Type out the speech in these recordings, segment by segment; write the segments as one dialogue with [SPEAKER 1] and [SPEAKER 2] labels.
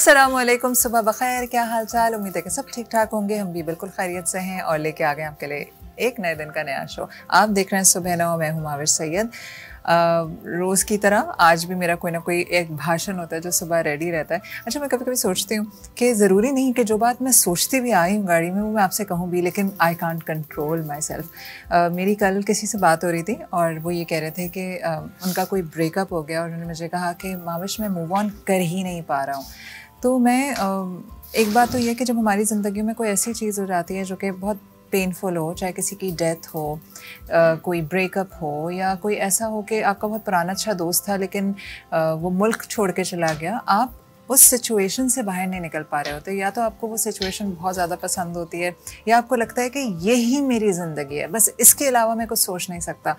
[SPEAKER 1] अस्सलामुअलैकुम, सुबह बखैर। क्या हाल चाल? उम्मीद है कि सब ठीक ठाक होंगे। हम भी बिल्कुल खैरियत से हैं और लेके आ गए आपके लिए एक नए दिन का नया शो। आप देख रहे हैं सुबह नौ। मैं हूँ माविर सैयद। रोज़ की तरह आज भी मेरा कोई ना कोई एक भाषण होता है जो सुबह रेडी रहता है। अच्छा, मैं कभी कभी सोचती हूँ कि ज़रूरी नहीं कि जो बात मैं सोचती भी आई हूँ गाड़ी में वो मैं आपसे कहूँ भी, लेकिन I can't control my self. मेरी कल किसी से बात हो रही थी और वो ये कह रहे थे कि उनका कोई ब्रेकअप हो गया और उन्होंने मुझे कहा कि माविश मैं मूव ऑन कर ही नहीं पा रहा हूँ। तो मैं एक बात तो ये कि जब हमारी ज़िंदगी में कोई ऐसी चीज़ हो जाती है जो कि बहुत पेनफुल हो, चाहे किसी की डेथ हो, कोई ब्रेकअप हो, या कोई ऐसा हो कि आपका बहुत पुराना अच्छा दोस्त था लेकिन वो मुल्क छोड़ के चला गया, आप उस सिचुएशन से बाहर नहीं निकल पा रहे होते। या तो आपको वो सिचुएशन बहुत ज़्यादा पसंद होती है या आपको लगता है कि यही मेरी ज़िंदगी है, बस इसके अलावा मैं कुछ सोच नहीं सकता।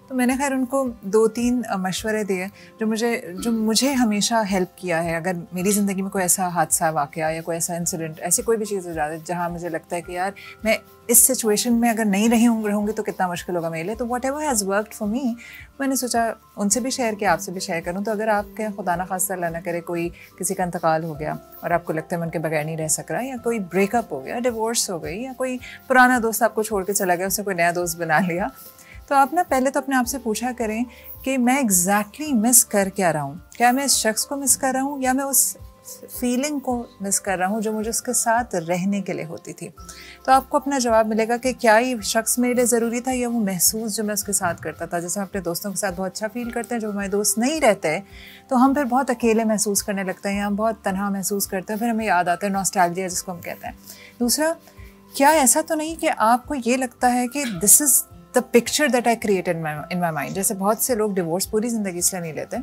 [SPEAKER 1] तो मैंने खैर उनको 2-3 मशवरे दिए जो मुझे हमेशा हेल्प किया है। अगर मेरी ज़िंदगी में कोई ऐसा हादसा, वाक़या या कोई ऐसा इंसिडेंट, ऐसी कोई भी चीज़ हो जाती है जहाँ मुझे लगता है कि यार मैं इस सिचुएशन में अगर नहीं रहूँगी तो कितना मुश्किल होगा मेरे लिए, तो what ever has worked for me, मैंने सोचा उनसे भी शेयर किया, आपसे भी शेयर करूँ। तो अगर आपके खुदा ना खास्ता अल्लाह ना करे कोई किसी का इंतकाल हो गया और आपको लगता है मैं उनके बगैर नहीं रह सक रहा, या कोई ब्रेकअप हो गया, डिवोर्स हो गई, या कोई पुराना दोस्त आपको छोड़ के चला गया, उसने कोई नया दोस्त बना लिया, तो आप ना पहले तो अपने आप से पूछा करें कि मैं एग्जैक्टली मिस कर क्या रहा हूँ। क्या मैं इस शख्स को मिस कर रहा हूँ या मैं उस फीलिंग को मिस कर रहा हूँ जो मुझे उसके साथ रहने के लिए होती थी। तो आपको अपना जवाब मिलेगा कि क्या ये शख्स मेरे लिए ज़रूरी था या वो महसूस जो मैं उसके साथ करता था। जैसे हम अपने दोस्तों के साथ बहुत अच्छा फील करते हैं, जब हमारे दोस्त नहीं रहते तो हम फिर बहुत अकेले महसूस करने लगते हैं या हम बहुत तन्हा महसूस करते हैं, फिर हमें याद आता है नॉस्टैल्जिया जिसको हम कहते हैं। दूसरा, क्या ऐसा तो नहीं कि आपको ये लगता है कि this is the picture that I create in my mind. जैसे बहुत से लोग डिवोर्स पूरी ज़िंदगी इसलिए नहीं लेते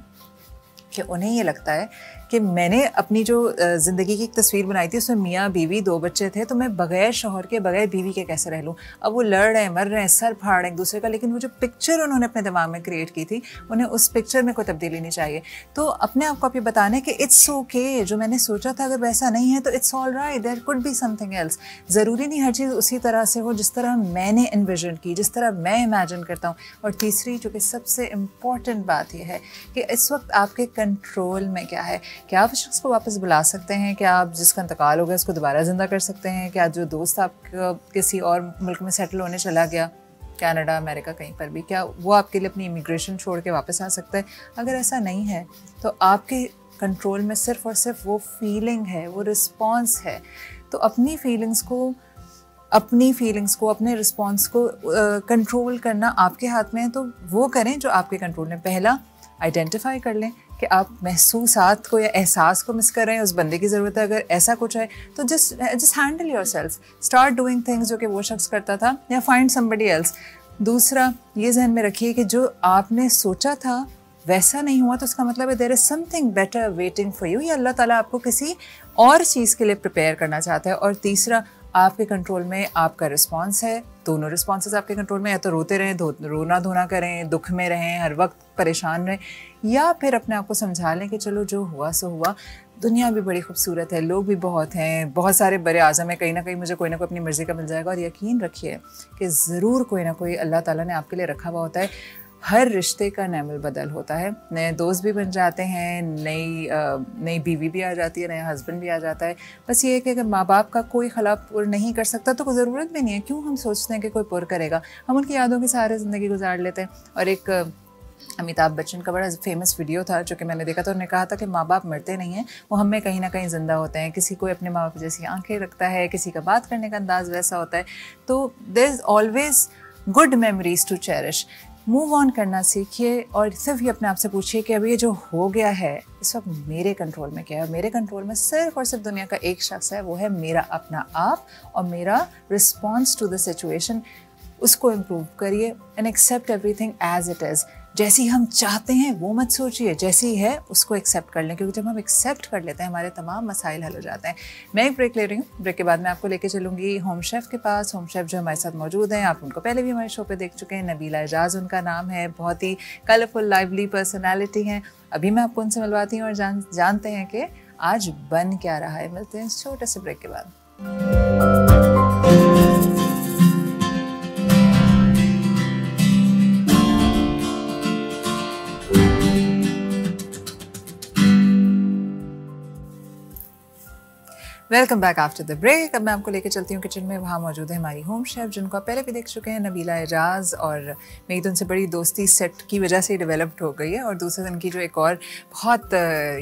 [SPEAKER 1] कि उन्हें ये लगता है कि मैंने अपनी जो ज़िंदगी की एक तस्वीर बनाई थी उसमें मियाँ बीवी 2 बच्चे थे, तो मैं बगैर शौहर के, बगैर बीवी के कैसे रह लूँ। अब वो लड़ रहे हैं, मर रहे हैं, सर फाड़ रहे हैं एक दूसरे का, लेकिन वो जो पिक्चर उन्होंने अपने दिमाग में क्रिएट की थी उन्हें उस पिक्चर में कोई तब्दीली नहीं चाहिए। तो अपने आप को आप ये बताना है कि इट्स ओके, जो मैंने सोचा था अगर वैसा नहीं है तो it's all right, there could be something else. ज़रूरी नहीं हर चीज़ उसी तरह से हो जिस तरह मैंने इन्विजन की, जिस तरह मैं इमेजिन करता हूँ। और तीसरी, जो कि सबसे इम्पॉर्टेंट बात यह है कि इस वक्त आपके कंट्रोल में क्या है। क्या आप शख्स को वापस बुला सकते हैं? क्या आप जिसका इंतकाल हो गया उसको दोबारा ज़िंदा कर सकते हैं? क्या जो दोस्त आपका किसी और मुल्क में सेटल होने चला गया, कनाडा, अमेरिका, कहीं पर भी, क्या वो आपके लिए अपनी इमिग्रेशन छोड़ के वापस आ सकता है? अगर ऐसा नहीं है तो आपके कंट्रोल में सिर्फ़ और सिर्फ वो फीलिंग है, वो रिस्पॉन्स है। तो अपनी फीलिंग्स को, अपने रिस्पॉन्स को कंट्रोल करना आपके हाथ में है, तो वो करें जो आपके कंट्रोल में। पहला, आइडेंटिफाई कर लें कि आप महसूसात को या एहसास को मिस कर रहे हैं, उस बंदे की ज़रूरत है। अगर ऐसा कुछ है तो just handle yourself, start doing things जो कि वो शख्स करता था, या फाइंड समबडी एल्स। दूसरा, ये जहन में रखिए कि जो आपने सोचा था वैसा नहीं हुआ तो उसका मतलब है there is something better waiting for you, या अल्लाह ताला आपको किसी और चीज़ के लिए प्रिपेयर करना चाहता है। और तीसरा, आपके कंट्रोल में आपका रिस्पॉन्स है। दोनों रिस्पॉन्सेज आपके कंट्रोल में, या तो रोते रहें, रोना धोना करें, दुख में रहें, हर वक्त परेशान रहें, या फिर अपने आप को समझा लें कि चलो जो हुआ सो हुआ। दुनिया भी बड़ी खूबसूरत है, लोग भी बहुत हैं, बहुत सारे बड़े आज़म हैं, कहीं ना कहीं मुझे कोई ना कोई अपनी मर्ज़ी का मिल जाएगा। और यकीन रखिए कि ज़रूर कोई ना कोई अल्लाह ताला ने आपके लिए रखा हुआ होता है। हर रिश्ते का नेमल बदल होता है, नए दोस्त भी बन जाते हैं, नई बीवी भी आ जाती है, नया हस्बैंड भी आ जाता है। बस ये है कि अगर माँ बाप का कोई खला पुर नहीं कर सकता तो कोई ज़रूरत भी नहीं है। क्यों हम सोचते हैं कि कोई पुर करेगा? हम उनकी यादों के सहारे ज़िंदगी गुजार लेते हैं। और एक अमिताभ बच्चन का बड़ा फेमस वीडियो था जो कि मैंने देखा था, उन्होंने कहा था कि माँ बाप मरते नहीं हैं, वो हम में कहीं ना कहीं ज़िंदा होते हैं। किसी को अपने माँ बाप जैसी आंखें रखता है, किसी का बात करने का अंदाज़ वैसा होता है। तो there is always good memories to cherish. Move on करना सीखिए और सिर्फ ये अपने आप से पूछिए कि अब ये जो हो गया है इस वक्त मेरे कंट्रोल में क्या है। मेरे कंट्रोल में सिर्फ और सिर्फ दुनिया का एक शख्स है, वो है मेरा अपना आप और मेरा रिस्पॉन्स टू द सिचुएशन। उसको इम्प्रूव करिए and accept everything as it is. जैसी हम चाहते हैं वो मत सोचिए, जैसी है उसको एक्सेप्ट कर लें, क्योंकि जब हम एक्सेप्ट कर लेते हैं हमारे तमाम मसाइल हल हो जाते हैं। मैं एक ब्रेक ले रही हूँ, ब्रेक के बाद मैं आपको लेके चलूँगी होम शेफ़ के पास। होम शेफ़ जो हमारे साथ मौजूद हैं, आप उनको पहले भी हमारे शो पे देख चुके हैं, नबीला एजाज उनका नाम है, बहुत ही कलरफुल लाइवली पर्सनैलिटी हैं। अभी मैं आपको उनसे मिलवाती हूँ और जानते हैं कि आज बन क्या रहा है। मिलते हैं इस छोटे से ब्रेक के बाद। Welcome back after the break. अब मैं आपको लेकर चलती हूँ किचन में। वहाँ मौजूद है हमारी होम शेफ जिनको आप पहले भी देख चुके हैं, नबीला एजाज, और मेरी तो उनसे बड़ी दोस्ती सेट की वजह से डेवलप्ड हो गई है। और दूसरे दिन की जो एक और बहुत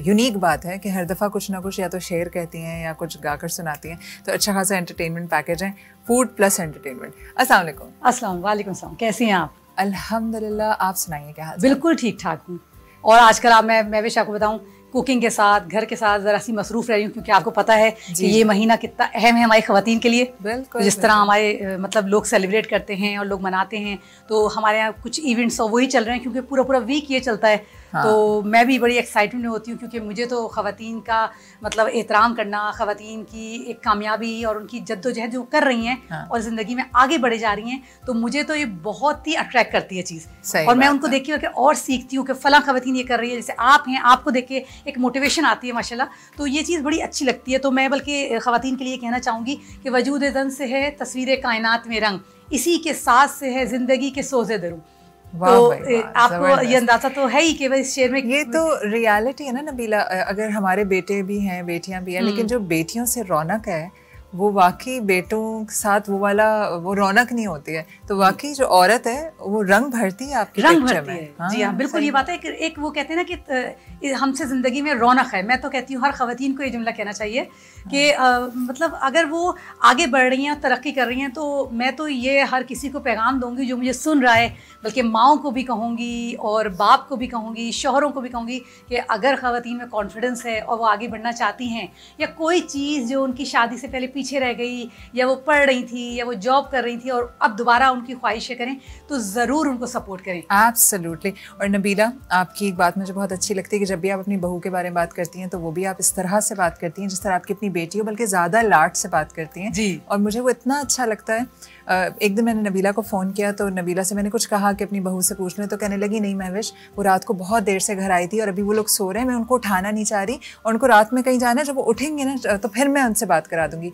[SPEAKER 1] यूनिक बात है कि हर दफ़ा कुछ ना कुछ या तो शेर कहती हैं या कुछ गाकर सुनाती हैं, तो अच्छा खासा एंटरटेनमेंट पैकेज है, फूड प्लस एंटरटेनमेंट। अस्सलाम वालेकुम।
[SPEAKER 2] अस्सलाम वालेकुम सलाम, कैसी हैं आप?
[SPEAKER 1] अल्हम्दुलिल्लाह, आप सुनाइए क्या हाल?
[SPEAKER 2] बिल्कुल ठीक ठाक हूँ। और आजकल मैं भी आपको बताऊँ, कुकिंग के साथ घर के साथ ज़रा सी मसरूफ़ रह रही हूँ, क्योंकि आपको पता है कि ये महीना कितना अहम है हमारी ख़वातीन के लिए।
[SPEAKER 1] बिल्कुल,
[SPEAKER 2] जिस तरह हमारे मतलब लोग सेलिब्रेट करते हैं और लोग मनाते हैं, तो हमारे यहाँ कुछ इवेंट्स और वही चल रहे हैं, क्योंकि पूरा पूरा वीक ये चलता है। हाँ। तो मैं भी बड़ी एक्साइटेड होती हूँ, क्योंकि मुझे तो ख़वातीन का मतलब एहतराम करना, ख़वातीन की एक कामयाबी और उनकी जद्दोजहद जो कर रही हैं, हाँ, और ज़िंदगी में आगे बढ़े जा रही हैं, तो मुझे तो ये बहुत ही अट्रैक्ट करती है चीज़। और मैं उनको देख के और सीखती हूँ कि फ़लाँ ख़वातीन ये कर रही है, जैसे आप हैं, आपको देख के एक मोटिवेशन आती है माशाल्लाह। तो ये चीज़ बड़ी अच्छी लगती है। तो मैं बल्कि ख़वातीन के लिए कहना चाहूँगी कि वजूद ज़न से है तस्वीर कायनात में रंग, इसी के साथ से है ज़िंदगी के सोज़े दरूं। तो आपको ये अंदाजा तो है ही कि भाई इस शेर में
[SPEAKER 1] ये तो रियलिटी है ना नबीला। अगर हमारे बेटे भी हैं, बेटियां भी हैं, लेकिन जो बेटियों से रौनक है वो वाकई बेटों के साथ वो वाला वो रौनक नहीं होती है। तो वाकई जो औरत है वो रंग भरती है आपकी
[SPEAKER 2] रंग
[SPEAKER 1] पिक्चर
[SPEAKER 2] भरती
[SPEAKER 1] में।
[SPEAKER 2] है। हाँ, जी हाँ, बिल्कुल ये बात है। एक वो कहते हैं ना कि हमसे ज़िंदगी में रौनक है। मैं तो कहती हूँ हर ख़वातीन को ये जुमला कहना चाहिए कि मतलब अगर वो आगे बढ़ रही हैं, तरक्की कर रही हैं, तो मैं तो ये हर किसी को पैगाम दूंगी जो मुझे सुन रहा है, बल्कि माओं को भी कहूँगी और बाप को भी कहूँगी, शौहरों को भी कहूँगी कि अगर ख़वातीन में कॉन्फिडेंस है और वो आगे बढ़ना चाहती हैं, या कोई चीज़ जो उनकी शादी से पहले पीछे रह गई, या वो पढ़ रही थी या वो जॉब कर रही थी और अब दोबारा उनकी ख्वाहिशें करें, तो ज़रूर उनको सपोर्ट करें।
[SPEAKER 1] एब्सोल्युटली। और नबीला, आपकी एक बात मुझे बहुत अच्छी लगती है कि जब भी आप अपनी बहू के बारे में बात करती हैं तो वो भी आप इस तरह से बात करती हैं जिस तरह आपकी अपनी बेटी हो, बल्कि ज़्यादा लाड से बात करती हैं जी। और मुझे वो इतना अच्छा लगता है। एक दिन मैंने नबीला को फ़ोन किया तो नबीला से मैंने कुछ कहा कि अपनी बहू से पूछ लें, तो कहने लगी नहीं महविश, वो रात को बहुत देर से घर आई थी और अभी वो लोग सो रहे हैं, मैं उनको उठाना नहीं चाह रही, और उनको रात में कहीं जाना है, जब वो उठेंगे ना तो फिर मैं उनसे बात करा दूंगी।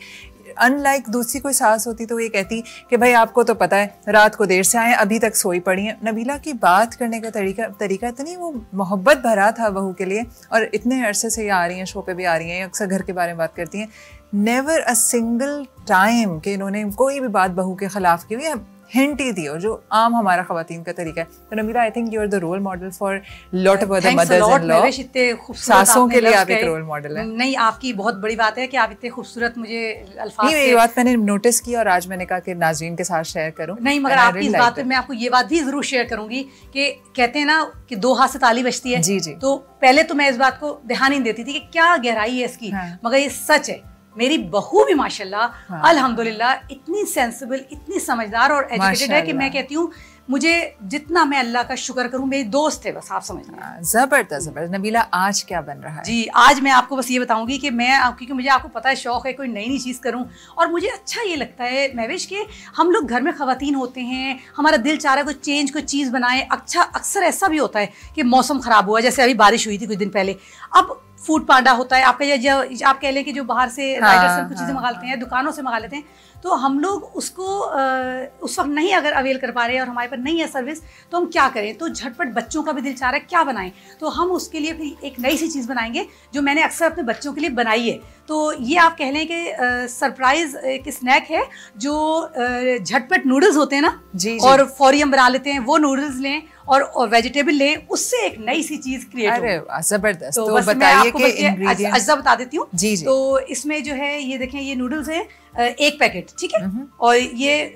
[SPEAKER 1] अनलाइक दूसरी कोई सास होती तो ये कहती कि भाई आपको तो पता है रात को देर से आए, अभी तक सोई पड़ी हैं। नबीला की बात करने का तरीका इतनी वो मोहब्बत भरा था बहू के लिए, और इतने अरसे से ये आ रही हैं, शो पे भी आ रही हैं, अक्सर घर के बारे में बात करती हैं। नेवर अ सिंगल टाइम कि इन्होंने कोई भी बात बहू के ख़िलाफ़ की हुई, हिंट ही दियो, जो आम हमारा ख़वातीन का तरीका है। तो Nabila, I think you are the role model for lot of other mothers in law.
[SPEAKER 2] इतने खूबसूरत
[SPEAKER 1] सासों के लिए आप एक रोल मॉडल है।
[SPEAKER 2] नहीं, आपकी बहुत बड़ी बात है कि आप इतने खूबसूरत मुझे अल्फाज
[SPEAKER 1] ये बात मैंने नोटिस की और आज मैंने कहा कि नाज़रीन के साथ शेयर करूं।
[SPEAKER 2] नहीं, मगर आपकी इस बात पे मैं आपको ये बात भी जरूर शेयर करूंगी कि कहते हैं ना कि दो हाथ से ताली बजती है। जी जी। तो पहले तो मैं इस बात को ध्यान नहीं देती थी कि क्या गहराई है इसकी, मगर ये सच है। मेरी बहू भी माशाल्लाह अल्हम्दुलिल्लाह इतनी सेंसिबल, इतनी समझदार और एजुकेटेड है कि मैं कहती हूँ मुझे जितना मैं अल्लाह का शुक्र करूँ, मेरी दोस्त है बस, आप समझ लें।
[SPEAKER 1] ज़बरदस्त ज़बरदस्त। नबीला, आज क्या बन रहा है?
[SPEAKER 2] जी, आज मैं आपको बस ये बताऊंगी कि मैं, क्योंकि मुझे आपको पता है शौक़ है कोई नई नई चीज़ करूं, और मुझे अच्छा ये लगता है महविश कि हम लोग घर में ख़वातीन होते हैं, हमारा दिल चाह रहा है कोई चेंज, कोई चीज़ बनाए। अच्छा, अक्सर ऐसा भी होता है कि मौसम ख़राब हुआ, जैसे अभी बारिश हुई थी कुछ दिन पहले, अब फूड पांडा होता है आपका, आप कह लें कि जो बाहर से राइडर से कुछ चीज़ें मंगा लेते हैं, दुकानों से मंगा लेते हैं, तो हम लोग उसको उस वक्त नहीं अगर अवेल कर पा रहे हैं और हमारे पास नहीं है सर्विस, तो हम क्या करें? तो झटपट बच्चों का भी दिल चाह रहा है क्या बनाएं, तो हम उसके लिए फिर एक नई सी चीज़ बनाएंगे जो मैंने अक्सर अपने बच्चों के लिए बनाई है। तो ये आप कह लें कि सरप्राइज एक स्नैक है, जो झटपट नूडल्स होते हैं ना जी, और फौरी हम बना लेते हैं, वो नूडल्स लें और वेजिटेबल लें, उससे एक नई सी चीज़ क्रिएट हो।
[SPEAKER 1] अरे ज़बरदस्त।
[SPEAKER 2] तो बताइए कि इंग्रेडिएंट्स अज्जा बता देती हूँ जी। तो इसमें जो है ये देखें, ये नूडल्स है 1 पैकेट, ठीक है, और ये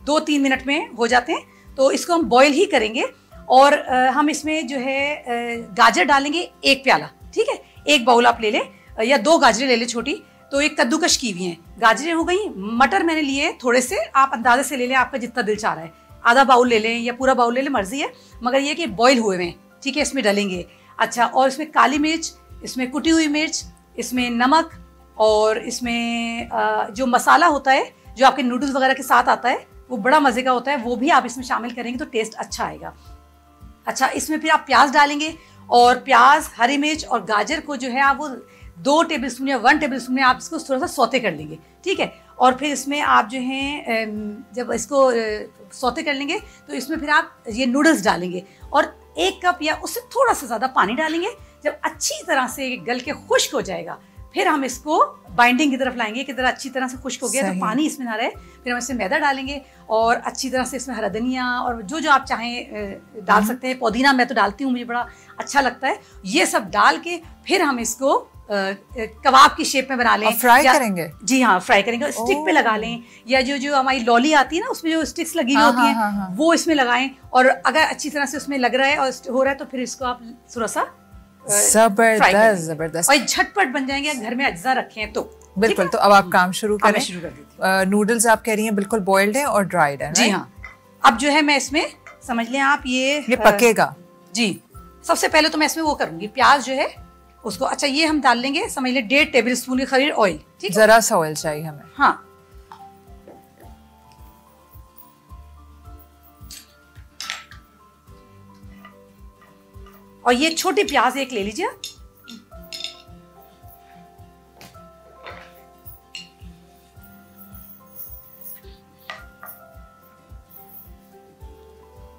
[SPEAKER 2] 2-3 मिनट में हो जाते हैं। तो इसको हम बॉईल ही करेंगे, और हम इसमें जो है गाजर डालेंगे 1 प्याला, ठीक है, 1 बाउल आप ले लें, या 2 गाजरें ले लें छोटी। तो एक कद्दूकश की हुई हैं, गाजरें हो गई। मटर मैंने लिए थोड़े से, आप अंदाजे से ले लें, आपका जितना दिल चाह रहा है, आधा बाउल ले लें या पूरा बाउल ले लें, मर्जी है, मगर ये कि बॉईल हुए हुए हैं, ठीक है, इसमें डालेंगे। अच्छा, और इसमें काली मिर्च, इसमें कुटी हुई मिर्च, इसमें नमक, और इसमें जो मसाला होता है जो आपके नूडल्स वगैरह के साथ आता है, वो बड़ा मज़े का होता है, वो भी आप इसमें शामिल करेंगे तो टेस्ट अच्छा आएगा। अच्छा, इसमें फिर आप प्याज डालेंगे, और प्याज, हरी मिर्च और गाजर को जो है आप वो 2 टेबल स्पून या 1 टेबल स्पून में आप इसको थोड़ा सा सौते कर लेंगे, ठीक है। और फिर इसमें आप जो हैं जब इसको सौते कर लेंगे तो इसमें फिर आप ये नूडल्स डालेंगे, और 1 कप या उससे थोड़ा सा ज़्यादा पानी डालेंगे। जब अच्छी तरह से गल के खुश्क हो जाएगा, फिर हम इसको बाइंडिंग की तरफ लाएंगे कि तरह अच्छी तरह से खुश्क हो गया तो पानी इसमें ना रहे। फिर हम इसमें मैदा डालेंगे और अच्छी तरह से इसमें हरा धनिया और जो आप चाहें डाल सकते हैं। पुदीना मैं तो डालती हूँ, मुझे बड़ा अच्छा लगता है। ये सब डाल के फिर हम इसको कबाब की शेप में बना लें।
[SPEAKER 1] फ्राई करेंगे?
[SPEAKER 2] जी हाँ, फ्राई करेंगे। स्टिक पे लगा लें, या जो हमारी लॉली आती है ना उसमें जो स्टिक्स लगी हुई होती हैं वो इसमें लगाएं। और अगर अच्छी तरह से उसमें लग रहा है और हो रहा है तो फिर इसको आप थोड़ा सा
[SPEAKER 1] जबरदस्त
[SPEAKER 2] और झटपट बन जाएंगे। घर में अज्जा रखे हैं तो
[SPEAKER 1] बिल्कुल। तो अब आप काम शुरू करें। शुरू कर दीजिए। नूडल्स आप कह रही हैं बिल्कुल बॉइल्ड है और ड्राइड है?
[SPEAKER 2] जी हाँ। अब जो है मैं इसमें समझ लें आप ये
[SPEAKER 1] पकेगा।
[SPEAKER 2] जी, सबसे पहले तो मैं इसमें वो करूंगी, प्याज जो है उसको, अच्छा ये हम डाल लेंगे समझ लें 1.5 टेबल स्पून के करीब ऑयल। ठीक,
[SPEAKER 1] जरा सा ऑयल चाहिए हमें।
[SPEAKER 2] हाँ, और ये छोटी प्याज एक ले लीजिए।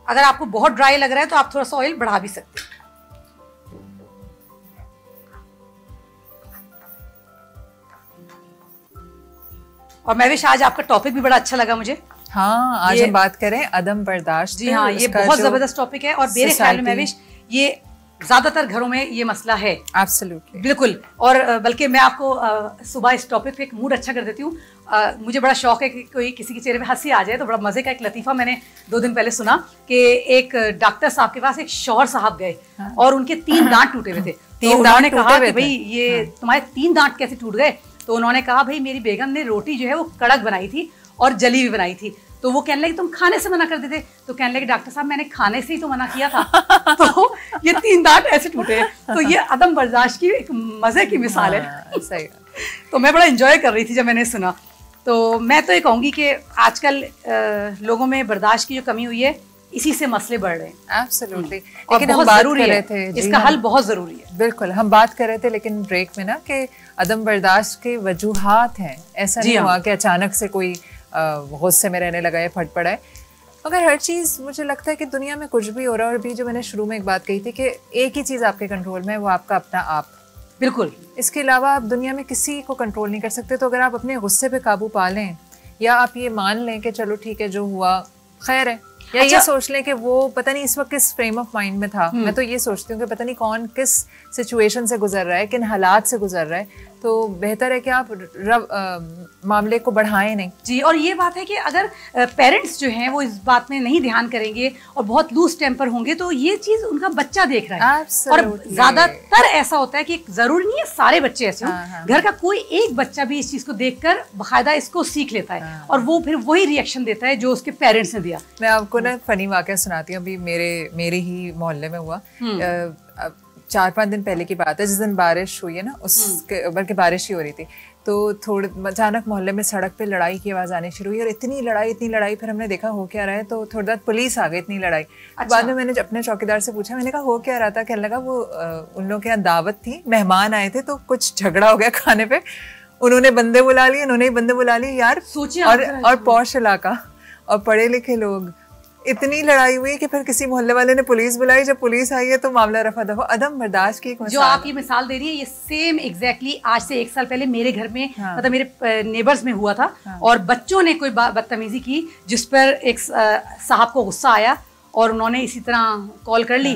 [SPEAKER 2] अगर आपको बहुत ड्राई लग रहा है तो आप थोड़ा सा ऑयल बढ़ा भी सकते हैं। और महविश, आज आपका टॉपिक भी बड़ा अच्छा लगा मुझे।
[SPEAKER 1] हाँ, आज हम बात करें अदम बर्दाश्त।
[SPEAKER 2] जी हाँ, ये बहुत जबरदस्त टॉपिक है और मेरे ख्याल में महविश ये ज्यादातर घरों में ये मसला है।
[SPEAKER 1] एब्सोल्युटली,
[SPEAKER 2] बिल्कुल। और बल्कि मैं आपको सुबह इस टॉपिक पे एक मूड अच्छा कर देती हूँ। मुझे बड़ा शौक है कि कोई किसी के चेहरे पे हंसी आ जाए। तो बड़ा मजे का एक लतीफा मैंने 2 दिन पहले सुना कि एक डॉक्टर साहब के पास एक शौहर साहब गए और उनके 3 दांत टूटे हुए थे। तो उन्होंने कहा कि भाई ये तुम्हारे 3 दांत कैसे टूट गए? तो उन्होंने कहा भाई मेरी बेगम ने रोटी जो है वो कड़क बनाई थी और जली हुई बनाई थी। तो वो कहने लगे तुम खाने से मना कर देते। तो कहने लगे डॉक्टर साहब मैंने खाने से ही तो मना किया था। तो ये 3 दांत ऐसे टूटे। तो ये अदम बर्दाश्त की एक मजे की मिसाल है।
[SPEAKER 1] सही।
[SPEAKER 2] तो मैं बड़ा एंजॉय कर रही थी जब मैंने सुना। तो मैं तो ये कहूँगी कि आजकल लोगों में बर्दाश्त की जो कमी हुई है इसी से मसले बढ़ रहे हैं।
[SPEAKER 1] एब्सोल्युटली। लेकिन हम बात कर रहे थे,
[SPEAKER 2] इसका हल बहुत जरूरी है।
[SPEAKER 1] बिल्कुल, हम बात कर रहे थे लेकिन ब्रेक में ना कि अदम बर्दाश्त के वजूहात हैं। ऐसा नहीं हुआ कि अचानक से कोई गुस्से में रहने लगा या फट पड़ा है। मगर हर चीज़, मुझे लगता है कि दुनिया में कुछ भी हो रहा है। और भी जो मैंने शुरू में एक बात कही थी कि एक ही चीज़ आपके कंट्रोल में है, वो आपका अपना आप।
[SPEAKER 2] बिल्कुल,
[SPEAKER 1] इसके अलावा आप दुनिया में किसी को कंट्रोल नहीं कर सकते। तो अगर आप अपने गुस्से पे काबू पा लें, या आप ये मान लें कि चलो ठीक है जो हुआ खैर है, या ये सोच लें कि वो पता नहीं इस वक्त किस फ्रेम ऑफ माइंड में था। मैं तो ये सोचती हूँ कि पता नहीं कौन किस सिचुएशन से गुजर रहा है, किन हालात से गुजर रहा है। तो बेहतर है कि आप मामले को बढ़ाएं नहीं।
[SPEAKER 2] जी, और ये बात है कि अगर पेरेंट्स जो हैं वो इस बात में नहीं ध्यान करेंगे और बहुत लूज टेम्पर होंगे तो ये चीज उनका बच्चा देख रहा है। और ज्यादातर ऐसा होता है कि जरूरी नहीं है सारे बच्चे ऐसे हों। घर का कोई एक बच्चा भी इस चीज को देखकर बाकायदा इसको सीख लेता है और वो फिर वही रिएक्शन देता है जो उसके पेरेंट्स ने दिया।
[SPEAKER 1] मैं आपको ना फनी वाकया सुनाती हूँ। अभी मेरे ही मोहल्ले में हुआ। 4-5 दिन पहले की बात है, जिस दिन बारिश हुई है ना, उसके बल्कि बारिश ही हो रही थी। तो थोड़े अचानक मोहल्ले में सड़क पे लड़ाई की आवाज़ आनी शुरू हुई और इतनी लड़ाई। फिर हमने देखा हो क्या रहा है। तो थोड़ी देर पुलिस आ गई, इतनी लड़ाई। अच्छा। बाद में मैंने अपने चौकीदार से पूछा, मैंने कहा हो क्या रहा था? कहने लगा वो उन लोगों के यहाँ दावत थी, मेहमान आए थे तो कुछ झगड़ा हो गया खाने पे। उन्होंने बंदे बुला लिए, उन्होंने ही बंदे बुला लिए। यार सोचिए, और पौश इलाका और पढ़े लिखे लोग, इतनी लड़ाई हुई कि फिर किसी मोहल्ले वाले ने पुलिस बुलाई। जब पुलिस आई है तो मामला रफा दफा। अदम बर्दाश्त की
[SPEAKER 2] जो आप ये मिसाल दे रही है, ये सेम एग्जैक्टली आज से 1 साल पहले मेरे घर में, मतलब मेरे नेबर्स में हुआ था। और बच्चों ने कोई बदतमीजी की जिस पर एक साहब को गुस्सा आया और उन्होंने इसी तरह कॉल कर ली।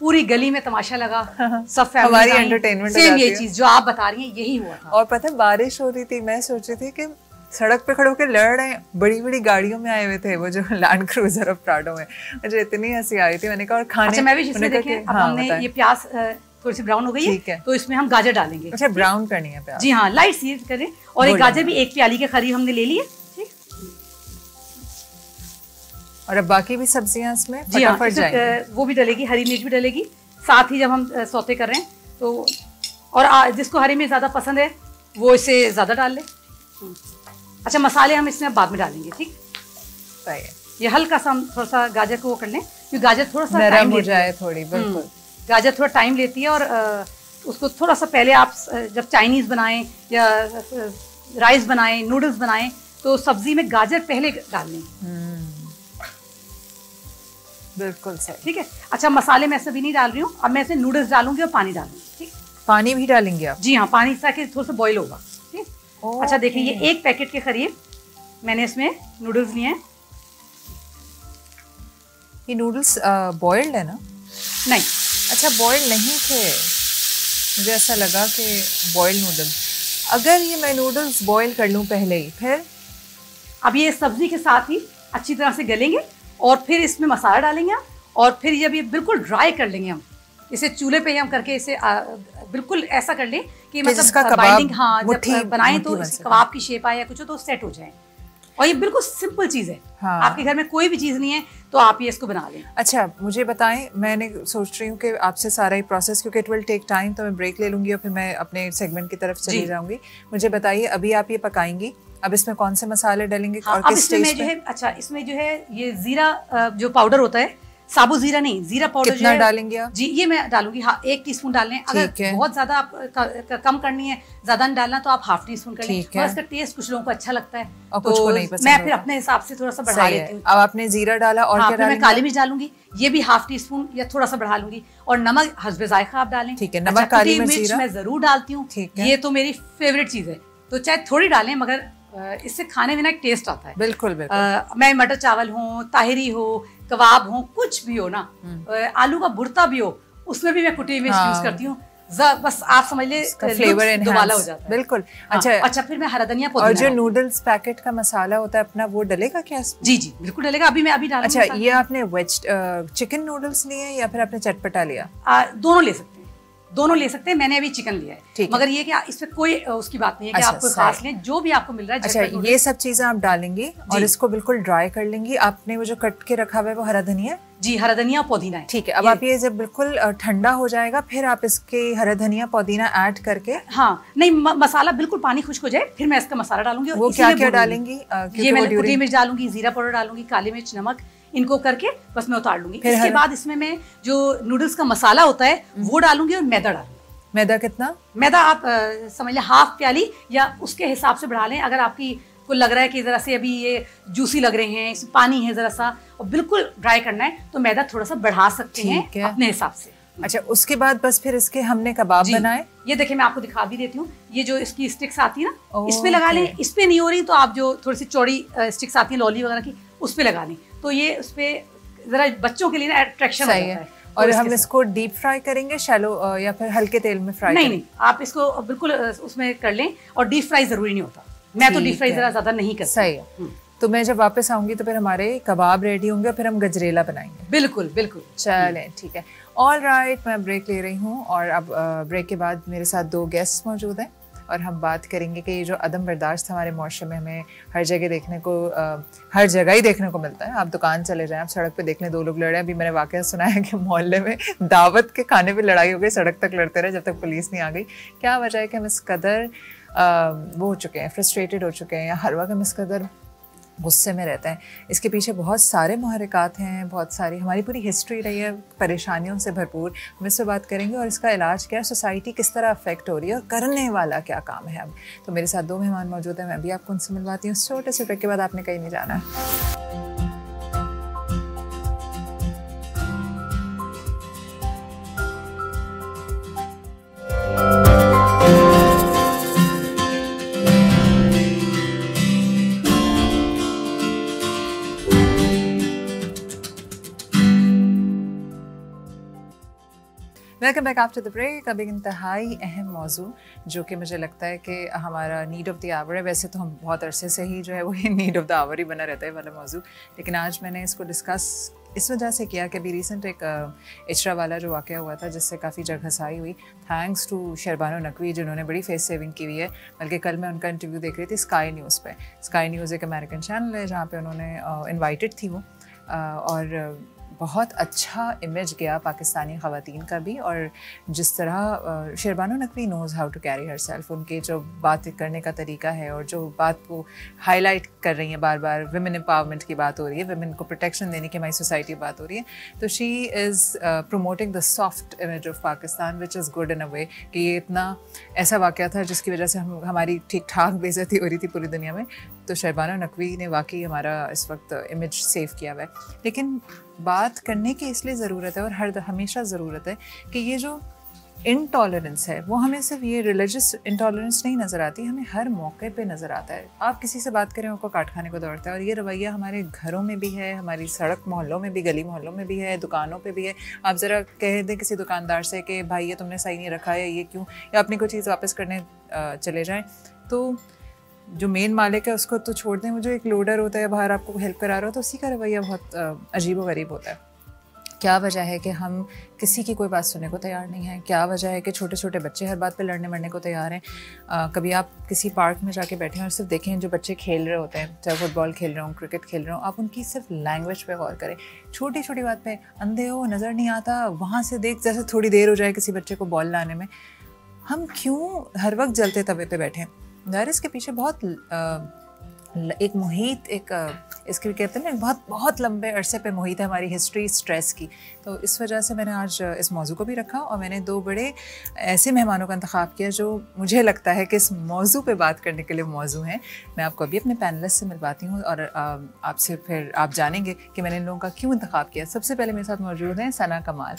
[SPEAKER 2] पूरी गली में तमाशा लगा, सब
[SPEAKER 1] हमारी एंटरटेनमेंट।
[SPEAKER 2] सेम ये चीज जो आप बता रही हैं यही हुआ था।
[SPEAKER 1] और पता है बारिश हो रही थी, मैं सोच रही थी कि सड़क पे खड़े होकर लड़ रहे हैं, बड़ी गाड़ियों में आए हुए थे वो जो लैंड क्रूजर और प्राडो में। मुझे इतनी हंसी आई थी। मैंने कहा और खाने।
[SPEAKER 2] अच्छा, मैं भी इसमें देखें, अब हमने ये प्याज थोड़ी सी ब्राउन हो गई है तो इसमें हम गाजर डालेंगे।
[SPEAKER 1] अच्छा, ब्राउन करनी है प्याज?
[SPEAKER 2] जी हाँ, लाइट सी करें। और एक गाजर भी 1 प्याली के करीब हमने ले लिए।
[SPEAKER 1] और अब बाकी भी सब्जियां इसमें फटाफट जाएंगी।
[SPEAKER 2] वो भी डलेगी, हरी मिर्च भी डलेगी साथ ही जब हम सौते कर रहे हैं तो। और जिसको हरी मिर्च ज्यादा पसंद है वो इसे ज्यादा डाल ले। अच्छा, मसाले हम इसमें बाद में डालेंगे। ठीक
[SPEAKER 1] है,
[SPEAKER 2] ये हल्का सा हम थोड़ा सा गाजर को वो कर लें क्योंकि गाजर थोड़ा सा
[SPEAKER 1] नरम हो जाए थोड़ी। बिल्कुल,
[SPEAKER 2] गाजर थोड़ा टाइम लेती है। और उसको थोड़ा सा पहले आप जब चाइनीज बनाएं या राइस बनाएं, नूडल्स बनाएं तो सब्जी में गाजर पहले डाल लें।
[SPEAKER 1] बिल्कुल सही।
[SPEAKER 2] ठीक है। अच्छा, मसाले मैं इसमें भी नहीं डाल रही हूँ। अब मैं इसमें नूडल्स डालूंगी और पानी डालूंगी। ठीक,
[SPEAKER 1] पानी भी डालेंगे आप?
[SPEAKER 2] जी हाँ, पानी ताकि थोड़ा सा बॉईल होगा। अच्छा देखिए, ये 1 पैकेट के करीब मैंने इसमें नूडल्स लिए हैं।
[SPEAKER 1] ये नूडल्स बॉइल्ड है ना?
[SPEAKER 2] नहीं।
[SPEAKER 1] अच्छा, बॉइल्ड नहीं थे, मुझे ऐसा लगा कि बॉइल्ड नूडल्स। अगर ये मैं नूडल्स बॉईल कर लूँ पहले ही, फिर
[SPEAKER 2] अब ये सब्जी के साथ ही अच्छी तरह से गलेंगे और फिर इसमें मसाला डालेंगे हम, और फिर ये भी बिल्कुल ड्राई कर लेंगे हम। इसे चूल्हे पे ही हम करके इसे बिल्कुल ऐसा कर लें कि मतलब बाइंडिंग, हाँ, जब बनाएं तो कबाब की शेप आए या कुछ हो तो सेट हो जाए। और ये बिल्कुल सिंपल चीज है। हाँ। आपके घर में कोई भी चीज नहीं है तो आप ये इसको बना लें।
[SPEAKER 1] अच्छा, मुझे बताएं, मैंने सोच रही हूँ कि आपसे सारा ही प्रोसेस, क्योंकि इट विल टेक टाइम, तो मैं ब्रेक ले लूंगी और फिर मैं अपने सेगमेंट की तरफ चली जाऊंगी। मुझे बताइए, अभी आप ये पकाएंगी, अब इसमें कौन से मसाले डालेंगे?
[SPEAKER 2] हाँ, और किस स्टेज पे? जो है, अच्छा, इसमें जो है ये जीरा जो पाउडर होता है, साबुत जीरा नहीं, जीरा पाउडर
[SPEAKER 1] कितना डालेंगे आप?
[SPEAKER 2] जी, ये मैं डालूंगी, हाँ, 1 टीस्पून डाल लें। अगर बहुत ज्यादा आप कम करनी है, ज्यादा नहीं डालना, तो आप ½ टीस्पून कर लें। इसका टेस्ट कुछ लोगों को अच्छा लगता है और कुछ को नहीं पसंद। मैं फिर अपने हिसाब से थोड़ा सा बढ़ा लेती हूँ।
[SPEAKER 1] अब आपने जीरा डाला और क्या डालेंगे?
[SPEAKER 2] मैं काली मिर्च डालूंगी, ये भी ½ टीस्पून या थोड़ा सा बढ़ा लूंगी, और नमक हस्बे जायका आप डालें।
[SPEAKER 1] ठीक है, नमक, काली मिर्च
[SPEAKER 2] मैं जरूर डालती हूँ, ये तो मेरी फेवरेट चीज है, तो चाहे थोड़ी डालें, मगर इससे खाने में ना एक टेस्ट आता है।
[SPEAKER 1] बिल्कुल बिल्कुल।
[SPEAKER 2] मैं मटर चावल हो, ताहिरी हो, कबाब हो, कुछ भी हो ना, आलू का भुर्ता भी हो, उसमें भी मैं कुटी मिर्च यूज करती हूँ। बस आप समझ ले,
[SPEAKER 1] फ्लेवर
[SPEAKER 2] दोबारा हो जाता है।
[SPEAKER 1] बिल्कुल।
[SPEAKER 2] अच्छा, फिर मैं हरा धनिया,
[SPEAKER 1] और जो नूडल्स पैकेट का मसाला होता है अपना, वो डलेगा क्या?
[SPEAKER 2] जी जी, बिल्कुल डलेगा। अभी मैं डालूंगी।
[SPEAKER 1] अच्छा, ये आपने वेज चिकन नूडल्स लिए या फिर आपने चटपटा लिया?
[SPEAKER 2] दोनों ले सकते हैं, दोनों ले सकते हैं। मैंने अभी चिकन लिया है, मगर ये कि इसमें कोई उसकी बात नहीं है कि आपको खास लें, जो भी आपको मिल रहा है।
[SPEAKER 1] अच्छा, ये सब चीजें आप डालेंगी और इसको बिल्कुल ड्राई कर लेंगी। आपने वो जो कट के रखा हुआ है वो हरा धनिया?
[SPEAKER 2] जी, हरा धनिया पुदीना है।
[SPEAKER 1] ठीक है, अब आप ये जब बिल्कुल ठंडा हो जाएगा, फिर आप इसके हरा धनिया पुदीना ऐड करके,
[SPEAKER 2] हाँ, नहीं, मसाला बिल्कुल पानी खुश्क हो जाए, फिर मैं इसका मसाला डालूंगी।
[SPEAKER 1] वो क्या क्या डालेंगी?
[SPEAKER 2] ये मैं कुटी मिर्च डालूंगी, जीरा पाउडर डालूंगी, काली मिर्च, नमक, इनको करके बस मैं उतार लूंगी। इसके बाद इसमें मैं जो नूडल्स का मसाला होता है वो डालूंगी, और मैदा डालूंगी।
[SPEAKER 1] मैदा कितना?
[SPEAKER 2] मैदा आप समझ लें ½ प्याली, या उसके हिसाब से बढ़ा लें। अगर आपकी को लग रहा है कि जरा से अभी ये जूसी लग रहे हैं, इसमें पानी है जरा सा, और बिल्कुल ड्राई करना है, तो मैदा थोड़ा सा बढ़ा सकते हैं अपने हिसाब से।
[SPEAKER 1] अच्छा, उसके बाद बस फिर इसके हमने कबाब बनाए।
[SPEAKER 2] ये देखिए, मैं आपको दिखा भी देती हूँ। ये जो इसकी स्टिक्स आती है ना, इस पे लगा लें। इस पे नहीं हो रही तो आप जो थोड़ी सी चौड़ी स्टिक्स आती है लॉली वगैरह की, उस पे लगा लें, तो ये उस पे जरा बच्चों के लिए ना अट्रैक्शन हो जाता है।
[SPEAKER 1] और हम इसको डीप फ्राई करेंगे, शैलो या फिर हल्के तेल में फ्राई?
[SPEAKER 2] नहीं, आप इसको बिल्कुल उसमें कर लें, और डीप फ्राई जरूरी नहीं होता। मैं तो डीप फ्राई जरा ज्यादा नहीं करती।
[SPEAKER 1] सही है। तो मैं जब वापस आऊंगी तो फिर हमारे कबाब रेडी होंगे और फिर हम गजरेला बनाएंगे।
[SPEAKER 2] बिल्कुल बिल्कुल।
[SPEAKER 1] चलें, ठीक है। ऑल राइट, मैं ब्रेक ले रही हूँ और अब ब्रेक के बाद मेरे साथ 2 गेस्ट मौजूद हैं और हम बात करेंगे कि ये जो अदम बर्दाश्त हमारे मुआशरे में हमें हर जगह देखने को, हर जगह ही देखने को मिलता है। आप दुकान चले जाएं, आप सड़क पे देख लें 2 लोग लड़ रहे हैं। अभी मैंने वाकया सुना है कि मोहल्ले में दावत के खाने पे लड़ाई हो गई, सड़क तक लड़ते रहे जब तक पुलिस नहीं आ गई। क्या वजह है कि हम इस कदर वो हो चुके हैं, फ्रस्ट्रेटेड हो चुके हैं, या हर वक्त हम इस कदर गुस्से में रहते हैं? इसके पीछे बहुत सारे मुहर्रिकात हैं, बहुत सारी हमारी पूरी हिस्ट्री रही है परेशानियों से भरपूर। हम इससे बात करेंगे और इसका इलाज क्या है, सोसाइटी किस तरह अफेक्ट हो रही है और करने वाला क्या काम है अब। तो मेरे साथ 2 मेहमान मौजूद हैं, मैं भी आपको उनसे मिलवाती हूँ। छोटे से ब्रेक के बाद आपने कहीं नहीं जाना है। Welcome back after the break. अब एक इंतहाई अहम मौजू जो कि मुझे लगता है कि हमारा नीड ऑफ द आवर है। वैसे तो हम बहुत अरसे से ही जो है वो नीड ऑफ द आवर ही बना रहता है वाला मौजू, लेकिन आज मैंने इसको डिस्कस इस वजह से किया कि अभी रिसेंट एक इचरा वाला जो वाक़या हुआ था जिससे काफ़ी जग हसाई हुई, थैंक्स टू शरबानो नकवी जिन्होंने बड़ी फेस सेविंग की हुई है। बल्कि कल मैं उनका इंटरव्यू देख रही थी स्काई न्यूज़ पे। स्काई न्यूज़ एक अमेरिकन चैनल है जहाँ पे उन्होंने इनवाइटेड थी वो, और बहुत अच्छा इमेज गया पाकिस्तानी ख़वातीन का भी। और जिस तरह Sharbano Naqvi knows how to carry herself, उनके जो बात करने का तरीका है और जो बात को हाईलाइट कर रही हैं, बार बार विमेन एम्पावरमेंट की बात हो रही है, विमेन को प्रोटेक्शन देने की हमारी सोसाइटी बात हो रही है, तो she is promoting the soft image of Pakistan which is good in a way कि ये इतना ऐसा वाक़या था जिसकी वजह से हमारी ठीक ठाक बेइज्जती हो रही थी पूरी दुनिया में। तो शरबानो नकवी ने वाकई हमारा इस वक्त इमेज सेव किया हुआ है। लेकिन बात करने की इसलिए ज़रूरत है और हमेशा ज़रूरत है कि ये जो इंटॉलरेंस है वो हमें सिर्फ ये रिलीजियस इंटॉलरेंस नहीं नज़र आती, हमें हर मौके पे नज़र आता है। आप किसी से बात करें आपको काट खाने को दौड़ता है, और ये रवैया हमारे घरों में भी है, हमारी सड़क मोहल्लों में भी, गली मोहल्लों में भी है, दुकानों पे भी है। आप ज़रा कह दें किसी दुकानदार से कि भाई ये तुमने सही नहीं रखा है, ये क्यों, या अपनी कोई चीज़ वापस करने चले जाएँ, तो जो मेन मालिक है उसको तो छोड़ दें, वो जो एक लोडर होता है बाहर आपको हेल्प करा रहा हो, तो उसी का रवैया बहुत अजीब व गरीब होता है। क्या वजह है कि हम किसी की कोई बात सुनने को तैयार नहीं हैं? क्या वजह है कि छोटे छोटे बच्चे हर बात पे लड़ने मरने को तैयार हैं? कभी आप किसी पार्क में जाके बैठे हैं और सिर्फ देखें जो बच्चे खेल रहे होते हैं, चाहे फुटबॉल खेल रहे हों, क्रिकेट खेल रहे हों, आप उनकी सिर्फ लैंग्वेज पे गौर करें। छोटी छोटी बात पे अंधे हो, नज़र नहीं आता, वहाँ से देख, जैसे थोड़ी देर हो जाए किसी बच्चे को बॉल लाने में, हम क्यों हर वक्त जलते तवे पे बैठे हैं? ज़ाहिर इसके पीछे बहुत एक मुहित, एक इसके कहते हैं ना, बहुत बहुत लंबे अरसे पे मुहित है हमारी हिस्ट्री स्ट्रेस की। तो इस वजह से मैंने आज इस मौजू को भी रखा, और मैंने 2 बड़े ऐसे मेहमानों का इंतखाब किया जो मुझे लगता है कि इस मौजू पे बात करने के लिए मौजू हैं। मैं आपको अभी अपने पैनलिस्ट से मिलवाती हूँ और आपसे फिर आप जानेंगे कि मैंने इन लोगों का क्यों इंतखाब किया। सबसे पहले मेरे साथ मौजूद हैं सना कमाल,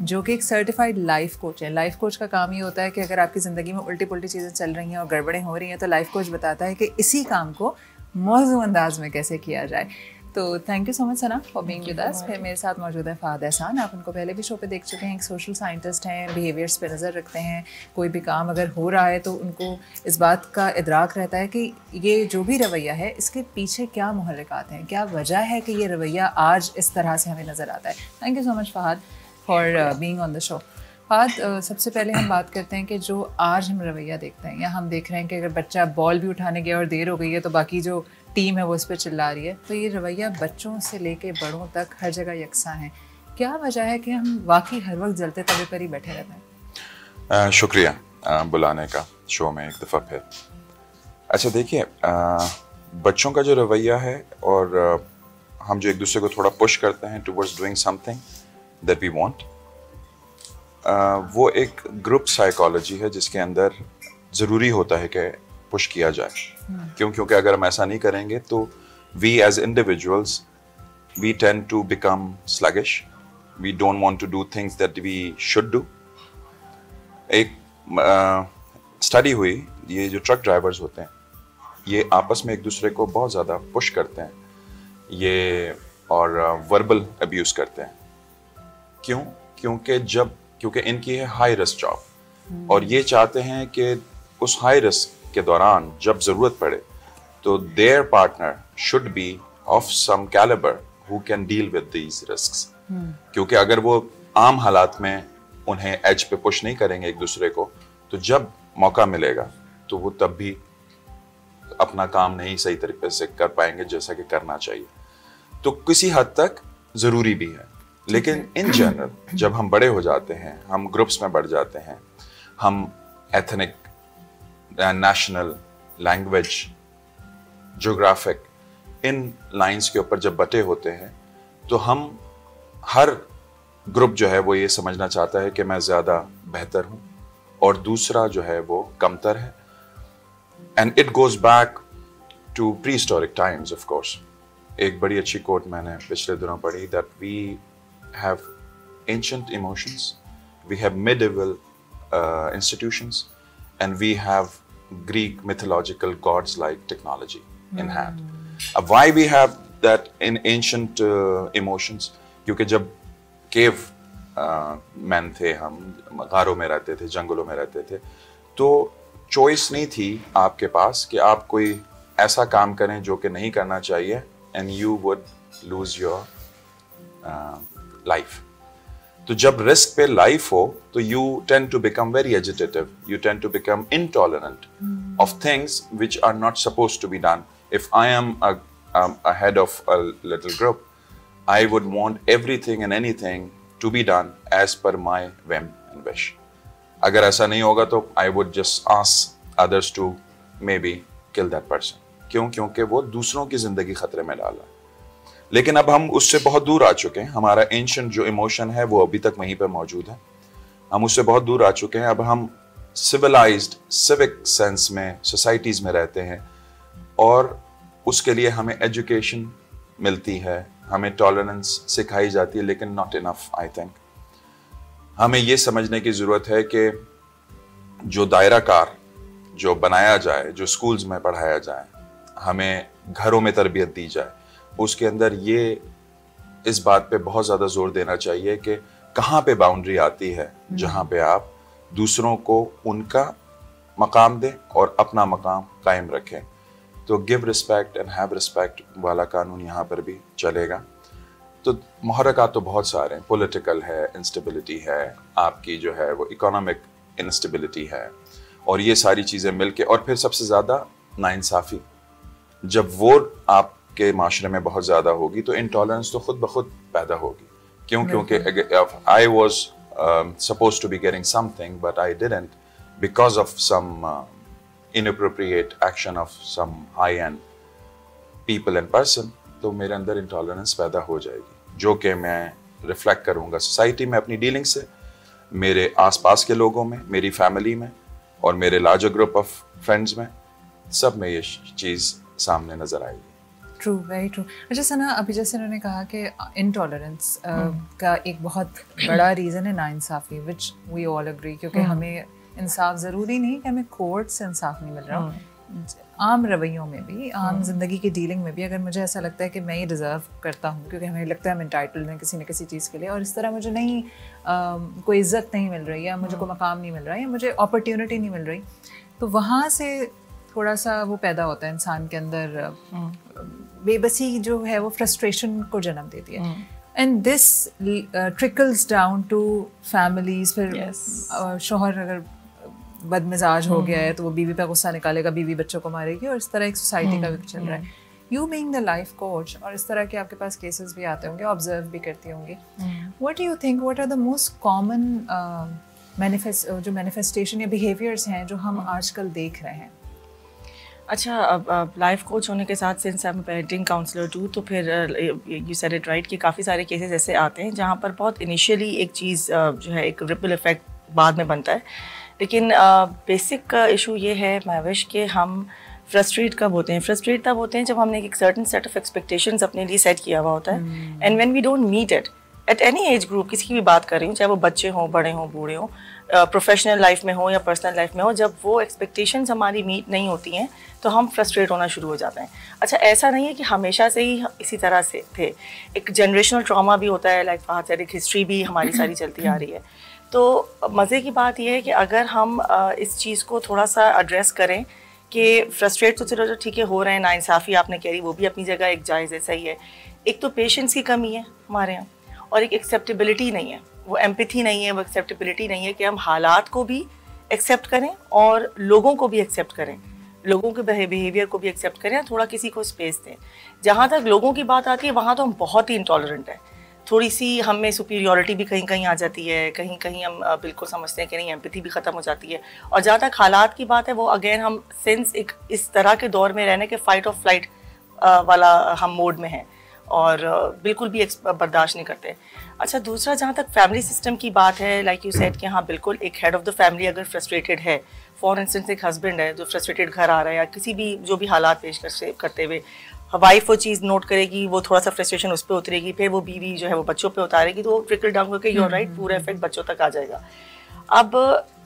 [SPEAKER 1] जो कि एक सर्टिफाइड लाइफ कोच है। लाइफ कोच का काम ये होता है कि अगर आपकी ज़िंदगी में उल्टी पुल्टी चीज़ें चल रही हैं और गड़बड़ें हो रही हैं, तो लाइफ कोच बताता है कि इसी काम को मौजू अंदाज में कैसे किया जाए। तो thank you so much Sana for being with us. फिर मेरे साथ मौजूद है फहद एहसान, आप उनको पहले भी शो पे देख चुके हैं। एक सोशल साइंटिस्ट हैं, बिहेवियर्स पे नज़र रखते हैं। कोई भी काम अगर हो रहा है तो उनको इस बात का इदराक रहता है कि ये जो भी रवैया है इसके पीछे क्या मुहर्रिकात हैं, क्या वजह है कि ये रवैया आज इस तरह से हमें नज़र आता है। Thank you so much Fahad for being on the show. Fahad, सबसे पहले हम बात करते हैं कि जो आज हम रवैया देखते हैं, या हम देख रहे हैं कि अगर बच्चा बॉल भी उठाने गया और देर हो गई है तो बाकी जो टीम है वो उस पर चिल्ला रही है, तो ये रवैया बच्चों से लेके बड़ों तक हर जगह यकसा है। क्या वजह है कि हम वाकई हर वक्त जलते तवे पर ही बैठे रहते हैं?
[SPEAKER 3] शुक्रिया बुलाने का शो में एक दफ़ा फिर। अच्छा देखिए, बच्चों का जो रवैया है और हम जो एक दूसरे को थोड़ा पुश करते हैं towards doing something that we want, वो एक ग्रुप साइकोलॉजी है जिसके अंदर ज़रूरी होता है कि पुश किया जाए। क्योंकि अगर हम ऐसा नहीं करेंगे तो we as individuals we tend to become sluggish, we don't want to do things that we should do. एक स्टडी हुई, ये जो ट्रक ड्राइवर्स होते हैं ये आपस में एक दूसरे को बहुत ज़्यादा पुश करते हैं ये, और वर्बल अब्यूज़ करते हैं। क्यों? क्योंकि इनकी है हाई रिस्क जॉब, और ये चाहते हैं कि उस हाई रिस्क के दौरान जब ज़रूरत पड़े तो their partner should be of some calibre who can deal with these risks. क्योंकि अगर वो आम हालात में उन्हें एज पे पुश नहीं करेंगे एक दूसरे को, तो जब मौका मिलेगा तो वो तब भी अपना काम नहीं सही तरीके से कर पाएंगे जैसा कि करना चाहिए। तो किसी हद तक ज़रूरी भी है, लेकिन इन जनरल जब हम बड़े हो जाते हैं, हम ग्रुप्स में बढ़ जाते हैं, हम एथनिक, नेशनल, लैंग्वेज, ज्योग्राफिक, इन लाइंस के ऊपर जब बटे होते हैं, तो हम हर ग्रुप जो है वो ये समझना चाहता है कि मैं ज़्यादा बेहतर हूँ और दूसरा जो है वो कमतर है। And it goes back to prehistoric times of course. एक बड़ी अच्छी कोट मैंने पिछले दिनों पढ़ी, दैट वी have ancient emotions, we have medieval institutions, and we have Greek mythological gods like technology in hand. Why we have that in ancient emotions? क्योंकि जब केव मैन थे, हम गारों में रहते थे, जंगलों में रहते थे, तो चॉइस नहीं थी आपके पास कि आप कोई ऐसा काम करें जो कि नहीं करना चाहिए, and you would lose your life. तो जब रिस्क पे लाइफ हो तो you tend to become very agitative, you tend to become intolerant of things which are not supposed to be done. If I am a head of a little group, I would want everything and anything to be done as per my whim and wish. अगर ऐसा नहीं होगा तो I would just ask others to maybe kill that person. क्यों? क्योंकि वो दूसरों की जिंदगी खतरे में डाला। लेकिन अब हम उससे बहुत दूर आ चुके हैं। हमारा एंशिएंट जो इमोशन है वो अभी तक वहीं पर मौजूद है, हम उससे बहुत दूर आ चुके हैं। अब हम सिविलाइज्ड, सिविक सेंस में सोसाइटीज़ में रहते हैं, और उसके लिए हमें एजुकेशन मिलती है, हमें टॉलरेंस सिखाई जाती है, लेकिन नॉट इनफ आई थिंक। हमें ये समझने की ज़रूरत है कि जो दायरा कार जो बनाया जाए, जो स्कूल्स में पढ़ाया जाए, हमें घरों में तरबियत दी जाए, उसके अंदर ये इस बात पे बहुत ज़्यादा जोर देना चाहिए कि कहाँ पे बाउंड्री आती है जहाँ पे आप दूसरों को उनका मकाम दें और अपना मकाम कायम रखें। तो give respect and have respect वाला कानून यहाँ पर भी चलेगा। तो मुहर्रकात तो बहुत सारे हैं, पॉलिटिकल है, इंस्टेबिलिटी है, आपकी जो है वो इकोनॉमिक इंस्टेबिलिटी है, और ये सारी चीज़ें मिलके, और फिर सबसे ज़्यादा नाइंसाफ़ी जब वो आपके माशरे में बहुत ज़्यादा होगी तो इंटॉलरेंस तो खुद ब खुद पैदा होगी। क्यों? क्योंकि I was suppose to be getting something but I didn't because of some inappropriate action of some high-end people and person, तो मेरे अंदर इंटॉलरेंस पैदा हो जाएगी, जो कि मैं रिफ्लेक्ट करूँगा सोसाइटी में अपनी डीलिंग से, मेरे आसपास के लोगों में, मेरी फैमिली में, और मेरे लार्जर ग्रुप ऑफ फ्रेंड्स में, सब में ये चीज़ सामने नज़र आएगी।
[SPEAKER 1] True, very true. अच्छा सना, अभी जैसे उन्होंने कहा कि इंटॉलरेंस का एक बहुत बड़ा रीज़न है नाइंसाफ़ी, विच वी ऑल एग्री, क्योंकि हमें इंसाफ ज़रूरी नहीं कि हमें कोर्ट से इंसाफ नहीं मिल रहा, आम रवैयों में भी, आम ज़िंदगी की डीलिंग में भी, अगर मुझे ऐसा लगता है कि मैं ये डिज़र्व करता हूँ, क्योंकि हमें लगता है हम इंटाइटल्ड हैं किसी न किसी चीज़ के लिए, और इस तरह मुझे नहीं कोई इज़्ज़त नहीं मिल रही, या मुझे कोई मकाम नहीं मिल रहा है, या मुझे अपॉर्चुनिटी नहीं मिल रही, तो वहाँ से थोड़ा सा वो पैदा होता है इंसान के अंदर, बेबसी जो है वो फ्रस्ट्रेशन को जन्म देती है। And this trickles down to families. फिर शोहर अगर बदमिजाज हो गया है तो वो बीवी पे गुस्सा निकालेगा, बीवी बच्चों को मारेगी, और इस तरह एक सोसाइटी का भी चल रहा है। You being the life coach, और इस तरह के आपके पास केसेस भी आते होंगे, ऑब्जर्व भी करती होंगी, what do you think, what are the most common जो मैनिफेस्टेशन या बिहेवियर्स हैं जो हम आजकल देख रहे हैं?
[SPEAKER 4] अच्छा, अब लाइफ कोच होने के साथ since I am parenting counsellor too, तो फिर यू सेड इट राइट कि काफ़ी सारे केसेस ऐसे आते हैं जहाँ पर बहुत इनिशियली एक चीज़ जो है एक रिपल इफेक्ट बाद में बनता है, लेकिन बेसिक इशू ये है महविश कि हम फ्रस्ट्रेट कब होते हैं? फ्रस्ट्रेट तब होते हैं जब हमने एक सर्टन सेट ऑफ एक्सपेक्टेशंस अपने लिए सेट किया हुआ होता है, and when we don't meet it at any age group, किसी की भी बात कर रही हूँ, चाहे वो बच्चे हों, बड़े हों, बूढ़े हों, प्रोफेशनल लाइफ में हो या पर्सनल लाइफ में हो, जब वो एक्सपेक्टेशंस हमारी मीट नहीं होती हैं तो हम फ्रस्ट्रेट होना शुरू हो जाते हैं। अच्छा, ऐसा नहीं है कि हमेशा से ही इसी तरह से थे, एक जनरेशनल ट्रॉमा भी होता है, लाइक फहद सेड, एक हिस्ट्री भी हमारी सारी चलती आ रही है। तो मज़े की बात यह है कि अगर हम इस चीज़ को थोड़ा सा एड्रेस करें कि फ्रस्ट्रेट तो चलो ठीक है हो रहे हैं, नाइंसाफ़ी आपने कह रही वो भी अपनी जगह एक जायज़ है, सही है। एक तो पेशेंस की कमी है हमारे यहाँ, और एक एक्सेप्टेबिलिटी नहीं है, वो एम्पैथी नहीं है, वो एक्सेप्टेबिलिटी नहीं है कि हम हालात को भी एक्सेप्ट करें और लोगों को भी एक्सेप्ट करें, लोगों के बिहेवियर को भी एक्सेप्ट करें, थोड़ा किसी को स्पेस दें। जहाँ तक लोगों की बात आती है वहाँ तो हम बहुत ही इंटॉलरेंट हैं, थोड़ी सी हम में सुपीरियॉरिटी भी कहीं कहीं आ जाती है, कहीं कहीं हम बिल्कुल समझते हैं कि नहीं, एम्पैथी भी ख़त्म हो जाती है। और जहाँ तक हालात की बात है वो अगेन हम सिंस एक इस तरह के दौर में रहने के फाइट और फ्लाइट वाला हम मोड में हैं और बिल्कुल भी बर्दाश्त नहीं करते। अच्छा, दूसरा जहाँ तक फैमिली सिस्टम की बात है, लाइक यू सेड कि हाँ बिल्कुल, एक हेड ऑफ़ द फैमिली अगर फ्रस्ट्रेटेड है, फॉर इंस्टेंस एक हस्बैंड है जो फ्रस्ट्रेटेड घर आ रहा है या किसी भी जो भी हालात पेश करते हुए, वाइफ वो चीज़ नोट करेगी, वो थोड़ा सा फ्रस्ट्रेशन उस पर उतरेगी, फिर वो बीवी जो है वो बच्चों पे उतारेगी, तो वो ट्रिकल डाउन करके यू आर राइट, पूरा इफेक्ट बच्चों तक आ जाएगा। अब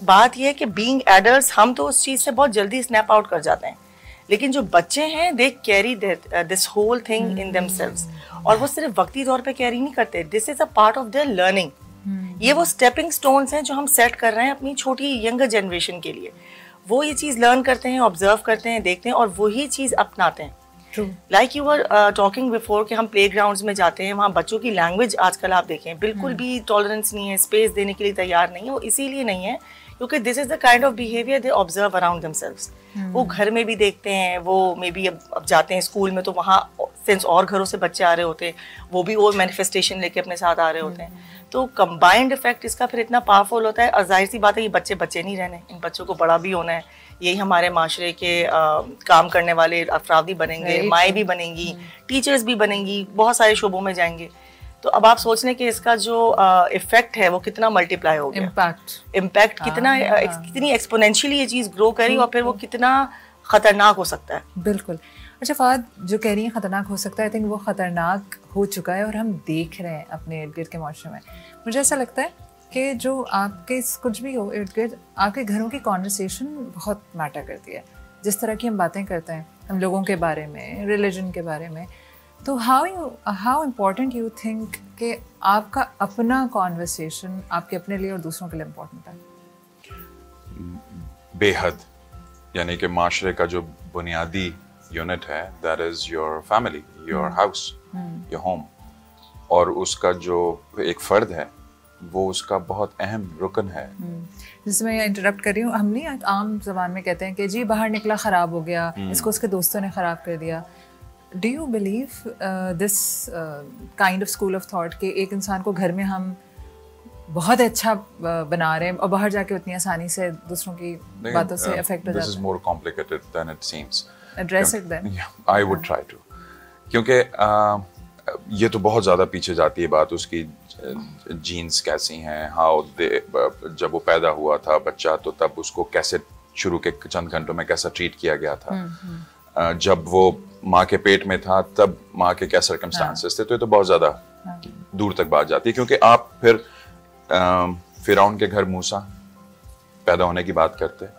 [SPEAKER 4] बात यह है कि बीइंग एडल्ट्स हम तो उस चीज़ से बहुत जल्दी स्नैप आउट कर जाते हैं, लेकिन जो बच्चे हैं they carry this whole thing in themselves, और वो सिर्फ वक्ती तौर पे कैरी नहीं करते, this is a part of their learning. ये वो स्टेपिंग स्टोन्स हैं जो हम सेट कर रहे हैं अपनी छोटी यंगर जनरेशन के लिए। वो ये चीज़ लर्न करते हैं, ऑब्जर्व करते हैं, देखते हैं और वही चीज़ अपनाते हैं। Like you are talking before कि हम प्ले ग्राउंड्स में जाते हैं, वहाँ बच्चों की लैंग्वेज आजकल आप देखें बिल्कुल भी टॉलरेंस नहीं है, स्पेस देने के लिए तैयार नहीं है। वो इसीलिए नहीं है क्योंकि this is the kind of behaviour they observe around themselves. वो घर में भी देखते हैं, वो मे बी अब जाते हैं स्कूल में तो वहाँ सिंस और घरों से बच्चे आ रहे होते हैं, वो भी वो मैनिफेस्टेशन लेके अपने साथ आ रहे होते हैं। तो कंबाइंड इफेक्ट इसका फिर इतना पावरफुल होता है। और जाहिर सी बात है ये बच्चे नहीं रहने, इन बच्चों को बड़ा भी होना है, यही हमारे माशरे के काम करने वाले अफराद भी बनेंगे, माएँ भी बनेंगी, टीचर्स भी बनेंगी, बहुत सारे शोबों में जाएंगे। तो अब आप सोच लें कि इसका जो इफेक्ट है वो कितना मल्टीप्लाई हो गया, इम्पैक्ट कितना कितनी एक्सपोनेंशियली ये चीज़ ग्रो करी और फिर वो कितना ख़तरनाक हो सकता है।
[SPEAKER 1] बिल्कुल। अच्छा फहद, जो कह रही हैं ख़तरनाक हो सकता है, आई थिंक वो ख़तरनाक हो चुका है और हम देख रहे हैं अपने इर्द गिर्द के माशरे में। मुझे ऐसा लगता है कि जो आपके कुछ भी हो इर्द गिर्द, आपके घरों की कॉन्वर्सेशन बहुत मैटर करती है। जिस तरह की हम बातें करते हैं हम लोगों के बारे में, रिलीजन के बारे में, तो हाउ इम्पोर्टेंट यू थिंक कि आपका अपना कॉन्वर्सेशन आपके अपने लिए और दूसरों के लिए इम्पोर्टेंट है?
[SPEAKER 3] बेहद, यानी कि माशरे का जो बुनियादी यूनिट है that is your family, your house, your home, और उसका जो एक फ़र्द है वो उसका बहुत अहम रुकन है।
[SPEAKER 1] जिसमें इंटरप्ट कर रही हूँ, हम नहीं आम ज़बान में कहते हैं कि जी बाहर निकला ख़राब हो गया, इसको उसके दोस्तों ने ख़राब कर दिया। Do you believe this kind of school of thought कि एक इंसान को घर में हम बहुत अच्छा बना रहे हैं और बाहर जाके उतनी आसानी से दूसरों की बातों से अफेक्ट हो जाता है?
[SPEAKER 3] This is more complicated than it seems.
[SPEAKER 1] Address it then.
[SPEAKER 3] Yeah, I would try to. क्योंकि ये तो बहुत ज़्यादा पीछे जाती है बात, उसकी जीन्स कैसी हैं, हाउ दे, जब वो पैदा हुआ था बच्चा तो तब उसको कैसे शुरू के चंद घंटों में कैसा ट्रीट किया गया था, जब वो माँ के पेट में था तब माँ के क्या सर्कमस्टांसेस थे, तो ये तो बहुत ज़्यादा दूर तक बात जाती है। क्योंकि आप फिर फिरौन के घर मूसा पैदा होने की बात करते हैं,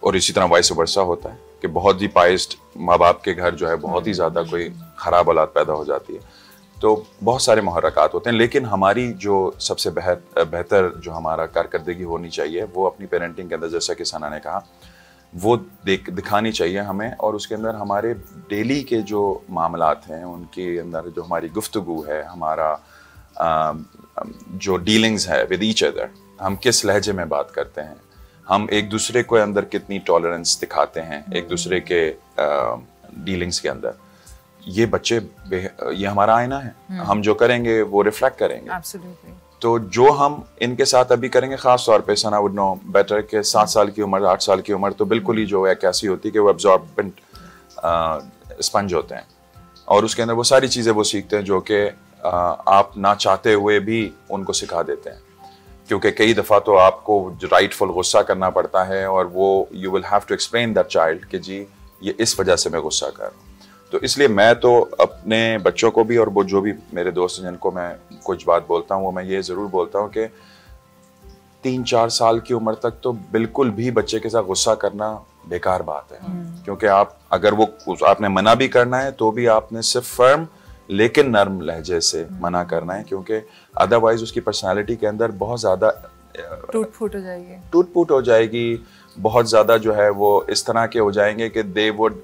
[SPEAKER 3] और इसी तरह वाइस वर्सा होता है कि बहुत ही पाइस्ड माँ बाप के घर जो है बहुत ही ज़्यादा कोई ख़राब औलाद पैदा हो जाती है। तो बहुत सारे मुहर्रकात होते हैं, लेकिन हमारी जो सबसे बेहतर जो हमारा कारकर्दगी होनी चाहिए वो अपनी पेरेंटिंग के अंदर, जैसा कि सना ने कहा, वो दिखानी चाहिए हमें, और उसके अंदर हमारे डेली के जो मामलात हैं उनके अंदर जो हमारी गुफ्तगू है, हमारा जो डीलिंग्स है विद ईच अदर, हम किस लहजे में बात करते हैं, हम एक दूसरे को अंदर कितनी टॉलरेंस दिखाते हैं एक दूसरे के डीलिंग्स के अंदर, ये बच्चे ये हमारा आईना है, हम जो करेंगे वो रिफ्लेक्ट करेंगे।
[SPEAKER 1] Absolutely.
[SPEAKER 3] तो जो हम इनके साथ अभी करेंगे, खास तौर पे सना वुड नो बेटर के 7 साल की उम्र, 8 साल की उम्र तो बिल्कुल ही जो है कैसी होती है कि वो एब्जॉर्बेंट स्पंज होते हैं, और उसके अंदर वो सारी चीज़ें वो सीखते हैं जो कि आप ना चाहते हुए भी उनको सिखा देते हैं। क्योंकि कई दफ़ा तो आपको राइटफुल गुस्सा करना पड़ता है, और वो you will have to explain that child कि जी ये इस वजह से मैं गुस्सा कर रहा हूँ। तो इसलिए मैं तो अपने बच्चों को भी, और वो जो भी मेरे दोस्त हैं जिनको मैं कुछ बात बोलता हूँ, वो मैं ये ज़रूर बोलता हूँ कि 3-4 साल की उम्र तक तो बिल्कुल भी बच्चे के साथ गुस्सा करना बेकार बात है। क्योंकि आप अगर वो आपने मना भी करना है तो भी आपने सिर्फ फर्म लेकिन नर्म लहजे से मना करना है, क्योंकि अदरवाइज उसकी पर्सनालिटी के अंदर बहुत ज़्यादा
[SPEAKER 1] टूट फूट हो
[SPEAKER 3] जाएगी, बहुत ज़्यादा जो है वो इस तरह के हो जाएंगे कि दे वुड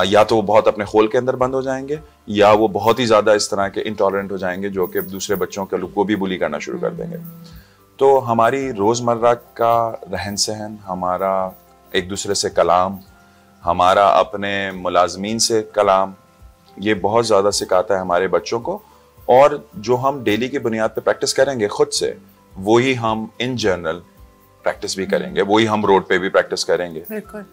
[SPEAKER 3] या तो वो बहुत अपने खोल के अंदर बंद हो जाएंगे, या वो बहुत ही ज़्यादा इस तरह के इंटॉलरेंट हो जाएंगे जो कि दूसरे बच्चों के लोग को भी बुली करना शुरू कर देंगे। तो हमारी रोज़मर्रा का रहन सहन, हमारा एक दूसरे से कलाम, हमारा अपने मुलाजमीन से कलाम, ये बहुत ज़्यादा सिखाता है हमारे बच्चों को, और जो हम डेली की बुनियाद पे प्रैक्टिस करेंगे खुद से, वही हम इन जनरल प्रैक्टिस भी करेंगे, वही हम रोड पे भी प्रैक्टिस करेंगे।
[SPEAKER 1] बिल्कुल।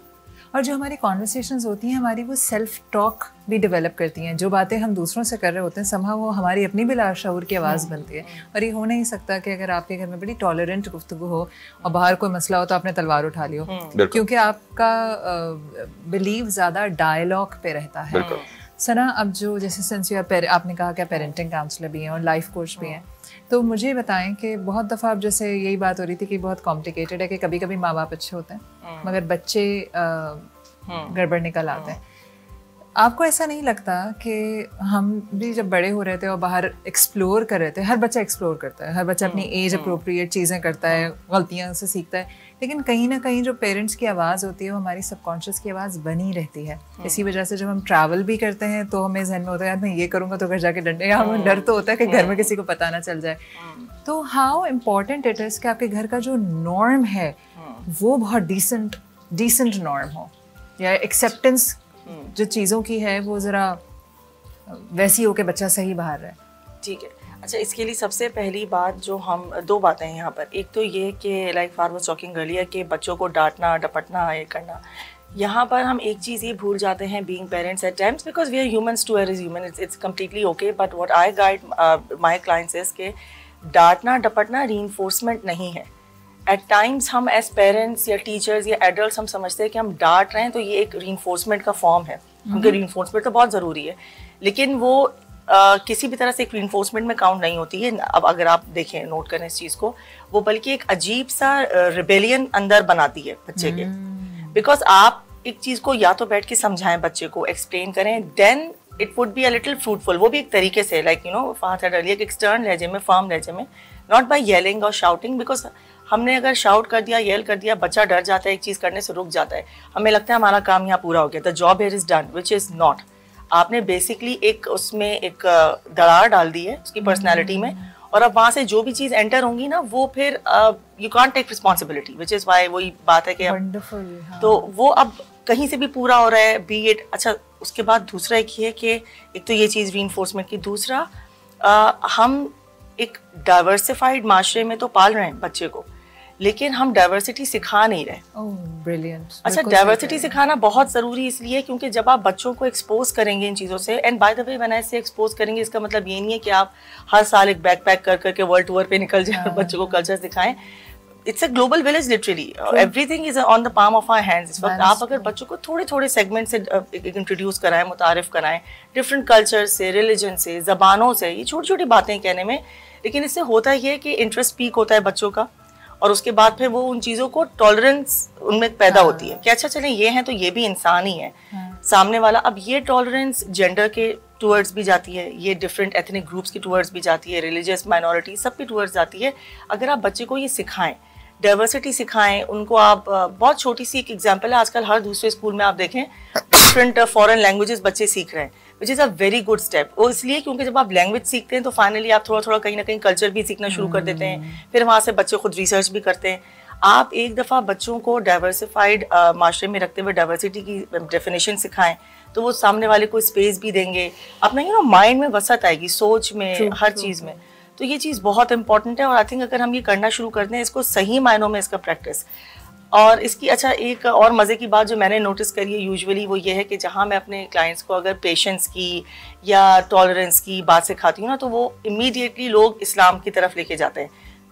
[SPEAKER 1] और जो हमारी कॉन्वर्सेशंस होती हैं हमारी, वो सेल्फ टॉक भी डेवलप करती हैं। जो बातें हम दूसरों से कर रहे होते हैं समहा वो हमारी अपनी भी लाशऊर की आवाज़ बनती है। और ये हो नहीं सकता कि अगर आपके घर में बड़ी टॉलरेंट गुफ्तगू हो और बाहर कोई मसला हो तो आपने तलवार उठा ली हो, क्योंकि आपका बिलीव ज़्यादा डायलॉग पे रहता है। सना, अब जो जैसे सिंस यू आर, आपने कहा कि पेरेंटिंग काउंसलर भी हैं और लाइफ कोच भी हैं, तो मुझे बताएं कि बहुत दफ़ा अब जैसे यही बात हो रही थी कि बहुत कॉम्प्लिकेटेड है कि कभी कभी माँ बाप अच्छे होते हैं मगर बच्चे गड़बड़ निकल आते हैं। आपको ऐसा नहीं लगता कि हम भी जब बड़े हो रहे थे और बाहर एक्सप्लोर कर रहे थे, हर बच्चा एक्सप्लोर करता है, हर बच्चा अपनी एज अप्रोप्रिएट चीज़ें करता है, गलतियाँ से सीखता है, लेकिन कहीं ना कहीं जो पेरेंट्स की आवाज़ होती है वो हमारी सबकॉन्शियस की आवाज़ बनी रहती है। इसी वजह से जब हम ट्रैवल भी करते हैं तो हमें जहन में होता है यार मैं ये करूँगा तो घर जाके डंडे, या हमें डर तो होता है कि घर में किसी को पता ना चल जाए। तो हाउ इम्पोर्टेंट इट इज़ कि आपके घर का जो नॉर्म है वो बहुत डिसेंट नॉर्म हो, या एक्सेप्टेंस जो चीज़ों की है वो ज़रा वैसी हो के बच्चा सही बाहर रहे।
[SPEAKER 4] ठीक है, अच्छा, इसके लिए सबसे पहली बात जो हम, 2 बातें हैं यहाँ पर। एक तो ये कि like far was talking earlier कि बच्चों को डांटना डपटना ये करना, यहाँ पर हम एक चीज़ ये भूल जाते हैं being parents at times, because we are humans too as human, it's completely okay, but what I guide my clients is के डांटना डपटना रीइंफोर्समेंट नहीं है। एट टाइम्स हम एज पेरेंट्स या टीचर्स या एडल्ट हम समझते हैं कि हम डांट रहे हैं तो ये एक रीइंफोर्समेंट का फॉर्म है, क्योंकि रीइंफोर्समेंट तो बहुत ज़रूरी है, लेकिन वो किसी भी तरह से एक रीइंफोर्समेंट में काउंट नहीं होती है। अब अगर आप देखें, नोट करें इस चीज़ को, वो बल्कि एक अजीब सा रिबेलियन अंदर बनाती है बच्चे के। बिकॉज आप एक चीज़ को या तो बैठ के समझाएं, बच्चे को एक्सप्लेन करें, then it would be a little fruitful. वो भी एक तरीके से, like you know Fahad said earlier, एक्सटर्न लहजे में, फर्म लहजे में, नॉट बाय येलिंग और शाउटिंग। बिकॉज हमने अगर शाउट कर दिया, येल कर दिया, बच्चा डर जाता है, एक चीज़ करने से रुक जाता है, हमें लगता है हमारा काम यहाँ पूरा हो गया, the job here is done, which is not. आपने बेसिकली एक उसमें एक दरार डाल दी है उसकी पर्सनैलिटी में, और अब वहाँ से जो भी चीज़ एंटर होंगी ना, वो फिर you can't take responsibility, which is why वही बात है कि तो वो अब कहीं से भी पूरा हो रहा है, बी इट। अच्छा, उसके बाद दूसरा एक ये है कि एक तो ये चीज़ रीइंफोर्समेंट की, दूसरा हम एक डाइवर्सिफाइड माशरे में तो पाल रहे हैं बच्चे को, लेकिन हम डाइवर्सिटी सिखा नहीं रहे।
[SPEAKER 1] ब्रिलियंट।
[SPEAKER 4] अच्छा, डाइवर्सिटी सिखाना बहुत ज़रूरी इसलिए क्योंकि जब आप बच्चों को एक्सपोज करेंगे इन चीज़ों से, and by the way when I से एक्सपोज करेंगे, इसका मतलब ये नहीं है कि आप हर साल एक बैकपैक कर करके वर्ल्ड टूर पे निकल जाए और बच्चों को कल्चर सिखाएं। It's a global village literally, everything is on the palm of our hands. इस वक्त आप अगर बच्चों को थोड़े थोड़े सेगमेंट से इंट्रोड्यूस कराएं, मुतारिफ कराएं, डिफरेंट कल्चर से, रिलीजन से, ज़बानों से, ये छोटी छोटी बातें कहने में, लेकिन इससे होता ही है कि इंटरेस्ट पीक होता है बच्चों का, और उसके बाद फिर वो उन चीज़ों को टॉलरेंस उनमें पैदा होती है कि अच्छा चलें, ये हैं तो ये भी इंसान ही है सामने वाला। अब ये टॉलरेंस जेंडर के टूवर्ड्स भी जाती है, ये डिफरेंट एथनिक ग्रुप्स की टूवर्ड्स भी जाती है, रिलीजियस माइनॉरिटी सब की टूवर्ड्स जाती है। अगर आप बच्चे को ये सिखाएं, डाइवर्सिटी सिखाएं उनको, आप बहुत छोटी सी एक एग्जांपल है, आजकल हर दूसरे स्कूल में आप देखें डिफरेंट फॉरेन लैंग्वेजेस बच्चे सीख रहे हैं, which is a very good step. वो इसलिए क्योंकि जब आप लैंग्वेज सीखते हैं तो फाइनली आप थोड़ा थोड़ा कहीं ना कहीं कल्चर भी सीखना शुरू कर देते हैं, फिर वहाँ से बच्चे खुद रिसर्च भी करते हैं। आप एक दफ़ा बच्चों को डाइवर्सिफाइड माशरे में रखते हुए डाइवर्सिटी की डेफिनेशन सिखाएं तो वो सामने वाले को स्पेस भी देंगे, अपना यू नो माइंड में वसत आएगी, सोच में, हर चीज़ में। तो ये चीज़ बहुत इंपॉर्टेंट है, और आई थिंक अगर हम ये करना शुरू कर दें इसको सही मायनों में, इसका प्रैक्टिस। और इसकी अच्छा एक और मज़े की बात जो मैंने नोटिस करी है यूजुअली, वो ये है कि जहाँ मैं अपने क्लाइंट्स को अगर पेशेंस की या टॉलरेंस की बात सिखाती हूँ ना, तो वो इमीडिएटली लोग इस्लाम की तरफ लेके जाते हैं,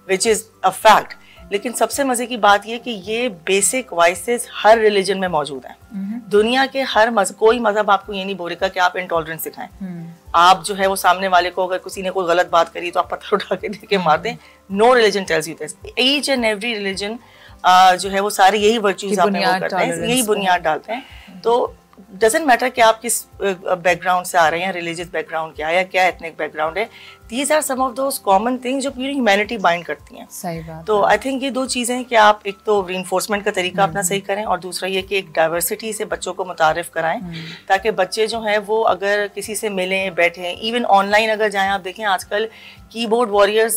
[SPEAKER 4] विच इज़ अ फैक्ट। लेकिन सबसे मज़े की बात ये कि ये बेसिक वाइसेस हर रिलीजन में मौजूद हैं। दुनिया के हर कोई मज़हब आपको ये नहीं बोलेगा कि आप इंटॉलरेंस सिखाएं। आप जो है वो सामने वाले को अगर किसी ने कोई गलत बात करी तो आप पत्थर उठा के देके मार दें। No religion tells you this. Each and every religion जो है वो सारे यही वर्च्यूज आप में वो करते हैं, यही बुनियाद डालते हैं। तो डजेंट मैटर कि आप किस बैकग्राउंड से आ रहे हैं, रिलीजियस बैकग्राउंड क्या है या क्या एथनिक बैकग्राउंड है, these are some of those common things जो पूरी ह्यूमैनिटी बाइंड करती हैं।
[SPEAKER 1] सही बात।
[SPEAKER 4] तो आई थिंक ये दो चीज़ें हैं कि आप एक तो रीइंफोर्समेंट का तरीका अपना सही करें, और दूसरा ये कि एक डाइवर्सिटी से बच्चों को मुतारिफ कराएं, ताकि बच्चे जो हैं वो अगर किसी से मिलें, बैठें, इवन ऑनलाइन अगर जाएं, आप देखें आजकल keyboard warriors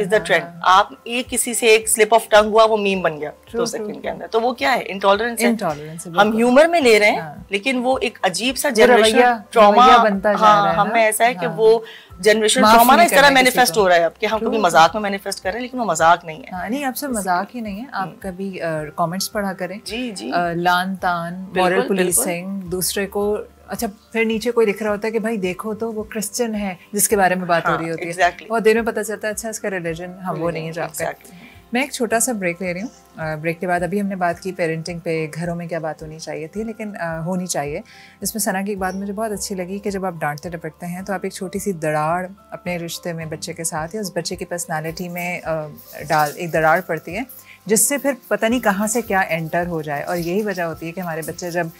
[SPEAKER 4] is the trend. आप एक किसी से एक स्लिप ऑफ टंग हुआ, वो मीम बन गया 2 सेकंड के अंदर। तो वो क्या है? इंटॉलरेंस है। हम ह्यूमर में ले रहे हैं, लेकिन वो एक अजीब सा जनरेशन ट्रॉमा बनता जा रहा है। हमें ऐसा है कि वो जनरेशन ट्रॉमा ना इस तरह मैनिफेस्ट हो रहा है अब कि हम कभी मजाक में मैनिफेस्ट कर रहे हैं, लेकिन वो मजाक नहीं है।
[SPEAKER 1] नहीं, आपसे मजाक ही नहीं है। आप कभी कमेंट्स पढ़ा करें,
[SPEAKER 4] जी
[SPEAKER 1] लान तान, मॉरल पुलिसिंग, दूसरे को अच्छा फिर नीचे कोई लिख रहा होता है कि भाई देखो तो वो क्रिश्चियन है जिसके बारे में बात हो रही होती है, बहुत देर में पता चलता है अच्छा इसका रिलीजन हम वो नहीं है जो आपका। मैं एक छोटा सा ब्रेक ले रही हूँ। ब्रेक के बाद अभी हमने बात की पेरेंटिंग पे, घरों में क्या बात होनी चाहिए थी, लेकिन होनी चाहिए। इसमें सना की एक बात मुझे बहुत अच्छी लगी कि जब आप डांटते डपटते हैं तो आप एक छोटी सी दरार अपने रिश्ते में बच्चे के साथ या उस बच्चे की पर्सनालिटी में एक दरार पड़ती है, जिससे फिर पता नहीं कहाँ से क्या एंटर हो जाए। और यही वजह होती है कि हमारे बच्चे जब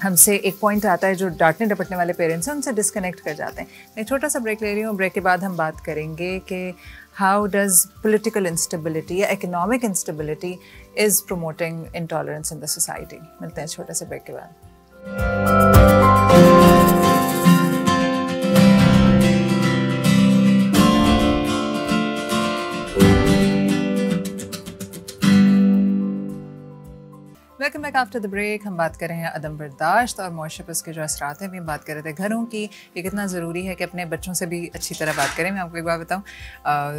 [SPEAKER 1] हमसे एक पॉइंट आता है, जो डांटने डपटने वाले पेरेंट्स हैं उनसे डिस्कनेक्ट कर जाते हैं। मैं छोटा सा ब्रेक ले रही हूँ। ब्रेक के बाद हम बात करेंगे कि हाउ डज पॉलिटिकल इंस्टेबिलिटी या economic instability is promoting intolerance in the society. मिलते हैं छोटे से ब्रेक के बाद। Welcome back after the break. हम बात कर रहे हैं अदम बर्दाश्त और मौशपस के जो असरात हैं, भी बात कर रहे थे घरों की। ये कितना ज़रूरी है कि अपने बच्चों से भी अच्छी तरह बात करें। मैं आपको एक बात बताऊँ,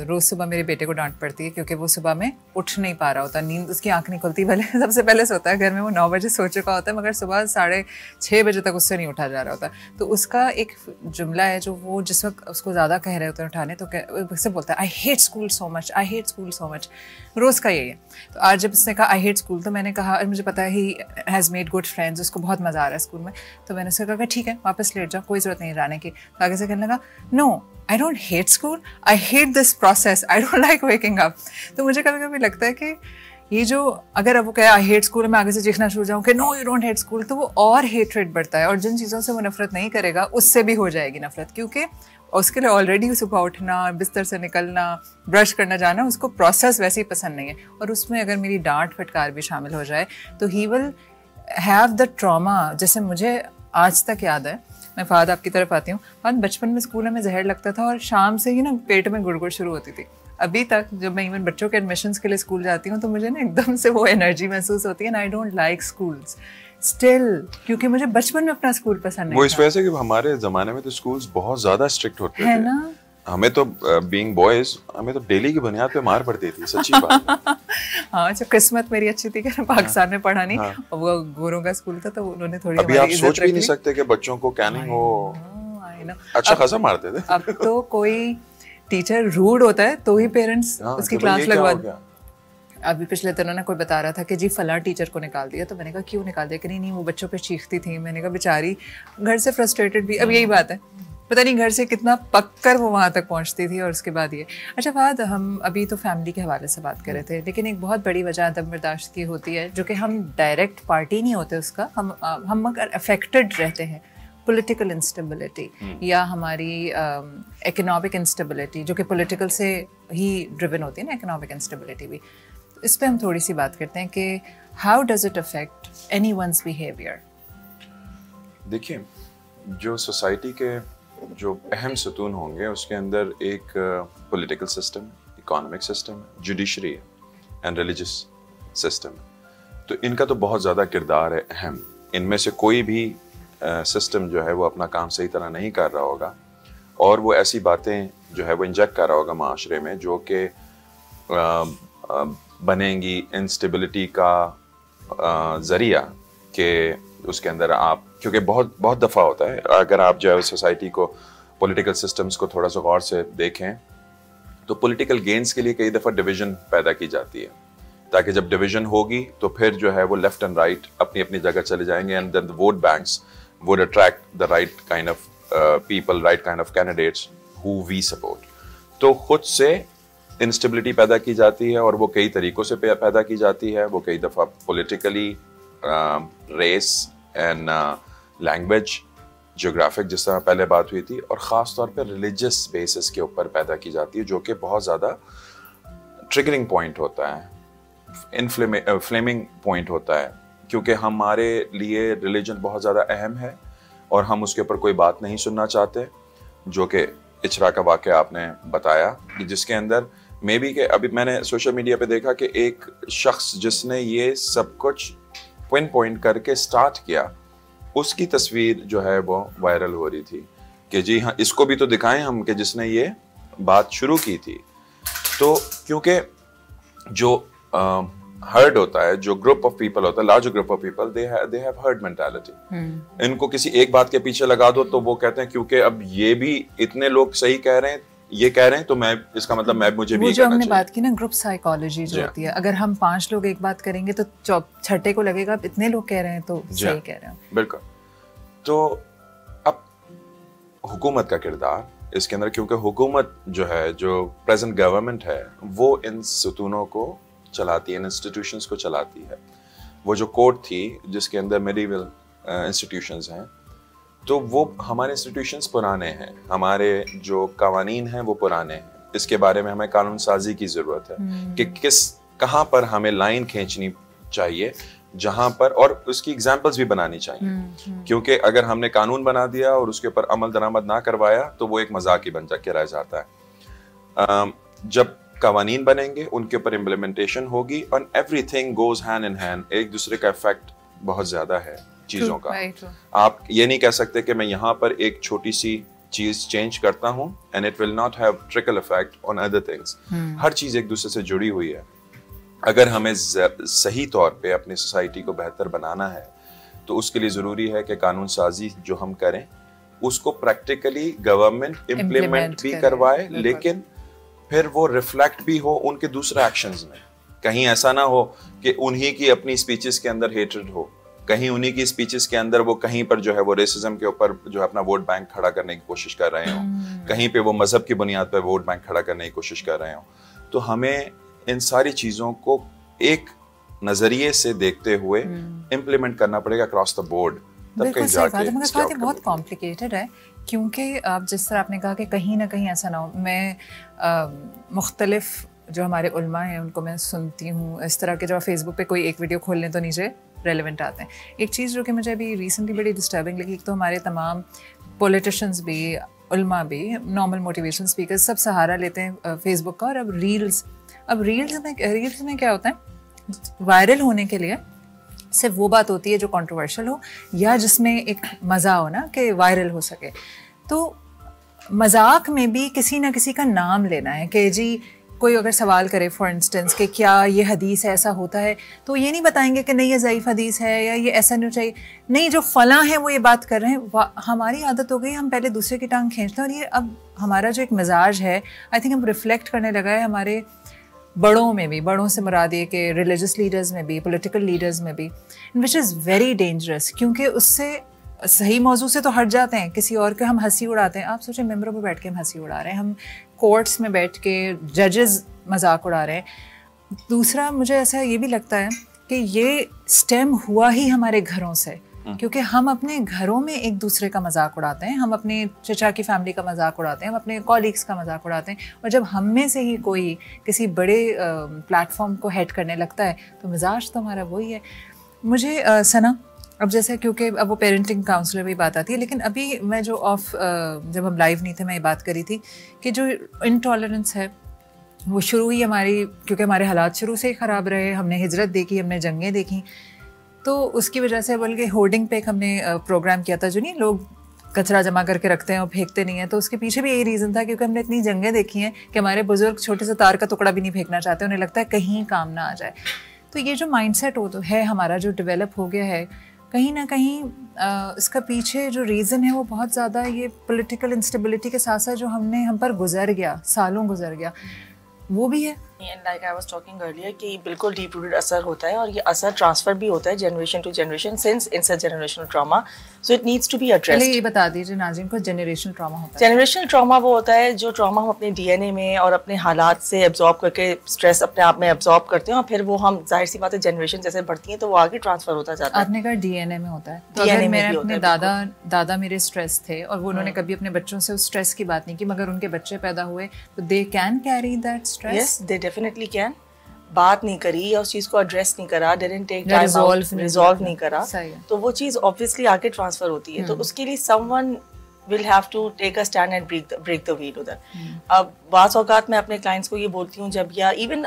[SPEAKER 1] रोज़ सुबह मेरे बेटे को डांट पड़ती है क्योंकि वो सुबह में उठ नहीं पा रहा होता, नींद उसकी आँख नहीं खुलती। भले सबसे पहले सोता है घर में, वो 9 बजे सो चुका होता है, मगर सुबह 6:30 बजे तक उससे नहीं उठा जा रहा होता। तो उसका एक जुमला है जो वो जिस वक्त उसको ज़्यादा कह रहे होते हैं उठाने, तो उससे बोलता है I hate school so much, I hate school so much. रोज़ का यही है। तो आज जब उसने कहा आई हेट स्कूल, तो मैंने कहा, और मुझे पता है he he has made good friends, उसको बहुत मज़ा आ रहा है स्कूल में। तो मैंने उससे कहा ठीक है वापस लेट जाओ, कोई ज़रूरत नहीं जाने की। तो आगे से कहने लगा no I don't hate school, I hate this process, I don't like waking up. तो मुझे कभी कभी लगता है कि ये जो अगर अब वो कहे आई हेट स्कूल, मैं आगे से चीखना शुरू जाऊँ कि no you don't hate school, तो वो और हेटरेट बढ़ता है। और जिन चीज़ों से वो नफरत नहीं करेगा उससे भी हो जाएगी नफरत, क्योंकि उसके लिए ऑलरेडी सुबह उठना, बिस्तर से निकलना, ब्रश करना जाना, उसको प्रोसेस वैसे ही पसंद नहीं है। और उसमें अगर मेरी डांट फटकार भी शामिल हो जाए तो he will have the trauma. जैसे मुझे आज तक याद है, मैं फाद आपकी तरफ आती हूँ, फाद बचपन में स्कूल में जहर लगता था और शाम से ही ना पेट में गुड़गुड़ शुरू होती थी। अभी तक जब मैं इवन बच्चों के एडमिशन्स के लिए स्कूल जाती हूँ तो मुझे ना एकदम से वो एनर्जी महसूस होती है, and I don't like schools still, क्योंकि मुझे बचपन में अपना स्कूल पसंद नहीं था।
[SPEAKER 3] वो इस वजह से कि हमारे ज़माने में तो स्कूल्स बहुत ज़्यादा स्ट्रिक्ट होते थे ना, हमें तो बीइंग बॉयज हमें तो डेली की बुनियाद पे मार पड़ती थी, सच्ची बात है।
[SPEAKER 1] हाँ, जो किस्मत मेरी अच्छी थी कि पाकिस्तान में पढ़ा नहीं, और वो गोरों का स्कूल था तो उन्होंने थोड़ी
[SPEAKER 3] अभी आप सोच भी नहीं सकते कि बच्चों को कैनिंग हो, अच्छा खासा मारते थे।
[SPEAKER 1] अब तो कोई टीचर रूड होता है तो ही पेरेंट्स उसकी क्लास लगवा। अभी पिछले दिनों ना कोई बता रहा था कि जी फला टीचर को निकाल दिया, तो मैंने कहा क्यों निकाल दिया? कि नहीं वो बच्चों पे चीखती थी। मैंने कहा बेचारी घर से फ्रस्ट्रेटेड भी, अब यही बात है, पता नहीं घर से कितना पककर वो वहाँ तक पहुँचती थी। और उसके बाद ये अच्छा बात, हम अभी तो फैमिली के हवाले से बात कर रहे थे, लेकिन एक बहुत बड़ी वजह अदब बर्दाश्त की होती है, जो कि हम डायरेक्ट पार्टी नहीं होते उसका, हम अगर अफेक्टेड रहते हैं, पॉलिटिकल इंस्टेबिलिटी या हमारी इकोनॉमिक इंस्टेबिलिटी, जो कि पॉलिटिकल से ही ड्रिवन होती है ना इकोनॉमिक इंस्टेबिलिटी भी। इस पे हम थोड़ी सी बात करते हैं कि how does it affect anyone's behaviour.
[SPEAKER 3] देखिए, जो सोसाइटी के जो अहम सतून होंगे उसके अंदर एक political system, economic system, judiciary है एंड रिलीजियस सिस्टम। तो इनका तो बहुत ज़्यादा किरदार है अहम। इनमें से कोई भी सिस्टम जो है वो अपना काम सही तरह नहीं कर रहा होगा और वो ऐसी बातें जो है वो इंजेक्ट कर रहा होगा माशरे में जो कि बनेंगी इंस्टेबिलिटी का ज़रिया कि उसके अंदर आप, क्योंकि बहुत बहुत दफ़ा होता है अगर आप जो है सोसाइटी को, पॉलिटिकल सिस्टम्स को थोड़ा सा गौर से देखें तो पॉलिटिकल गेंस के लिए कई दफ़ा डिवीज़न पैदा की जाती है, ताकि जब डिवीज़न होगी तो फिर जो है वो लेफ़्ट एंड राइट अपनी अपनी जगह चले जाएंगे and then the vote banks would attract the right kind of people, right kind of candidates who we support. तो खुद से instability पैदा की जाती है और वो कई तरीकों से पैदा की जाती है। वो कई दफ़ा politically, race and language, geographic जिस तरह पहले बात हुई थी, और ख़ास तौर पे religious basis के ऊपर पैदा की जाती है, जो कि बहुत ज़्यादा triggering point होता है, inflaming point होता है, क्योंकि हमारे लिए रिलीजन बहुत ज़्यादा अहम है और हम उसके ऊपर कोई बात नहीं सुनना चाहते। जो कि इचरा का वाक़या आपने बताया कि जिसके अंदर मे बी के अभी मैंने सोशल मीडिया पे देखा कि एक शख्स जिसने ये सब कुछ पिन पॉइंट करके स्टार्ट किया, उसकी तस्वीर जो है वो वायरल हो रही थी कि जी हाँ इसको भी तो दिखाएं हम कि जिसने ये बात शुरू की थी। तो क्योंकि जो हर्ड होता है, जो ग्रुप ऑफ पीपल होता है, large group of people, they have herd mentality. इनको किसी एक बात के पीछे लगा दो तो वो कहते हैं क्योंकि अब ये भी इतने लोग सही कह रहे हैं, ये कह रहे हैं तो मैं, इसका मतलब मैं, मुझे भी
[SPEAKER 1] जो हमने बात की ना ग्रुप साइकोलॉजी जो होती है, अगर हम 5 लोग एक बात करेंगे तो छठे को लगेगा इतने लोग कह रहे हैं तो सही कह रहे हैं।
[SPEAKER 3] बिल्कुल। तो अब हुकूमत का किरदार इसके अंदर, क्योंकि हुकूमत जो है, जो प्रेजेंट गवर्नमेंट है, वो इन सतूनों को चलाती है, इंस्टीट्यूशंस को चलाती है। वो जो कोर्ट थी जिसके अंदर मेडिवल इंस्टीट्यूशंस हैं, तो वो हमारे इंस्टीट्यूशंस पुराने हैं, हमारे जो कानून हैं वो पुराने हैं। इसके बारे में हमें कानून साजी की ज़रूरत है कि कहाँ पर हमें लाइन खींचनी चाहिए, जहाँ पर, और उसकी एग्जाम्पल्स भी बनानी चाहिए। क्योंकि अगर हमने कानून बना दिया और उसके ऊपर अमल दरामद ना करवाया तो वो एक मजाक ही बन के रह जाता है। जब कानून बनेंगे, उनके ऊपर इम्प्लीमेंटेशन होगी और everything goes hand in hand. एक दूसरे का इफेक्ट बहुत ज्यादा है चीजों का। आप ये नहीं कह सकते कि मैं यहाँ पर एक छोटी सी चीज चेंज करता हूँ and it will not have trickle effect on other things. हर चीज एक दूसरे से जुड़ी हुई है। अगर हमें सही तौर पे अपनी सोसाइटी को बेहतर बनाना है तो उसके लिए जरूरी है कि कानून साजी जो हम करें उसको प्रैक्टिकली गवर्नमेंट इम्प्लीमेंट भी करवाए, लेकिन फिर वो रिफ्लेक्ट भी हो उनके दूसरे एक्शंस में। कहीं ऐसा ना हो कि उन्हीं की अपनी स्पीचेस के अंदर हेट्रेड हो, कहीं उन्हीं की स्पीचेस के अंदर वो कहीं पर जो है वो रेसिज्म के ऊपर जो है अपना वोट बैंक खड़ा करने की कोशिश कर रहे हों, कहीं पे वो मजहब की बुनियाद पर वोट बैंक खड़ा करने की कोशिश कर रहे हों। तो हमें इन सारी चीज़ों को एक नज़रिए से देखते हुए इम्प्लीमेंट करना पड़ेगा अक्रॉस द बोर्ड।
[SPEAKER 1] बिल्कुल सही बात है, मगर बात ये बहुत कॉम्प्लिकेटेड है, क्योंकि आप जिस तरह आपने कहा कि कहीं ना कहीं ऐसा ना हो। मैं मुख्तलिफ जो हमारे उल्मा हैं उनको मैं सुनती हूँ इस तरह के, जो फेसबुक पे कोई एक वीडियो खोल लें तो नीचे रेलेवेंट आते हैं। एक चीज़ जो कि मुझे अभी रिसेंटली बड़ी डिस्टर्बिंग लगी, एक तो हमारे तमाम पॉलिटिशियंस भी, उल्मा भी, नॉर्मल मोटिवेशन स्पीकर्स सब सहारा लेते हैं फेसबुक का। और अब रील्स में क्या होता है, वायरल होने के लिए सिर्फ वो बात होती है जो कंट्रोवर्शियल हो या जिसमें एक मज़ा हो ना कि वायरल हो सके। तो मजाक में भी किसी ना किसी का नाम लेना है कि जी कोई अगर सवाल करे फॉर इंस्टेंस कि क्या ये हदीस ऐसा होता है, तो ये नहीं बताएंगे कि नहीं ये ज़ईफ़ हदीस है या ये ऐसा नहीं चाहिए, नहीं जो फलां है वो ये बात कर रहे हैं। हमारी आदत हो गई, हम पहले दूसरे की टांग खींचते हैं, और ये अब हमारा जो एक मिजाज है आई थिंक हम रिफ्लेक्ट करने लगा है हमारे बड़ों में भी। बड़ों से मुराद ये कि रिलीजियस लीडर्स में भी, पॉलिटिकल लीडर्स में भी, विच इज़ वेरी डेंजरस, क्योंकि उससे सही मौजू से तो हट जाते हैं, किसी और के हम हंसी उड़ाते हैं। आप सोचें मेंबरों पे बैठ के हम हंसी उड़ा रहे हैं, हम कोर्ट्स में बैठ के जजेस मजाक उड़ा रहे हैं। दूसरा मुझे ऐसा ये भी लगता है कि ये स्टेम हुआ ही हमारे घरों से, क्योंकि हम अपने घरों में एक दूसरे का मजाक उड़ाते हैं, हम अपने चचा की फैमिली का मजाक उड़ाते हैं, हम अपने कॉलीग्स का मजाक उड़ाते हैं, और जब हम में से ही कोई किसी बड़े प्लेटफॉर्म को हेड करने लगता है तो मिजाज तो हमारा वही है। मुझे सना, अब जैसे क्योंकि अब वो पेरेंटिंग काउंसलर भी बात आती है, लेकिन अभी मैं जो जब हम लाइव नहीं थे मैं ये बात करी थी कि जो इनटॉलरेंस है वो शुरू ही हमारी, क्योंकि हमारे हालात शुरू से ही ख़राब रहे, हमने हिजरत देखी, हमने जंगें देखी, तो उसकी वजह से बल्कि होर्डिंग पे हमने प्रोग्राम किया था, जो नहीं लोग कचरा जमा करके रखते हैं और फेंकते नहीं हैं, तो उसके पीछे भी यही रीज़न था, क्योंकि हमने इतनी जंगें देखी हैं कि हमारे बुजुर्ग छोटे से तार का टुकड़ा भी नहीं फेंकना चाहते, उन्हें लगता है कहीं काम ना आ जाए। तो ये जो माइंडसेट है हमारा जो डेवलप हो गया है, कहीं ना कहीं इसका पीछे जो रीज़न है वो बहुत ज़्यादा ये पॉलिटिकल इंस्टेबिलिटी के साथ साथ जो हम पर गुजर गया, सालों गुजर गया, वो भी है।
[SPEAKER 4] And like I was talking earlier कि बिल्कुल deep rooted असर होता है, और ये असर ट्रांसफ़र भी होता है generation to generation, since it's a generational trauma, so it needs to be addressed.
[SPEAKER 1] पहले ये बता दीजिए नाज़रीन को, जनरेशनल ट्रॉमा होता है।
[SPEAKER 4] जनरेशनल ट्रॉमा वो होता है जो ट्रॉमा हम अपने डीएनए में और अपने हालात से एब्जॉर्ब करके, स्ट्रेस अपने आप में एब्जॉर्ब करते हैं, और फिर वो हम, जाहिर सी बात है जनरेशन जैसे बढ़ती हैं तो वो आगे ट्रांसफ़र होता जाता है।
[SPEAKER 1] आपने कहा डीएनए में होता है, तो
[SPEAKER 4] डीएनए
[SPEAKER 1] अगर
[SPEAKER 4] में
[SPEAKER 1] अपने दादा मेरे स्ट्रेस थे और वो उन्होंने कभी अपने बच्चों से उस स्ट्रेस की बात नहीं की, मगर उनके बच्चे पैदा हुए तो they can carry that stress.
[SPEAKER 4] Yes, they definitely can. बात नहीं करी या उस चीज़ को एड्रेस नहीं करा, didn't take time out, resolve नहीं करा, तो वो चीज़ ऑब्वियसली आगे ट्रांसफ़र होती है। तो उसके लिए someone will have to take a stand and break the wheel उधर। अब बाज़ औक़ात मैं अपने क्लाइंट्स को ये बोलती हूँ, जब या even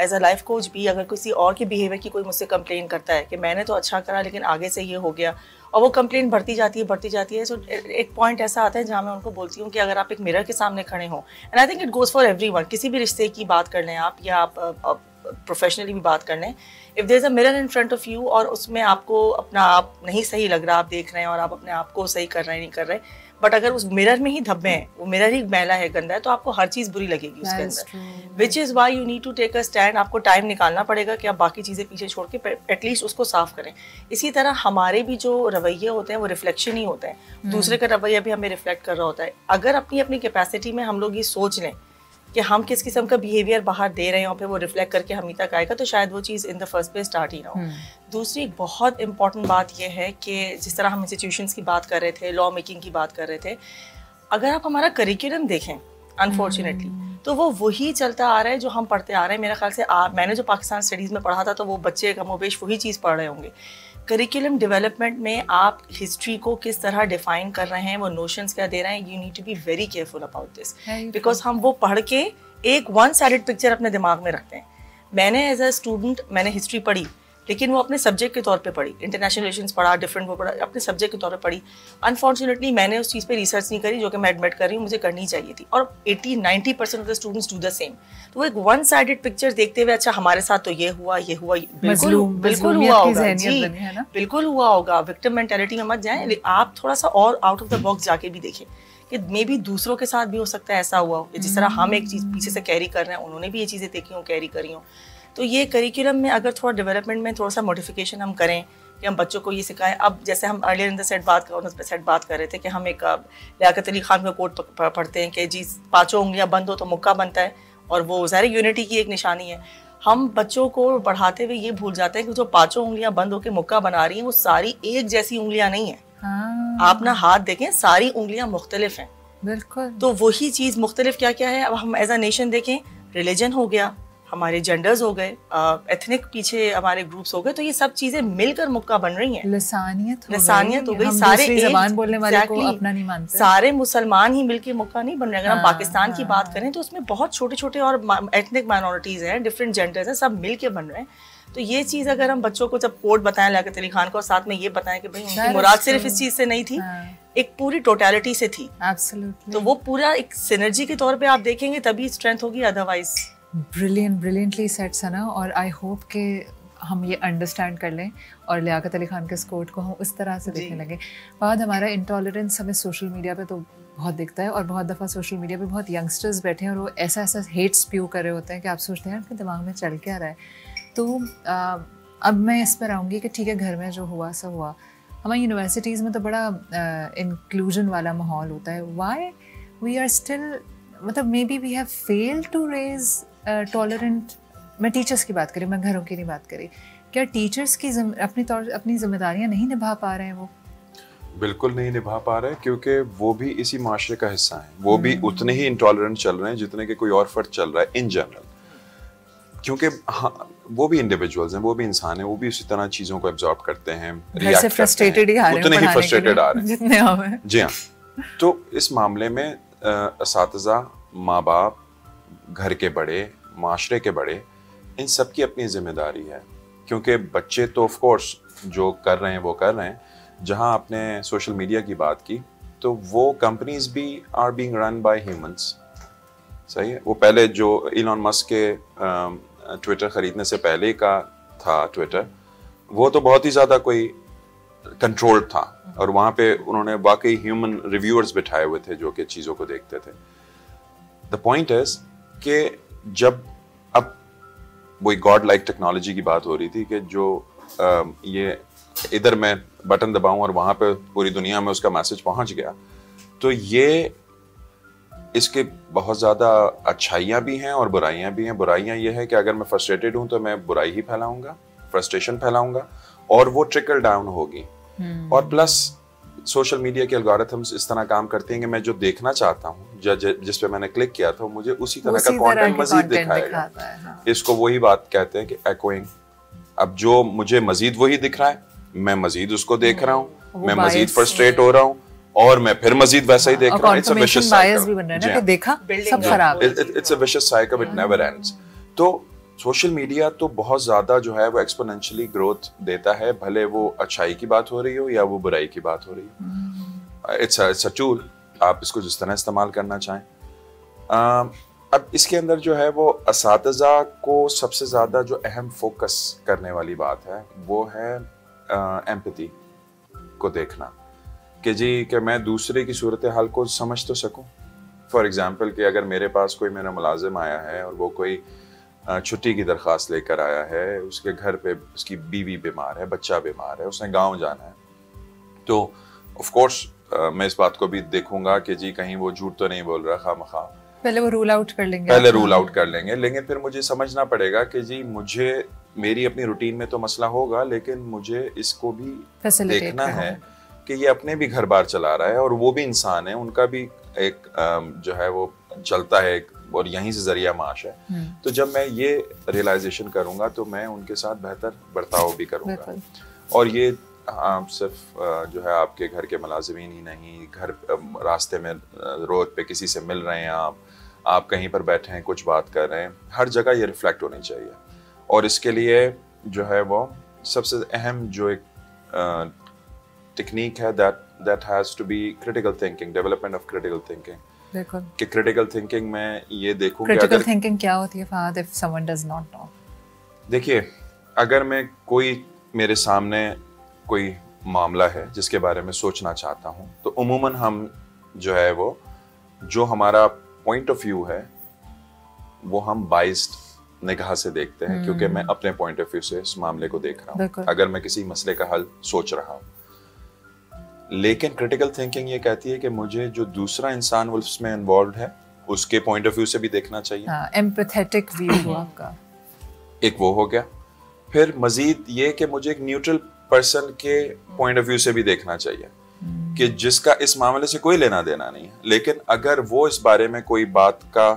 [SPEAKER 4] as a life coach भी, अगर किसी और के बिहेवियर की कोई मुझसे कंप्लेन करता है कि मैंने तो अच्छा करा लेकिन आगे से ये हो गया, और वो कंप्लेन बढ़ती जाती है, सो एक पॉइंट ऐसा आता है जहाँ मैं उनको बोलती हूँ कि अगर आप एक मिरर के सामने खड़े हों, and I think it goes for everyone, किसी भी रिश्ते की बात कर लें आप, या आप प्रोफेशनली भी बात कर लें, if there is a mirror in front of you और उसमें आपको अपना आप नहीं सही लग रहा, आप देख रहे हैं और आप अपने आप को सही कर रहे हैं, नहीं कर रहे, बट अगर उस मिरर में ही धब्बे हैं, वो मिरर ही मैला है, गंदा है, तो आपको हर चीज़ बुरी लगेगी उसके अंदर, which is why you need to take a stand. आपको टाइम निकालना पड़ेगा कि आप बाकी चीज़ें पीछे छोड़ के एटलीस्ट उसको साफ करें। इसी तरह हमारे भी जो रवैये होते हैं वो रिफ्लेक्शन ही होते हैं, दूसरे का रवैया भी हमें रिफ्लेक्ट कर रहा होता है। अगर अपनी अपनी कैपेसिटी में हम लोग ये सोच लें कि हम किस किस्म का बिहेवियर बाहर दे रहे हैं और फिर वो रिफ्लेक्ट करके हम ही तक आएगा, तो शायद वो चीज़ in the first place start ही ना हो। दूसरी एक बहुत इंपॉर्टेंट बात यह है कि जिस तरह हम इंस्टीट्यूशंस की बात कर रहे थे, लॉ मेकिंग की बात कर रहे थे, अगर आप हमारा करिकुलम देखें अनफॉर्चुनेटली तो वो वही चलता आ रहा है जो हम पढ़ते आ रहे हैं। मेरा ख्याल से मैंने जो पाकिस्तान स्टडीज़ में पढ़ा था तो वो बच्चे कमोबेश वही चीज़ पढ़ रहे होंगे। करिकुलम डेवलपमेंट में आप हिस्ट्री को किस तरह डिफाइन कर रहे हैं, वो नोशंस क्या दे रहे हैं, you need to be very careful about this, because हम वो पढ़ के एक वन साइडेड पिक्चर अपने दिमाग में रखते हैं। मैंने एज अ स्टूडेंट मैंने हिस्ट्री पढ़ी, लेकिन वो अपने सब्जेक्ट के तौर पे पढ़ी, इंटरनेशनल रिलेशंस पढ़ा, डिफरेंट वो पढ़ा, अपने सब्जेक्ट के तौर पे पढ़ी। अनफॉर्चुनेटली मैंने उस चीज़ पे रिसर्च नहीं करी, जो कि मैं एडमिट कर रही हूँ मुझे करनी चाहिए थी, और 80-90% of the students do the same. तो वो एक वन साइडेड पिक्चर देखते हुए, अच्छा हमारे साथ तो ये हुआ, बिल्कुल हुआ होगा जी, बिल्कुल हुआ होगा, विक्टिम मेंटालिटी में मत जाएं। आप थोड़ा सा और आउट ऑफ द बॉक्स जाके भी देखें कि मे बी दूसरों के साथ भी हो सकता है ऐसा हुआ हो, जिस तरह हम एक चीज़ पीछे से कैरी कर रहे हैं, उन्होंने भी ये चीज़ें देखी हो, कैरी करी हो। तो ये करिकुलम में अगर थोड़ा डेवलपमेंट में थोड़ा सा मॉडिफिकेशन हम करें कि हम बच्चों को ये सिखाएं। अब जैसे हम अर्लियर इन द सेट बात कर रहे थे कि हम एक लियाकत अली खान का कोट पढ़ते हैं कि जी 5 उंगलियां बंद हो तो मुक्का बनता है, और वो ज़ाहिर यूनिटी की एक निशानी है। हम बच्चों को पढ़ाते हुए ये भूल जाते हैं कि जो 5 उंगलियां बंद होकर मुक्का बना रही हैं वो सारी एक जैसी उंगलियां नहीं है। आप ना हाथ देखें, सारी उंगलियां मुख्तलिफ हैं।
[SPEAKER 1] बिल्कुल।
[SPEAKER 4] तो वही चीज़ मुख्तलिफ क्या क्या है। अब हम एज अ नेशन देखें, रिलीजन हो गया, हमारे जेंडर्स हो गए, एथनिक पीछे हमारे ग्रुप्स हो गए, तो ये सब चीजें मिलकर मुक्का बन रही हैं।
[SPEAKER 1] लसानियत
[SPEAKER 4] हो गई। सारे
[SPEAKER 1] ज़बान बोलने वाले को अपना नहीं मानते,
[SPEAKER 4] सारे मुसलमान ही मिलके मुक्का नहीं बन रहे। अगर हम पाकिस्तान की बात करें तो उसमें बहुत छोटे छोटे और एथनिक माइनॉरिटीज हैं, डिफरेंट जेंडर्स हैं, सब मिल के बन रहे हैं। तो ये चीज़ अगर हम बच्चों को जब कोड बताएं लियाकत अली खान को, और साथ में ये बताएं कि भाई उनकी मुराद सिर्फ इस चीज़ से नहीं थी, एक पूरी टोटलिटी से थी।
[SPEAKER 1] तो
[SPEAKER 4] वो पूरा एक सिनर्जी के तौर पे आप देखेंगे तभी स्ट्रेंथ होगी, अदरवाइज।
[SPEAKER 1] ब्रिलियंटली सेट सना। और आई होप कि हम ये अंडरस्टैंड कर लें और लियाकत अली खान के इस कोट को हम उस तरह से देखने लगे। बाद हमारा इंटॉलरेंस हमें सोशल मीडिया पे तो बहुत दिखता है, और बहुत दफ़ा सोशल मीडिया पे बहुत यंगस्टर्स बैठे हैं और वो ऐसा ऐसा हेट स्प्यू कर रहे होते हैं कि आप सोचते हैं उनके दिमाग में चल क्या रहा है। तो अब मैं इस पर आऊँगी कि ठीक है, घर में जो हुआ सब हुआ। हमारी यूनिवर्सिटीज़ में तो बड़ा इंक्लूजन वाला माहौल होता है। वाई वी आर स्टिल, मतलब maybe we have failed to raise tolerant. मैं टीचर्स की बात करी, मैं घरों की नहीं बात करी। क्या टीचर्स की अपनी जिम्मेदारियां नहीं निभा पा रहे हैं? वो
[SPEAKER 3] बिल्कुल नहीं निभा पा रहे, क्योंकि वो भी इसी माशरे का हिस्सा हैं। वो भी उतने ही इंटॉलरेंट चल रहे हैं जितने के कोई और फर्द चल रहा है इन जनरल। क्योंकि हाँ, वो भी इंडिविजुअल्स हैं, वो भी इंसान हैं, वो भी उसी तरह चीज़ों को एब्जॉर्ब करते हैं,
[SPEAKER 1] रिएक्ट फ्रस्ट्रेटेड ही आ रहे हैं,
[SPEAKER 3] उतने ही फ्रस्ट्रेटेड आ रहे हैं
[SPEAKER 1] जितने हम हैं।
[SPEAKER 3] जी हाँ। तो इस मामले में असातिज़ा, माँ बाप, घर के बड़े, माशरे के बड़े, इन सब की अपनी जिम्मेदारी है। क्योंकि बच्चे तो ऑफ कोर्स जो कर रहे हैं वो कर रहे हैं। जहाँ आपने सोशल मीडिया की बात की, तो वो कंपनीज भी are being run by humans. सही है। वो पहले जो इलॉन मस्क के ट्विटर खरीदने से पहले का था ट्विटर, वो तो बहुत ही ज़्यादा कोई कंट्रोल्ड था, और वहाँ पे उन्होंने वाकई ह्यूमन रिव्यूअर्स बिठाए हुए थे जो कि चीज़ों को देखते थे। द पॉइंट इज कि जब अब वही गॉड लाइक टेक्नोलॉजी की बात हो रही थी कि जो ये इधर मैं बटन दबाऊं और वहाँ पे पूरी दुनिया में उसका मैसेज पहुँच गया, तो ये इसके बहुत ज़्यादा अच्छाइयाँ भी हैं और बुराइयाँ भी हैं। बुराइयाँ ये है कि अगर मैं फ्रस्ट्रेटेड हूँ तो मैं बुराई ही फैलाऊंगा, फ्रस्ट्रेशन फैलाऊंगा, और वो ट्रिकल डाउन होगी। और प्लस सोशल मीडिया के एल्गोरिथम्स इस तरह काम करते हैं कि मैं जो देखना चाहता हूँ, जिस पे मैंने क्लिक किया था, मुझे उसी तरह का कंटेंट मजीद दिखाएगा। हाँ। इसको वही बात कहते हैं कि एकोइंग। अब जो मुझे मजीद वही दिख रहा है, मैं मजीद उसको देख रहा हूँ, मैं मजीद फ्रस्ट्रेट हो रहा हूँ, और मैं फिर मजीद वैसा ही देख रहा हूँ। It's a vicious cycle.
[SPEAKER 1] देखा सब खराब।
[SPEAKER 3] It's a vicious cycle, it never ends. तो सोशल मीडिया तो बहुत ज़्यादा जो है वो एक्सपोनेंशियली ग्रोथ देता है, भले वो अच्छाई की बात हो रही हो या वो बुराई की बात हो रही हो। इट्स अ टूल, आप इसको जिस तरह इस्तेमाल करना चाहें। अब इसके अंदर जो है वो असातिज़ा को सबसे ज़्यादा जो अहम फोकस करने वाली बात है वो है एम्पैथी को देखना, कि जी कि मैं दूसरे की सूरत हाल को समझ तो सकूं। फॉर एग्जांपल कि अगर मेरे पास कोई मेरा मुलाजिम आया है और वो कोई छुट्टी की दरख्वास्त लेकर आया है, उसके घर पे उसकी बीवी बीमार है, बच्चा बीमार है, उसने गांव जाना है, तो ऑफ कोर्स मैं इस बात को भी देखूंगा कि जी कहीं वो झूठ तो नहीं बोल रहा खामखा।
[SPEAKER 1] पहले वो रूल आउट कर लेंगे,
[SPEAKER 3] लेकिन फिर मुझे समझना पड़ेगा कि जी मुझे मेरी अपनी रूटीन में तो मसला होगा, लेकिन मुझे इसको भी देखना है कि ये अपने भी घर बार चला रहा है और वो भी इंसान है, उनका भी एक जो है वो चलता है और यहीं से जरिया माश है। तो जब मैं ये रियलाइजेशन करूंगा तो मैं उनके साथ बेहतर बर्ताव भी करूंगा। और ये सिर्फ जो है आपके घर के मुलाजिमीन ही नहीं, घर रास्ते में रोड पे किसी से मिल रहे हैं आप कहीं पर बैठे हैं कुछ बात कर रहे हैं, हर जगह ये रिफ्लेक्ट होनी चाहिए। और इसके लिए जो है वो सबसे अहम जो एक टेक्निक है that has to be critical thinking, development of critical thinking।
[SPEAKER 1] बिल्कुल।
[SPEAKER 3] कि critical thinking में ये देखूं
[SPEAKER 1] कि critical thinking क्या होती है Fahad, if someone does not know?
[SPEAKER 3] देखिए, अगर मैं मेरे सामने कोई मामला है जिसके बारे में सोचना चाहता हूँ, तो उम्मूमन हम जो है वो जो हमारा पॉइंट ऑफ व्यू है वो हम बाइस्ड निगाह से देखते हैं, क्योंकि मैं अपने पॉइंट ऑफ व्यू से इस मामले को देख रहा हूँ, अगर मैं किसी मसले का हल सोच रहा हूँ। लेकिन क्रिटिकल थिंकिंग ये कहती है कि मुझे जो दूसरा इंसान उसमें इन्वॉल्व है उसके पॉइंट ऑफ व्यू से भी देखना चाहिए।
[SPEAKER 1] एम्पैथेटिक व्यू आपका
[SPEAKER 3] एक वो हो गया। फिर मजीद ये कि मुझे एक न्यूट्रल पर्सन के पॉइंट ऑफ व्यू से भी देखना चाहिए कि जिसका इस मामले से कोई लेना देना नहीं है, लेकिन अगर वो इस बारे में कोई बात का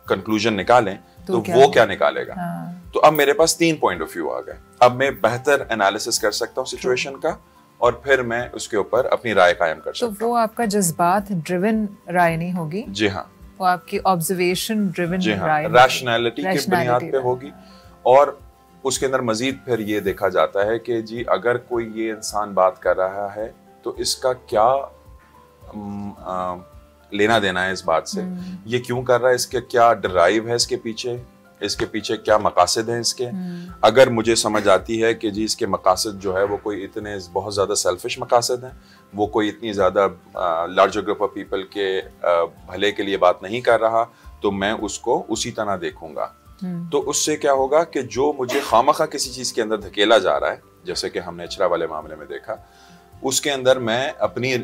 [SPEAKER 3] कंक्लूजन निकालें तो वो क्या निकालेगा। तो अब मेरे पास 3 पॉइंट ऑफ व्यू आ गए। अब मैं बेहतर एनालिसिस कर सकता हूँ सिचुएशन का और फिर मैं उसके ऊपर अपनी राय कायम कर सकता हूँ।
[SPEAKER 1] तो वो आपका जज्बात ड्रिवन राय नहीं होगी।
[SPEAKER 3] जी हाँ,
[SPEAKER 1] वो आपकी ऑब्जर्वेशन ड्रिवन राय,
[SPEAKER 3] रैशनैलिटी की बुनियाद पे होगी। और उसके अंदर मजीद फिर ये देखा जाता है कि जी अगर कोई ये इंसान बात कर रहा है तो इसका क्या लेना देना है इस बात से, ये क्यों कर रहा है, इसके क्या ड्राइव है, इसके पीछे क्या मकासद हैं इसके। अगर मुझे समझ आती है कि जी इसके मकासद जो है वो कोई इतने बहुत ज़्यादा सेल्फिश मकासद हैं, वो कोई इतनी ज़्यादा लार्जर ग्रुप ऑफ पीपल के भले के लिए बात नहीं कर रहा, तो मैं उसको उसी तरह देखूंगा। तो उससे क्या होगा कि जो मुझे खामखा किसी चीज़ के अंदर धकेला जा रहा है, जैसे कि हमने इचरा वाले मामले में देखा, उसके अंदर मैं अपनी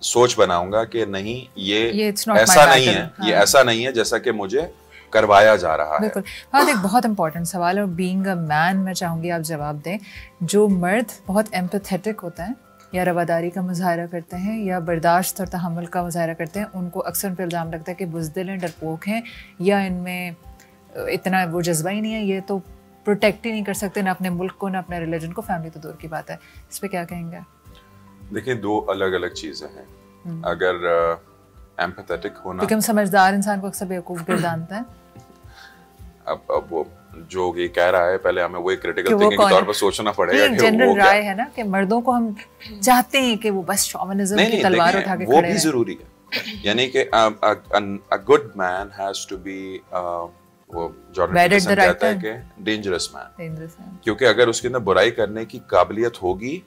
[SPEAKER 3] सोच बनाऊंगा कि नहीं ये ऐसा नहीं है, ये ऐसा नहीं है जैसा कि मुझे करवाया जा रहा है।
[SPEAKER 1] बिल्कुल। हाँ, एक बहुत इंपॉर्टेंट सवाल है और बीइंग अ मैन मैं चाहूँगी आप जवाब दें। जो मर्द बहुत एम्पैथेटिक होता है या रवादारी का मुजाहरा करते हैं या बर्दाश्त और तहम्मुल का मुजाहरा करते हैं, उनको अक्सर पे इल्ज़ाम लगता है कि बुज़दिल हैं, डरपोक हैं, या इनमें इतना वो जज्बा ही नहीं है, ये तो प्रोटेक्ट ही नहीं कर सकते ना अपने मुल्क को ना अपने रिलीजन को, फैमिली तो दूर की बात है। इस पर क्या कहेंगे?
[SPEAKER 3] देखिए, 2 अलग अलग चीज़ें हैं। अगर एम्पैथेटिक होना,
[SPEAKER 1] क्योंकि हम समझदार इंसान को अक्सर बेवकूफ़ गिरदानते हैं।
[SPEAKER 3] अब वो जो ये कह रहा है, पहले हमें वो क्रिटिकल थिंकिंग के तौर पर सोचना पड़ेगा कि
[SPEAKER 1] जनरल राय है ना कि मर्दों को हम चाहते हैं कि वो बस शॉविनिज्म की तलवार उठा के खड़े हैं।
[SPEAKER 3] वो भी जरूरी है, यानी कि a good man has to be, वो जॉर्डन पीटरसन कहता है कि डेंजरस मैन, क्योंकि अगर उसके अंदर बुराई करने की काबिलियत होगी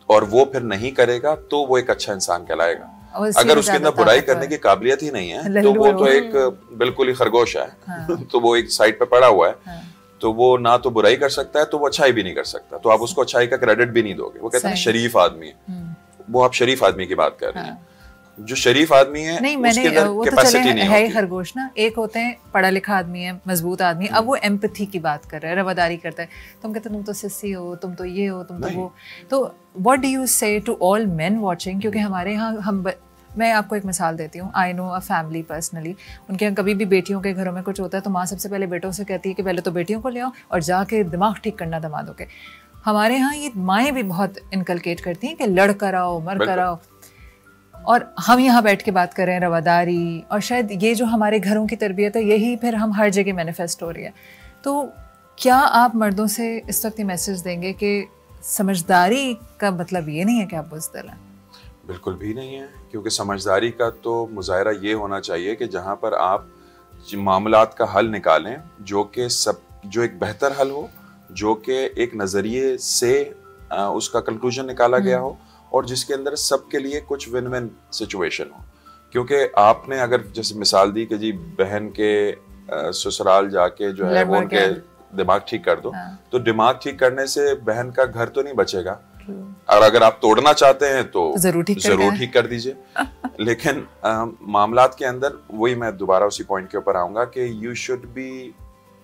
[SPEAKER 3] और वो फिर नहीं करेगा तो वो एक अच्छा इंसान कहलाएगा। अगर उसके अंदर बुराई करने की काबिलियत ही नहीं है तो वो तो एक बिल्कुल ही खरगोश है। हाँ। तो वो एक साइड पे पड़ा हुआ है। हाँ। तो वो ना तो बुराई कर सकता है तो वो अच्छाई भी नहीं कर सकता, तो आप उसको अच्छाई का क्रेडिट भी नहीं दोगे। वो कहते हैं शरीफ आदमी है, वो आप शरीफ आदमी की बात कर रहे हैं। जो शरीफ आदमी है नहीं, उसके अंदर कैपेसिटी नहीं होती।
[SPEAKER 1] खरगोश ना, एक होते हैं पढ़ा लिखा आदमी है, मजबूत आदमी, अब वो एम्पैथी की बात कर रहा है, रवादारी करता है, तुम कहते तुम तो सिस्सी हो, तुम तो ये हो, तुम तो वो। तो व्हाट डू यू से टू ऑल मेन वाचिंग? क्योंकि हमारे यहाँ मैं आपको एक मिसाल देती हूँ। I know a family personally, उनके यहाँ कभी भी बेटियों के घरों में कुछ होता है तो माँ सबसे पहले बेटों से कहती है कि पहले तो बेटियों को ले आओ और जाके दिमाग ठीक करना दामादों के। हमारे यहाँ ये माएँ भी बहुत इनकलकेट करती हैं कि लड़ कर आओ, मर कर आओ, और हम यहाँ बैठ के बात कर रहे हैं रवादारी, और शायद ये जो हमारे घरों की तरबियत है यही फिर हम हर जगह मैनिफेस्ट हो रही है। तो क्या आप मर्दों से इस वक्त ये मैसेज देंगे कि समझदारी का मतलब ये नहीं है कि आप बुज़दिल हैं?
[SPEAKER 3] बिल्कुल भी नहीं है, क्योंकि समझदारी का तो मुजाहरा ये होना चाहिए कि जहाँ पर आप मामलात का हल निकालें जो एक बेहतर हल हो, जो कि एक नज़रिए से उसका कंक्लूजन निकाला गया हो और जिसके अंदर सबके लिए कुछ विन विन सिचुएशन हो। क्योंकि आपने अगर जैसे मिसाल दी कि जी बहन के ससुराल जाके जो है वो उनके दिमाग ठीक कर दो, तो दिमाग ठीक करने से बहन का घर तो नहीं बचेगा, और अगर आप तोड़ना चाहते हैं तो जरूर ठीक कर दीजिए। लेकिन मामलात के अंदर वही मैं दोबारा उसी पॉइंट के ऊपर आऊंगा कि you should be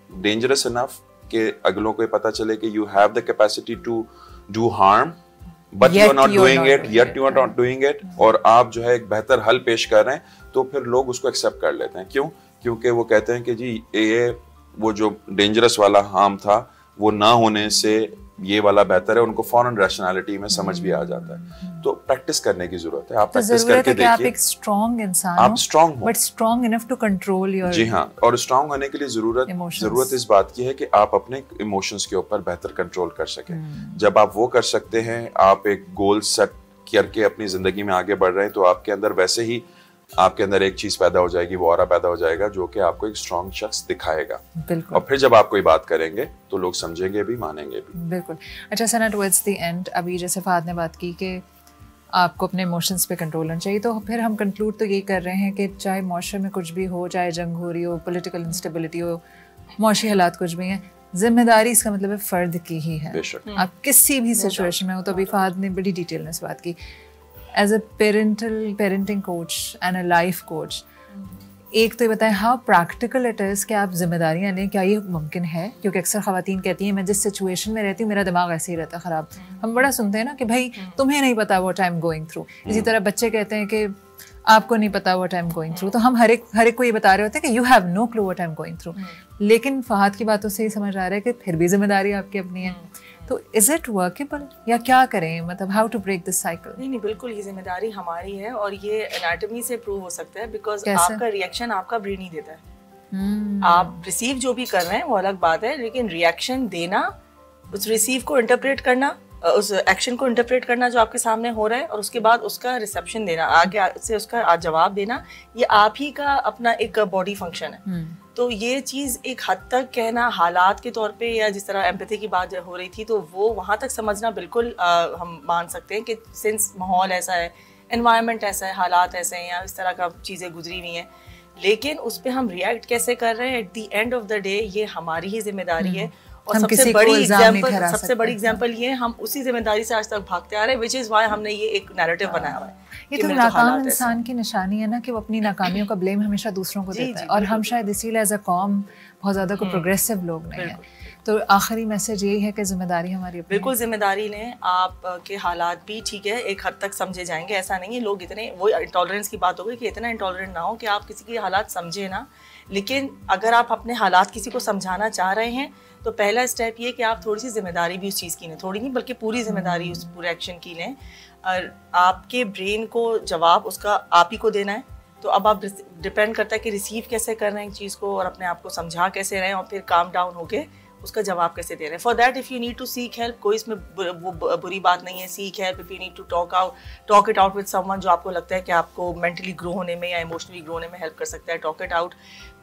[SPEAKER 3] dangerous enough कि अगलों को पता चले कि you have the capacity to do harm but you are not doing it, yet you are not doing it, और आप जो है एक बेहतर हल पेश कर रहे हैं, तो फिर लोग उसको एक्सेप्ट कर लेते हैं। क्यों? क्योंकि वो कहते हैं कि जी ये वो जो डेंजरस वाला हार्म था वो ना होने से ये वाला बेहतर है, उनको फौरन रैशनैलिटी में समझ भी आ जाता है। तो प्रैक्टिस करने की जरूरत है। आप प्रैक्टिस करके देखिए, आप
[SPEAKER 1] एक स्ट्रॉन्ग इंसान
[SPEAKER 3] आप स्ट्रॉन्ग हो,
[SPEAKER 1] but strong enough to control your.
[SPEAKER 3] जी हाँ, और स्ट्रॉन्ग होने के लिए जरूरत इस बात की है कि आप अपने इमोशंस के ऊपर बेहतर कंट्रोल कर सकें। जब आप वो कर सकते हैं, आप एक गोल सेट करके अपनी जिंदगी में आगे बढ़ रहे हैं, तो आपके अंदर वैसे ही आपके अंदर एक चीज पैदा हो जाएगी, वो ऑरा पैदा हो जाएगा जो कि आपको एक स्ट्रॉन्ग शख्स दिखाएगा। बिल्कुल। और फिर जब आप कोई बात करेंगे तो लोग समझेंगे भी, मानेंगे भी।
[SPEAKER 1] बिल्कुल। अच्छा सना, टुवर्ड्स द एंड अभी जैसे फहद ने बात की कि आपको अपने इमोशंस पे कंट्रोल होना चाहिए, तो फिर हम कंक्लूड तो यही कर रहे हैं कि चाहे माशरे में कुछ भी हो, चाहे जंग हो रही हो, पॉलिटिकल इंस्टेबिलिटी हो, मौशी हालात कुछ भी हैं, जिम्मेदारी इसका मतलब है फ़र्द की ही है। आप किसी भी सिचुएशन में हो, तो अभी फहद ने बड़ी डिटेल में बात की, as a parenting coach and a life coach, एक तो ये बताएं हाउ प्रैक्टिकल इट इज़ कि आप जिम्मेदारियाँ लें, क्या ये मुमकिन है? क्योंकि अक्सर ख़वातीन कहती हैं मैं जिस सिचुएशन में रहती हूँ मेरा दिमाग ऐसे ही रहता है ख़राब। हम बड़ा सुनते हैं ना कि भाई तुम्हें नहीं पता what I am going through. इसी तरह बच्चे कहते हैं कि आपको नहीं पता what I am going through. तो हम हर एक को ये बता रहे होते हैं कि you have no clue what I am going through. लेकिन फहद की बातों से ही समझ आ रहा है कि फिर भी जिम्मेदारी आपकी अपनी है। तो इज इट वर्केबल या क्या करें, मतलब how to break this cycle?
[SPEAKER 4] नहीं, बिल्कुल ये जिम्मेदारी हमारी है और ये एनाटॉमी से प्रूव हो सकता है, बिकॉज आपका रिएक्शन आपका ब्रेन ही देता है। आप रिसीव जो भी कर रहे हैं वो अलग बात है, लेकिन रिएक्शन देना, उस रिसीव को इंटरप्रेट करना, उस एक्शन को इंटरप्रेट करना जो आपके सामने हो रहा है, और उसके बाद उसका रिसेप्शन देना, आगे से उसका जवाब देना, ये आप ही का अपना एक बॉडी फंक्शन है। तो ये चीज़ एक हद तक कहना हालात के तौर पे, या जिस तरह एम्पैथी की बात हो रही थी, तो वो वहाँ तक समझना बिल्कुल हम मान सकते हैं कि सिंस माहौल ऐसा है, एनवायरनमेंट ऐसा है, हालात ऐसे हैं, या इस तरह का चीज़ें गुजरी हुई हैं, लेकिन उस पर हम रिएक्ट कैसे कर रहे हैं, at the end of the day ये हमारी ही जिम्मेदारी है। और सबसे बड़ी एग्जांपल ये हम उसी जिम्मेदारी से आज तक भागते आ रहे हैं, विच इज़ वाई हमने ये एक नैरेटिव बनाया हुआ है।
[SPEAKER 1] ये तो नाकाम इंसान की निशानी है ना कि वो अपनी नाकामियों का ब्लेम हमेशा दूसरों को देता है, और हम शायद इसीलिए एज अ कॉम बहुत ज़्यादा कोई प्रोग्रेसिव लोग नहीं हैं। तो आखिरी मैसेज यही है कि जिम्मेदारी हमारी
[SPEAKER 4] बिल्कुल जिम्मेदारी लें। आप के हालात भी ठीक है एक हद तक समझे जाएंगे, ऐसा नहीं है लोग इतने, वो इंटॉलरेंस की बात हो गई कि इतना इंटॉलरेंट ना हो कि आप किसी के हालात समझे ना। लेकिन अगर आप अपने हालात किसी को समझाना चाह रहे हैं तो पहला स्टेप ये कि आप थोड़ी सी जिम्मेदारी भी उस चीज़ की लें, थोड़ी नहीं बल्कि पूरी जिम्मेदारी उस पूरे एक्शन की लें। और आपके ब्रेन को जवाब उसका आप ही को देना है, तो अब आप डिपेंड करता है कि रिसीव कैसे कर रहे हैं एक चीज़ को, और अपने आप को समझा कैसे रहे हैं, और फिर काम डाउन होके उसका जवाब कैसे दे रहे हैं। For that if you need to seek help, कोई इसमें वो बुरी बात नहीं है। Seek help if you need to talk it out with someone जो आपको लगता है कि आपको मेंटली ग्रो होने में या इमोशनली ग्रो होने में हेल्प कर सकता है, टॉक इट आउट।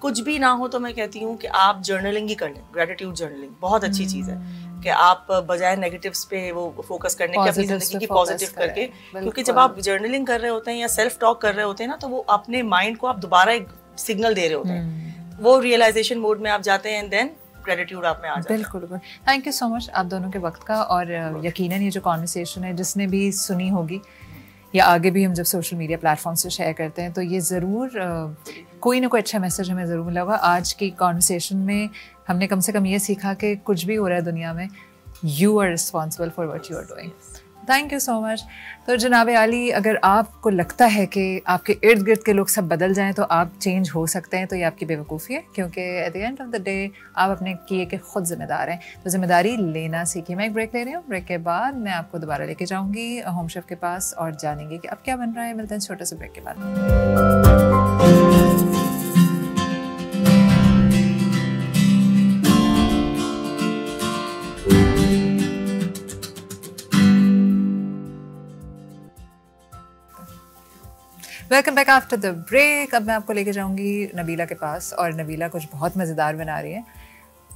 [SPEAKER 4] कुछ भी ना हो तो मैं कहती हूँ कि आप जर्नलिंग ही कर लें। ग्रेटिट्यूड जर्नलिंग बहुत अच्छी चीज़ है कि आप बजाय नेगेटिव्स पे वो फोकस करने के, अपनी ज़िंदगी की पॉजिटिव करके, क्योंकि जब आप जर्नलिंग कर रहे होते हैं या सेल्फ टॉक कर रहे होते हैं ना, तो वो अपने माइंड को आप दोबारा एक सिग्नल दे रहे होते हैं, वो रियलाइजेशन मोड में आप जाते हैं, एंड देन ग्रेटिट्यूड आप में आ जाता है।
[SPEAKER 1] बिल्कुल। थैंक यू सो मच आप दोनों के वक्त का, और यकीनन ये जो कॉन्वर्सेशन है जिसने भी सुनी होगी या आगे भी हम जब सोशल मीडिया प्लेटफॉर्म से शेयर करते हैं तो ये ज़रूर कोई ना कोई अच्छा मैसेज हमें ज़रूर मिला होगा। आज की कॉन्वर्सेशन में हमने कम से कम ये सीखा कि कुछ भी हो रहा है दुनिया में, you are responsible for what you are doing. Thank you so much. तो जनाब आली, अगर आपको लगता है कि आपके इर्द गिर्द के लोग सब बदल जाएं तो आप चेंज हो सकते हैं, तो ये आपकी बेवकूफ़ी है, क्योंकि at the end of the day आप अपने किए के खुद जिम्मेदार हैं। तो जिम्मेदारी लेना सीखिए। मैं एक ब्रेक ले रही हूँ, ब्रेक के बाद मैं आपको दोबारा लेके जाऊँगी होम शेफ के पास और जानेंगे कि अब क्या बन रहा है। मिलते हैं छोटे से ब्रेक के बाद। Welcome back after the break. अब मैं आपको लेके जाऊंगी नबीला के पास, और नबीला कुछ बहुत मज़ेदार बना रही है।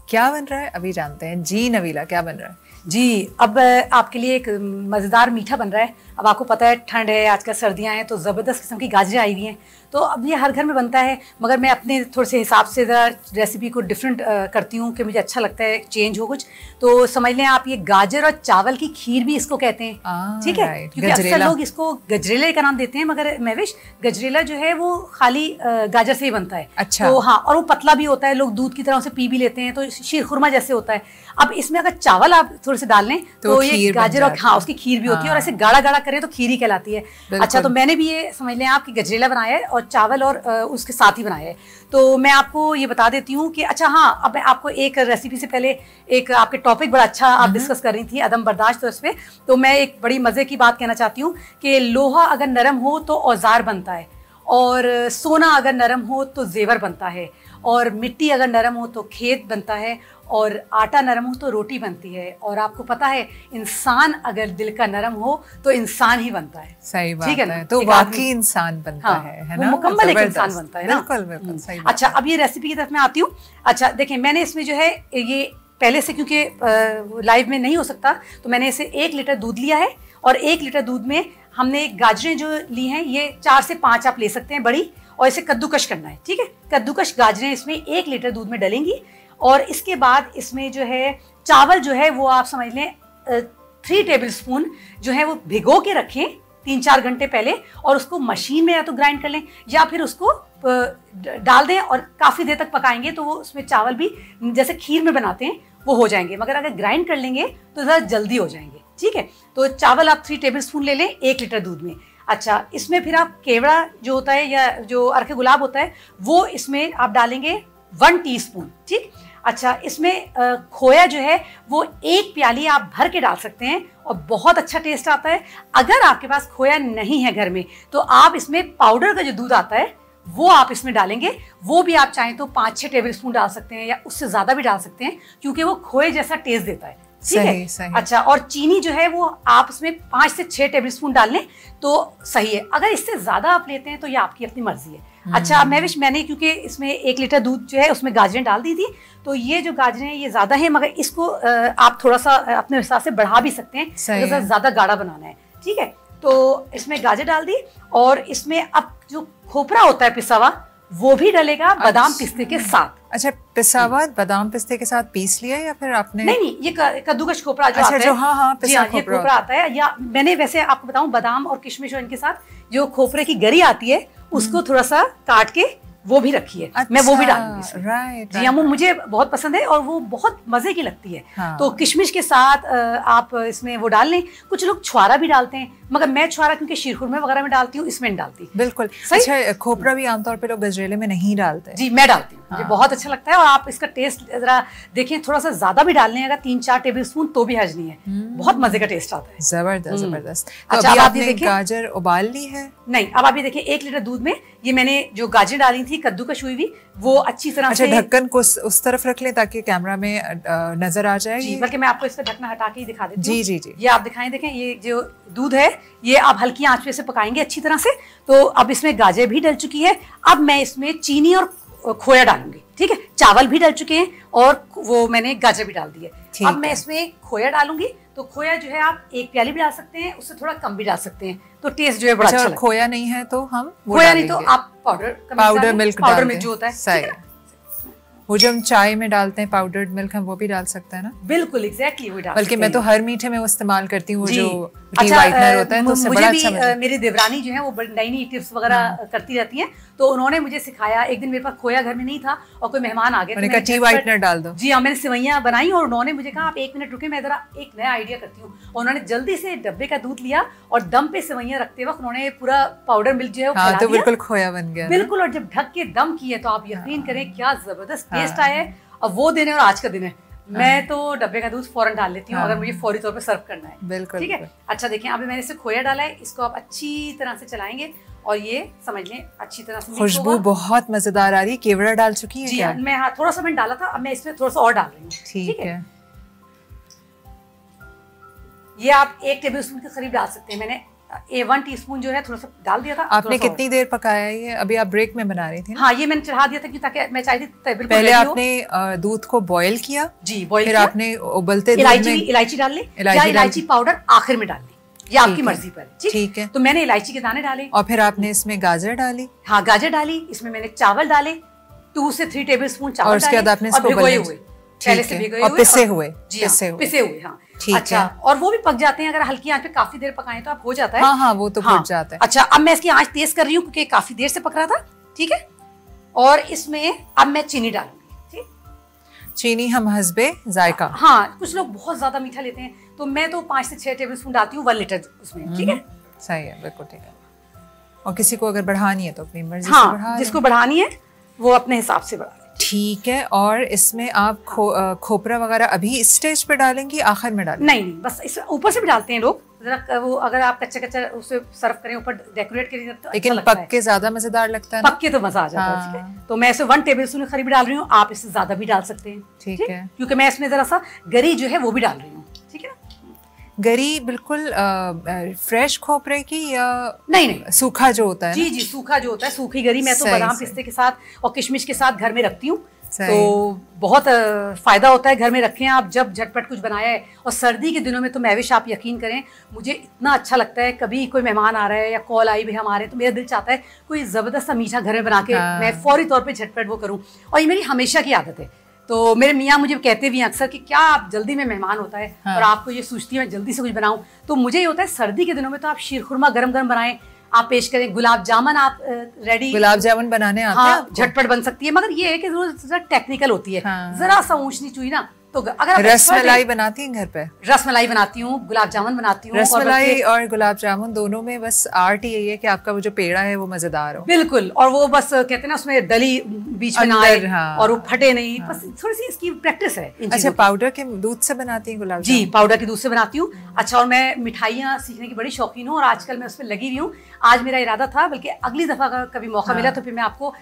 [SPEAKER 1] क्या बन रहा है अभी जानते हैं। जी नबीला, क्या बन रहा है?
[SPEAKER 2] जी, अब आपके लिए एक मज़ेदार मीठा बन रहा है। अब आपको पता है ठंड है, आजकल सर्दियां हैं, तो ज़बरदस्त किस्म की गाजरें आई हुई हैं, तो अब ये हर घर में बनता है, मगर मैं अपने थोड़े से हिसाब से ज़रा रेसिपी को डिफरेंट करती हूँ कि मुझे अच्छा लगता है चेंज हो कुछ। तो समझ लें आप, ये गाजर और चावल की खीर भी इसको कहते हैं, ठीक है, क्योंकि अक्सर लोग इसको गजरेला का नाम देते हैं, मगर महविश गजरेला जो है वो खाली गाजर से ही बनता है।
[SPEAKER 1] अच्छा।
[SPEAKER 2] तो हाँ, और वो पतला भी होता है, लोग दूध की तरह उसे पी भी लेते हैं, तो शीर खुरमा जैसे होता है। अब इसमें अगर चावल आप थोड़े से डाल लें तो ये गाजर और हाँ उसकी खीर भी होती है, और ऐसे गाढ़ा गाढ़ा करें तो खीर ही कहलाती है। अच्छा, तो मैंने भी ये समझ लें आप कि गजरेला बनाया है और चावल और उसके साथ ही बनाया है। तो मैं आपको ये बता देती हूँ कि अच्छा हाँ, अब मैं आपको एक रेसिपी से पहले एक आपके टॉपिक बड़ा अच्छा आप डिस्कस कर रही थी, अदम बर्दाश्त, तो इस पर तो मैं एक बड़ी मज़े की बात कहना चाहती हूँ कि लोहा अगर नरम हो तो औजार बनता है, और सोना अगर नरम हो तो जेवर बनता है, और मिट्टी अगर नरम हो तो खेत बनता है, और आटा नरम हो तो रोटी बनती है, और आपको पता है इंसान अगर दिल का नरम हो तो इंसान ही बनता है।
[SPEAKER 1] सही बात है, तो वाकई इंसान बनता है ना,
[SPEAKER 2] मुकम्मल एक इंसान बनता है ना।
[SPEAKER 1] बिल्कुल बिल्कुल सही बात।
[SPEAKER 2] अच्छा, अब ये रेसिपी की तरफ मैं आती हूँ। अच्छा देखें, मैंने इसमें जो है ये पहले से, क्योंकि लाइव में नहीं हो सकता, तो मैंने इसे 1 लीटर दूध लिया है, और 1 लीटर दूध में हमने गाजरें जो ली हैं ये 4 से 5 आप ले सकते हैं बड़ी, और इसे कद्दूकश करना है, ठीक है। कद्दूकश गाजरें इसमें 1 लीटर दूध में डलेंगी, और इसके बाद इसमें जो है चावल जो है वो आप समझ लें 3 टेबल स्पून जो है वो भिगो के रखें 3-4 घंटे पहले, और उसको मशीन में या तो ग्राइंड कर लें या फिर उसको डाल दें और काफ़ी देर तक पकाएंगे तो वो उसमें चावल भी जैसे खीर में बनाते हैं वो हो जाएंगे, मगर अगर ग्राइंड कर लेंगे तो ज़रा जल्दी हो जाएंगे। ठीक है, तो चावल आप 3 टेबल स्पून ले लें 1 लीटर दूध में। अच्छा, इसमें फिर आप केवड़ा जो होता है या जो अर्क गुलाब होता है वो इसमें आप डालेंगे 1 टीस्पून। ठीक, अच्छा, इसमें खोया जो है वो 1 प्याली आप भर के डाल सकते हैं और बहुत अच्छा टेस्ट आता है। अगर आपके पास खोया नहीं है घर में तो आप इसमें पाउडर का जो दूध आता है वो आप इसमें डालेंगे, वो भी आप चाहें तो 5-6 टेबल स्पून डाल सकते हैं या उससे ज़्यादा भी डाल सकते हैं, क्योंकि वो खोए जैसा टेस्ट देता है। ठीक है,
[SPEAKER 1] सही। अच्छा,
[SPEAKER 2] और चीनी जो है वो आप इसमें 5 से 6 टेबल स्पून डाल लें तो सही है। अगर इससे ज़्यादा आप लेते हैं तो ये आपकी अपनी मर्जी है। अच्छा, मैंने क्योंकि इसमें 1 लीटर दूध जो है उसमें गाजरें डाल दी थी, तो ये जो गाजरें हैं ये ज़्यादा है, मगर इसको आप थोड़ा सा अपने हिसाब से बढ़ा भी सकते हैं, ज़्यादा गाढ़ा बनाना है। ठीक है, तो इसमें गाजर डाल दी और इसमें अब जो खोपरा होता है पिसा हुआ वो भी डलेगा बादाम पिस्ते के साथ।
[SPEAKER 1] अच्छा, पिसा हुआ बादाम पिस्ते के साथ पीस लिया या फिर आपने?
[SPEAKER 2] नहीं, ये कद्दूकश खोपरा जो आता है,
[SPEAKER 1] हाँ, पिसा
[SPEAKER 2] खोपरा आता है। या मैंने वैसे आपको बताऊं, बादाम और किशमिश और इनके साथ जो खोपरे की गरी आती है उसको थोड़ा सा काट के वो भी रखी है। अच्छा, मैं वो भी डालूंगी।
[SPEAKER 1] राइट,
[SPEAKER 2] जी हाँ, वो मुझे बहुत पसंद है और वो बहुत मजे की लगती है। हाँ। तो किशमिश के साथ आप इसमें वो डाल लें। कुछ लोग छुआरा भी डालते हैं, मगर मैं छुआरा क्योंकि शीरखुरमे वगैरह में डालती हूँ, इसमें नहीं डालती।
[SPEAKER 1] बिल्कुल। अच्छा, खोपरा भी आमतौर पे लोग गजरेले में नहीं डालते।
[SPEAKER 2] जी, मैं डालती हूँ। मुझे बहुत अच्छा लगता है और आप इसका टेस्ट जरा देखें, थोड़ा सा ज्यादा भी डाल लें अगर 3-4 टेबल स्पून तो भी हर्ज नहीं है, बहुत मजे का टेस्ट आता है।
[SPEAKER 1] जबरदस्त।
[SPEAKER 2] अच्छा,
[SPEAKER 1] अभी आपने गाजर उबाल ली है?
[SPEAKER 2] नहीं, अब आप ये देखिए 1 लीटर दूध में ये मैंने जो गाजर डाली थी कद्दूकश हुई हुई वो अच्छी तरह से।
[SPEAKER 1] ढक्कन को उस तरफ रख लें ताकि कैमरा में नजर आ जाए।
[SPEAKER 2] जी, बल्कि मैं आपको इसका ढक्कन हटा के ही दिखा देती हूँ।
[SPEAKER 1] जी।
[SPEAKER 2] ये आप दिखाएं, देखें ये जो दूध है ये आप हल्की आंच पे से पकाएंगे अच्छी तरह से। तो अब इसमें गाजर भी डल चुकी है, अब मैं इसमें चीनी और खोया डालूंगी। ठीक है, चावल भी डल चुके हैं और वो मैंने गाजर भी डाल दी है। अब मैं इसमें खोया डालूंगी, तो खोया जो है आप 1 प्याली भी डाल सकते हैं, उससे थोड़ा कम भी डाल सकते हैं, तो टेस्ट जो है बड़ा अच्छा लगता है।
[SPEAKER 1] खोया नहीं है तो हम
[SPEAKER 2] खोया नहीं तो आप पाउडर मिल्क जो होता है,
[SPEAKER 1] सही। वो जो हम चाय में डालते हैं पाउडर्ड मिल्क, हम वो भी डाल सकते हैं ना?
[SPEAKER 2] बिल्कुल, एग्जैक्टली वही डाल।
[SPEAKER 1] बल्कि मैं तो हर मीठे में वो इस्तेमाल करती हूँ, जो व्हाइटनर होता है, तो उससे बड़ा अच्छा
[SPEAKER 2] मुझे भी मेरी देवरानी जो है वो नई टिप्स वगैरह करती रहती हैं, तो उन्होंने मुझे सिखाया। एक दिन मेरे पास खोया घर में नहीं था और कोई मेहमान आ गए,
[SPEAKER 1] मैंने कहा टी व्हाइटनर डाल दो।
[SPEAKER 2] जी हाँ, मैंने सेवइयां बनाई और उन्होंने मुझे कहा आप 1 मिनट रुके, मैं जरा एक नया आइडिया करती हूँ। उन्होंने जल्दी से डब्बे का दूध लिया और दम पे सेवइयां रखते वक्त उन्होंने पूरा पाउडर मिल्क जो है
[SPEAKER 1] तो बिल्कुल खोया बन गया।
[SPEAKER 2] बिल्कुल, और जब ढक के दम किए तो आप यकीन करें क्या जबरदस्त टेस्ट आया है। अब वो दिन है और आज का दिन है, मैं तो डब्बे का दूध फौरन डाल लेती हूँ अगर मुझे फौरी तौर पे सर्व करना है।
[SPEAKER 1] बिल्कुल,
[SPEAKER 2] ठीक है। अच्छा, देखिए अभी मैंने इसे खोया डाला है, इसको आप अच्छी तरह से चलाएंगे और ये समझ लें अच्छी तरह से
[SPEAKER 1] खुशबू बहुत मजेदार आ रही है। केवड़ा डाल चुकी है?
[SPEAKER 2] जी हाँ, मैं थोड़ा सा मैंने डाला था, अब मैं इसमें थोड़ा सा और डाल रही हूँ।
[SPEAKER 1] ठीक है,
[SPEAKER 2] ये आप 1 टेबल स्पून के करीब डाल सकते हैं। मैंने 1 टीस्पून जो है थोड़ा सा डाल दिया था।
[SPEAKER 1] आपने कितनी देर पकाया ये? अभी आप ब्रेक में बना रही थी ना?
[SPEAKER 2] हाँ, ये मैंने चढ़ा दिया था ताकि मैं चाहती थी
[SPEAKER 1] पहले आपने दूध को बॉयल किया।
[SPEAKER 2] जी, बॉयल
[SPEAKER 1] फिर आपने उबलते दूध में
[SPEAKER 2] इलायची डाल ली या इलायची पाउडर आखिर में डाल ली, ये आपकी मर्जी पर।
[SPEAKER 1] ठीक है,
[SPEAKER 2] तो मैंने इलायची के दाने डाले
[SPEAKER 1] और फिर आपने इसमें गाजर डाली।
[SPEAKER 2] हाँ, गाजर डाली, इसमें मैंने चावल डाले 2 से 3 टेबल स्पून चावल,
[SPEAKER 1] और उसके बाद आपने इसको
[SPEAKER 2] भिगोए हुए पहले से भिगोए हुए
[SPEAKER 1] पिसे हुए।
[SPEAKER 2] पिसे हुए, हाँ। अच्छा, और वो भी पक जाते हैं अगर हल्की आंच पे काफी देर पकाएं तो आप हो जाता है।
[SPEAKER 1] हाँ, वो तो पक जाता है।
[SPEAKER 2] अच्छा, अब मैं इसकी आंच तेज कर रही हूँ क्योंकि काफी देर से पक रहा था। ठीक है, और इसमें अब मैं चीनी डालूंगी। ठीक,
[SPEAKER 1] चीनी हम हस्बे जायका।
[SPEAKER 2] हाँ, कुछ लोग बहुत ज्यादा मीठा लेते हैं, तो मैं तो 5 से 6 टेबल स्पून डालती हूँ 1 लीटर उसमें। ठीक है,
[SPEAKER 1] सही है, बिल्कुल ठीक है। और किसी को अगर बढ़ानी है तो अपनी मर्जी से
[SPEAKER 2] बढ़ा, जिसको बढ़ानी है वो अपने हिसाब से बढ़ा।
[SPEAKER 1] ठीक है, और इसमें आप खोपरा वगैरह अभी इस स्टेज पे डालेंगी, आखिर में डालेंगी?
[SPEAKER 2] नहीं, बस इस ऊपर से भी डालते हैं लोग, जरा वो अगर आप कच्चा उसे सर्व करें ऊपर डेकोरेट करें तो
[SPEAKER 1] लेकिन
[SPEAKER 2] अच्छा
[SPEAKER 1] पक के ज्यादा मजेदार लगता है।
[SPEAKER 2] पक के तो मजा आ जाता है। ठीक है, तो मैं इसे 1 टेबल स्पून करीब डाल रही हूँ, आप इससे ज्यादा भी डाल सकते हैं।
[SPEAKER 1] ठीक है,
[SPEAKER 2] क्योंकि मैं इसमें जरा सा गरी जो है वो भी डाल रही हूँ। ठीक है,
[SPEAKER 1] गरी बिल्कुल फ्रेश खोपरे की या
[SPEAKER 2] नहीं
[SPEAKER 1] सूखा जो होता है?
[SPEAKER 2] जी, सूखा जो होता है, सूखी गरी मैं तो बादाम पिस्ते के साथ और किशमिश के साथ घर में रखती हूँ, तो बहुत फायदा होता है। घर में रखें आप, जब झटपट कुछ बनाया है। और सर्दी के दिनों में तो मैविश आप यकीन करें, मुझे इतना अच्छा लगता है, कभी कोई मेहमान आ रहा है या कॉल आई भी हमारे, तो मेरा दिल चाहता है कोई जबरदस्त सा मीठा घर में बना के मैं फौरी तौर पे झटपट वो करूं, और ये मेरी हमेशा की आदत है। तो मेरे मियाँ मुझे कहते भी हैं अक्सर कि क्या आप जल्दी में मेहमान होता है और आपको ये सोचती है मैं जल्दी से कुछ बनाऊं। तो मुझे ये होता है सर्दी के दिनों में तो आप शीरखुरमा गरम गरम बनाएं, आप पेश करें। गुलाब जामुन आप रेडी,
[SPEAKER 1] गुलाब जामुन बनाने आते हैं?
[SPEAKER 2] झटपट बन सकती है, मगर ये है कि जरा टेक्निकल होती है, जरा सा ऊंच नीच हुई ना तो अगर
[SPEAKER 1] रसमलाई बनाती हैं घर पे?
[SPEAKER 2] रसमलाई बनाती हूँ, गुलाब जामुन बनाती हूँ।
[SPEAKER 1] रसमलाई और गुलाब जामुन दोनों में बस आर्ट यही है कि आपका वो जो पेड़ा है वो मजेदार हो।
[SPEAKER 2] बिल्कुल, और वो बस कहते हैं ना उसमें डली बीच में ना आए और वो फटे नहीं, बस थोड़ी सी इसकी प्रैक्टिस है।
[SPEAKER 1] अच्छा, पाउडर के दूध से बनाती हैं गुलाब जामुन?
[SPEAKER 2] जी, पाउडर के दूध से बनाती हूँ। अच्छा, और मैं मिठाइयाँ सीखने की बड़ी शौकीन हूँ और आजकल मैं उस पर लगी हुई हूँ। आज मेरा इरादा था, बल्कि अगली दफा अगर कभी मौका मिला तो फिर मैं आपको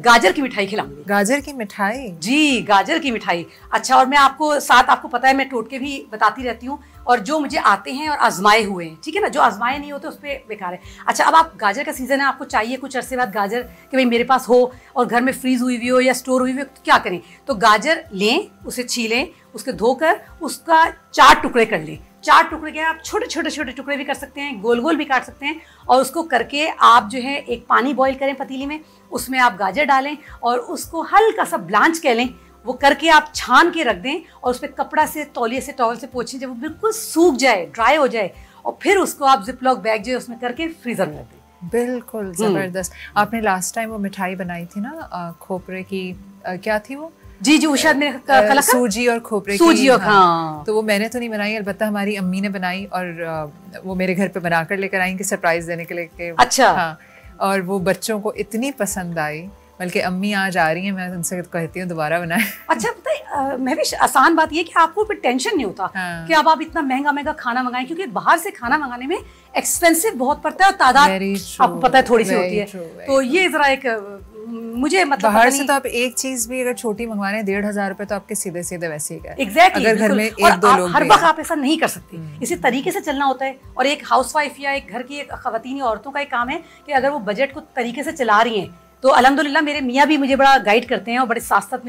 [SPEAKER 2] गाजर की मिठाई खिलाऊंगी।
[SPEAKER 1] गाजर की मिठाई?
[SPEAKER 2] जी, गाजर की मिठाई। अच्छा, और मैं आपको साथ, आपको पता है मैं टोटके भी बताती रहती हूँ और जो मुझे आते हैं और आजमाए हुए हैं, ठीक है ना, जो आजमाए नहीं होते उस पर बेकार है। अच्छा, अब आप गाजर का सीजन है, आपको चाहिए कुछ अरसे बाद गाजर कि भाई मेरे पास हो और घर में फ्रीज हुई हुई हो या स्टोर हुई हुई हो, तो क्या करें? तो गाजर लें, उसे छीलें, उसके धोकर उसका 4 टुकड़े कर लें। 4 टुकड़े क्या, आप छोटे छोटे छोटे टुकड़े भी कर सकते हैं, गोल गोल भी काट सकते हैं। और उसको करके आप जो है एक पानी बॉईल करें पतीली में, उसमें आप गाजर डालें और उसको हल्का सा ब्लांच कह लें, वो करके आप छान के रख दें और उस पर कपड़ा से, तौलिए से, टॉवल से पोंछें। जब वो बिल्कुल सूख जाए, ड्राई हो जाए, और फिर उसको आप जिपलॉक बैग जो है उसमें करके फ्रीजर में रख दें।
[SPEAKER 1] बिल्कुल जबरदस्त। आपने लास्ट टाइम वो मिठाई बनाई थी ना खोपरे की, क्या थी वो?
[SPEAKER 2] जी जी, वो शायद मेरे
[SPEAKER 1] सूजी और खोपरे
[SPEAKER 2] सूजी
[SPEAKER 1] की।
[SPEAKER 2] और हाँ।
[SPEAKER 1] तो वो मैंने तो नहीं बनाई, अलबत्ता हमारी अम्मी ने बनाई और वो मेरे घर पे बनाकर लेकर आई कि सरप्राइज देने के लिए।
[SPEAKER 2] अच्छा।
[SPEAKER 1] हाँ, और वो बच्चों को इतनी पसंद आई, बल्कि अम्मी आज आ रही हैं, मैं उनसे कहती हूँ दोबारा बनाए।
[SPEAKER 2] अच्छा, पता है महविश, आसान बात ये कि आपको कोई टेंशन नहीं होता कि अब आप इतना महंगा महंगा खाना मंगाएं, क्योंकि बाहर से खाना मंगाने में एक्सपेंसिव बहुत पड़ता है और तादाद आपको पता है थोड़ी सी होती है। तो ये जरा एक मुझे मतलब
[SPEAKER 1] बाहर से तो आप एक चीज भी अगर छोटी मंगवा रहे हैं 1,500 रुपए, तो आपके सीधे सीधे वैसे ही गए।
[SPEAKER 2] एग्जैक्टली,
[SPEAKER 1] अगर घर में एक दो लोग
[SPEAKER 2] हर वक्त आप ऐसा नहीं कर सकते, इसी तरीके से चलना होता है। और एक हाउसवाइफ या एक घर की एक खवातीन या औरतों का एक काम है कि अगर वो बजट को तरीके से चला रही हैं, तो अल्हम्दुलिल्लाह मेरे मियाँ भी मुझे बड़ा गाइड करते हैं और बड़े साथ साथ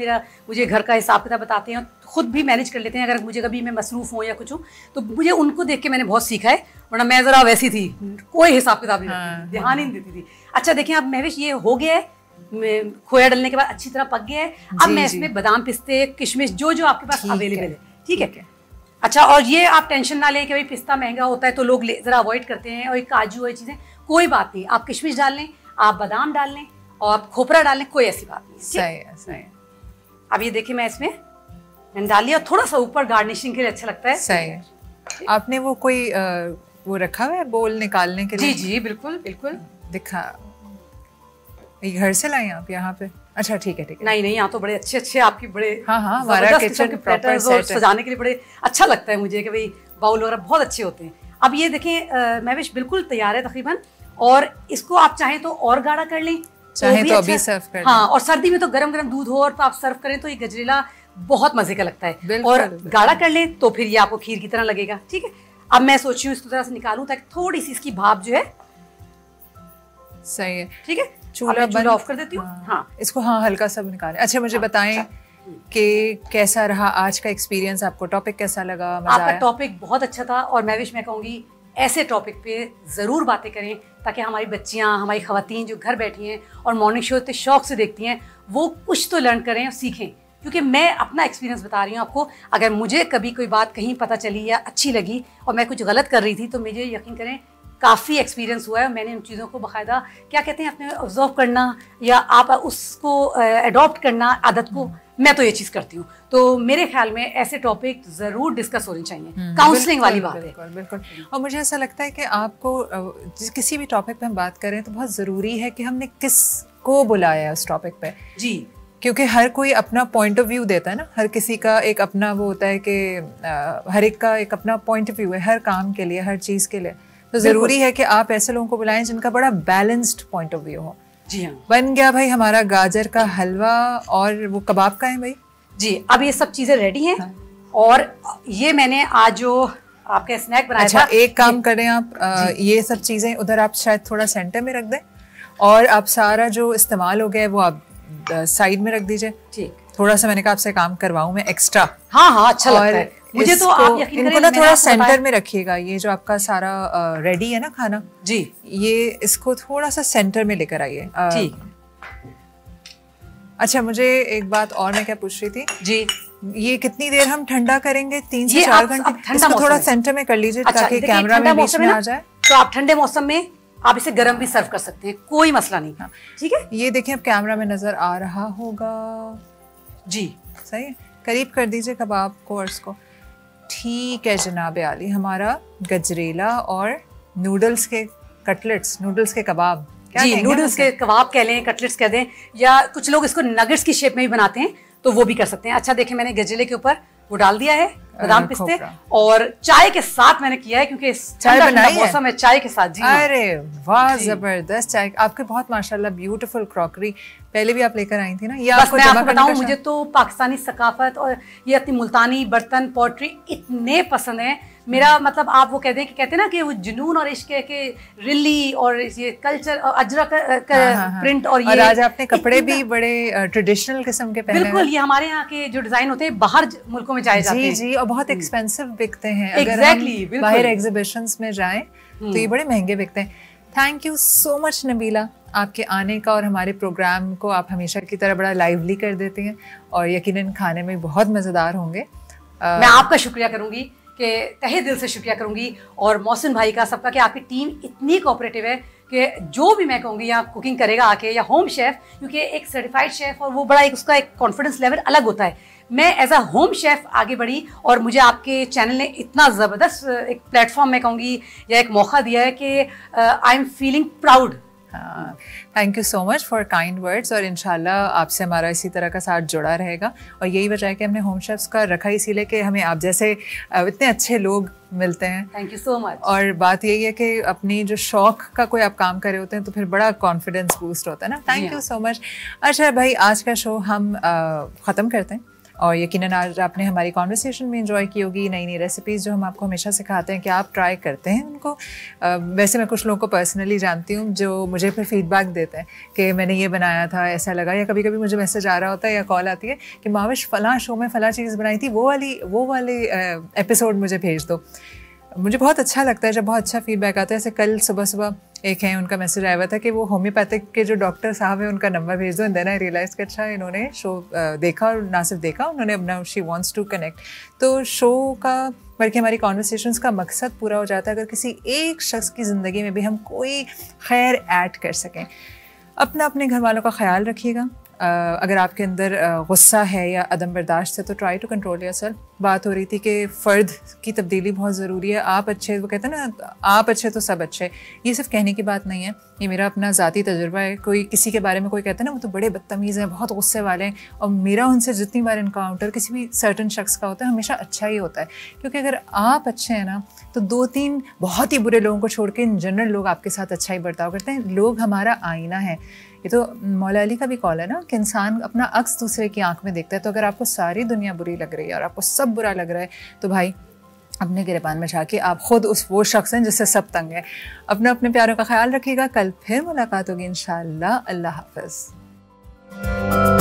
[SPEAKER 2] मुझे घर का हिसाब किताब बताते हैं, खुद भी मैनेज कर लेते हैं। अगर मुझे कभी मैं मसरूफ़ हूँ या कुछ हूँ तो मुझे उनको देख के मैंने बहुत सीखा है, वरना मैं ज़रा वैसी थी, कोई हिसाब किताब नहीं, ध्यान ही नहीं देती थी। अच्छा देखिए, अब महविश ये हो गया है, खोया डालने के बाद अच्छी तरह पक गया है। अब मैं इसमें बादाम, पिस्ते, किशमिश जो जो आपके पास अवेलेबल है, ठीक है। अच्छा, और ये आप टेंशन ना लें कि भाई पिस्ता महंगा होता है तो लोग ज़रा अवॉइड करते हैं, और काजू और चीज़ें, कोई बात नहीं। आप किशमिश डाल लें, आप बादाम डाल लें और आप खोपरा डाल लें, कोई ऐसी बात नहीं।
[SPEAKER 1] सही है, सही है।
[SPEAKER 2] अब ये देखिए, मैं इसमें मैंने डाल लिया, थोड़ा सा ऊपर गार्निशिंग के लिए अच्छा लगता है।
[SPEAKER 1] सही है। आपने वो कोई वो रखा हुआ है बोल निकालने के लिए?
[SPEAKER 2] जी जी, बिल्कुल बिल्कुल।
[SPEAKER 1] दिखा, घर से लाए आप यहाँ पे? अच्छा, ठीक है ठीक है।
[SPEAKER 2] नहीं नहीं, यहाँ तो बड़े अच्छे अच्छे आपकी बड़े,
[SPEAKER 1] हाँ हमारा किचन प्रॉपर सेट
[SPEAKER 2] सजाने के लिए बड़े अच्छा लगता है मुझे कि भाई बाउल वगैरह बहुत अच्छे होते हैं। अब ये देखें महविश बिल्कुल तैयार है तकरीबन, और इसको आप चाहें तो और गाढ़ा कर लें,
[SPEAKER 1] चाहे तो अभी सर्व कर।
[SPEAKER 2] हाँ, और सर्दी में तो गरम गरम दूध हो और तो आप सर्व करें तो ये गजरेला बहुत मजे का लगता है। और गाढ़ा कर लें तो फिर ये आपको खीर की तरह लगेगा, ठीक है। अब मैं सोच रही हूँ इसको जरा से निकालूं ताकि थोड़ी सी इसकी भाप जो है,
[SPEAKER 1] सही है,
[SPEAKER 2] ठीक है।
[SPEAKER 1] चूल्हा
[SPEAKER 2] ऑफ कर देती हूँ। हाँ,
[SPEAKER 1] इसको हाँ हल्का सा निकालें। अच्छा, मुझे बताएं कि कैसा रहा आज का एक्सपीरियंस, आपको टॉपिक कैसा लगा?
[SPEAKER 2] आपका टॉपिक बहुत अच्छा था, और मैं कहूँगी ऐसे टॉपिक पे ज़रूर बातें करें ताकि हमारी बच्चियाँ, हमारी ख़वातीन जो घर बैठी हैं और मॉर्निंग शो इतने शौक से देखती हैं, वो कुछ तो लर्न करें और सीखें। क्योंकि मैं अपना एक्सपीरियंस बता रही हूँ आपको, अगर मुझे कभी कोई बात कहीं पता चली या अच्छी लगी और मैं कुछ गलत कर रही थी, तो मुझे यकीन करें काफ़ी एक्सपीरियंस हुआ है। मैंने उन चीज़ों को बाकायदा, क्या कहते हैं, अपने ऑब्जर्व करना या आप उसको अडॉप्ट करना, आदत को, मैं तो ये चीज़ करती हूँ। तो मेरे ख्याल में ऐसे टॉपिक ज़रूर डिस्कस होने चाहिए, काउंसलिंग वाली बात है।
[SPEAKER 1] बिल्कुल बिल्कुल। और मुझे ऐसा लगता है कि आपको किसी भी टॉपिक पे हम बात करें तो बहुत ज़रूरी है कि हमने किसको बुलाया है उस टॉपिक पे।
[SPEAKER 2] जी,
[SPEAKER 1] क्योंकि हर कोई अपना पॉइंट ऑफ व्यू देता है ना, हर किसी का एक अपना वो होता है कि हर एक का एक अपना पॉइंट ऑफ व्यू है हर काम के लिए, हर चीज़ के लिए। तो ज़रूरी है कि आप ऐसे लोगों को बुलाएं जिनका बड़ा बैलेंस्ड पॉइंट ऑफ व्यू हो।
[SPEAKER 2] जी हाँ।
[SPEAKER 1] बन गया भाई हमारा गाजर का हलवा, और वो कबाब का है भाई।
[SPEAKER 2] जी, अब ये सब चीज़ें रेडी हैं। हाँ। और ये मैंने आज जो आपका स्नैक बनाया था।
[SPEAKER 1] एक काम करें आप, ये सब चीज़ें उधर आप शायद थोड़ा सेंटर में रख दें, और आप सारा जो इस्तेमाल हो गया है वो आप साइड में रख दीजिए।
[SPEAKER 2] ठीक,
[SPEAKER 1] थोड़ा सा मैंने कहा आपसे काम करवाऊं मैं एक्स्ट्रा।
[SPEAKER 2] हाँ हाँ, अच्छा लगता है मुझे। तो आप यकीन करें,
[SPEAKER 1] इनको ना थोड़ा सेंटर में रखिएगा। ये जो आपका सारा रेडी है ना खाना,
[SPEAKER 2] जी,
[SPEAKER 1] ये इसको थोड़ा सा सेंटर में लेकर आइए।
[SPEAKER 2] ठीक।
[SPEAKER 1] अच्छा, मुझे एक बात और मैं क्या पूछ रही थी
[SPEAKER 2] जी,
[SPEAKER 1] ये कितनी देर हम ठंडा करेंगे? 3 से 4 घंटे? इसको थोड़ा सेंटर में कर लीजिए ताकि कैमरा में बीच में आ जाए।
[SPEAKER 2] तो आप ठंडे मौसम में आप इसे गर्म भी सर्व कर सकते हैं, कोई मसला नहीं। हाँ, ठीक है।
[SPEAKER 1] ये देखिए, अब कैमरा में नजर आ रहा होगा
[SPEAKER 2] जी,
[SPEAKER 1] सही है। करीब कर दीजिए कबाब को और इसको। ठीक है जनाब आली, हमारा गजरेला और नूडल्स के कटलेट्स, नूडल्स के कबाब,
[SPEAKER 2] जी नूडल्स के कबाब कह लें, कटलेट्स कह दें, या कुछ लोग इसको नगेट्स की शेप में भी बनाते हैं, तो वो भी कर सकते हैं। अच्छा देखिए, मैंने गजरेले के ऊपर वो डाल दिया है बादाम पिस्ते, और चाय के साथ मैंने किया है क्योंकि ठंडा मौसम है, चाय के साथ। जी
[SPEAKER 1] अरे वाह, जबरदस्त चाय। आपके बहुत माशाल्लाह ब्यूटीफुल क्रॉकरी पहले भी आप लेकर आई थी ना। ये
[SPEAKER 2] बस मैं आपको बताऊं, मुझे तो पाकिस्तानी सकाफत और ये अपनी मुल्तानी बर्तन पॉटरी इतने पसंद है। मेरा मतलब आप वो कहते हैं कि कहते हैं ना कि वो जुनून और इश्क के रिली और ये कल्चर और अजरक प्रिंट और ये,
[SPEAKER 1] और आज आपने कपड़े भी बड़े ट्रेडिशनल किस्म के पहने।
[SPEAKER 2] बिल्कुल, ये हमारे यहाँ के जो डिजाइन होते हैं बाहर मुल्कों में जाए जाते हैं।
[SPEAKER 1] जी, और बहुत एक्सपेंसिव बिकते हैं। अगर हम बाहर एग्जीबिशंस में जाएं तो ये बड़े महंगे बिकते हैं। Thank you so much Nabila, आपके आने का, और हमारे प्रोग्राम को आप हमेशा की तरह बड़ा लाइवली कर देती हैं और यकीनन खाने में बहुत मज़ेदार होंगे।
[SPEAKER 2] मैं आपका शुक्रिया करूंगी, कि तहे दिल से शुक्रिया करूंगी, और मोहसिन भाई का, सबका, कि आपकी टीम इतनी कोऑपरेटिव है कि जो भी मैं कहूँगी यहाँ कुकिंग करेगा आके, या होम शेफ, क्योंकि एक सर्टिफाइड शेफ और वो बड़ा एक उसका एक कॉन्फिडेंस लेवल अलग होता है। मैं एज अ होम शेफ आगे बढ़ी और मुझे आपके चैनल ने इतना ज़बरदस्त एक प्लेटफॉर्म मैं कहूँगी या एक मौका दिया है कि I am feeling proud.
[SPEAKER 1] Thank you so much for kind words, और इंशाल्लाह आपसे हमारा इसी तरह का साथ जुड़ा रहेगा। और यही वजह है कि हमने होम शेफ्स का रखा इसीलिए कि हमें आप जैसे इतने अच्छे लोग मिलते हैं।
[SPEAKER 2] Thank you so much.
[SPEAKER 1] और बात यही है कि अपनी जो शौक का कोई आप काम कर रहे होते हैं तो फिर बड़ा कॉन्फिडेंस बूस्ट होता है ना। Thank you so much. अच्छा भाई, आज का शो हम ख़त्म करते हैं, और यकीनन आज आपने हमारी कॉन्वर्सेशन में एंजॉय की होगी। नई नई रेसिपीज़ जो हम आपको हमेशा सिखाते हैं कि आप ट्राई करते हैं उनको। वैसे मैं कुछ लोगों को पर्सनली जानती हूँ जो मुझे फिर फीडबैक देते हैं कि मैंने ये बनाया था, ऐसा लगा, या कभी कभी मुझे मैसेज आ रहा होता है या कॉल आती है कि माविश फ़लाँ शो में फ़लाँ चीज़ बनाई थी, वो वाली एपिसोड मुझे भेज दो। मुझे बहुत अच्छा लगता है जब बहुत अच्छा फीडबैक आता है। ऐसे कल सुबह एक है, उनका मैसेज आया हुआ था कि वो होम्योपैथिक के जो डॉक्टर साहब हैं उनका नंबर भेज दो। एंड देन आई रियलाइज़ कि अच्छा इन्होंने शो देखा, और ना सिर्फ देखा, उन्होंने अपना शी वांट्स टू कनेक्ट। तो शो का बल्कि हमारी कॉन्वर्सेशंस का मकसद पूरा हो जाता है अगर किसी एक शख्स की ज़िंदगी में भी हम कोई खैर ऐड कर सकें। अपने घर वालों का ख्याल रखिएगा। अगर आपके अंदर गुस्सा है या अदम बर्दाश्त है तो ट्राई टू कंट्रोल योरसेल्फ। बात हो रही थी कि फ़र्द की तब्दीली बहुत ज़रूरी है। आप अच्छे, वो कहते हैं ना, आप अच्छे तो सब अच्छे। ये सिर्फ कहने की बात नहीं है, ये मेरा अपना ज़ाती तजुर्बा है। कोई किसी के बारे में कोई कहता है ना वो तो बड़े बदतमीज़ हैं, बहुत गुस्से वाले हैं, और मेरा उनसे जितनी बार इनकाउंटर किसी भी सर्टन शख्स का होता है हमेशा अच्छा ही होता है। क्योंकि अगर आप अच्छे हैं ना तो 2-3 बहुत ही बुरे लोगों को छोड़ के इन जनरल लोग आपके साथ अच्छा ही बर्ताव करते हैं। लोग हमारा आईना है। ये तो मौला अली का भी कॉल है ना कि इंसान अपना अक्स दूसरे की आंख में देखता है। तो अगर आपको सारी दुनिया बुरी लग रही है और आपको सब बुरा लग रहा है तो भाई अपने गिरबान में जाके आप खुद वो शख्स हैं जिससे सब तंग है। अपने प्यारों का ख्याल रखिएगा। कल फिर मुलाकात होगी इंशाअल्लाह। अल्लाह हाफ़िज़।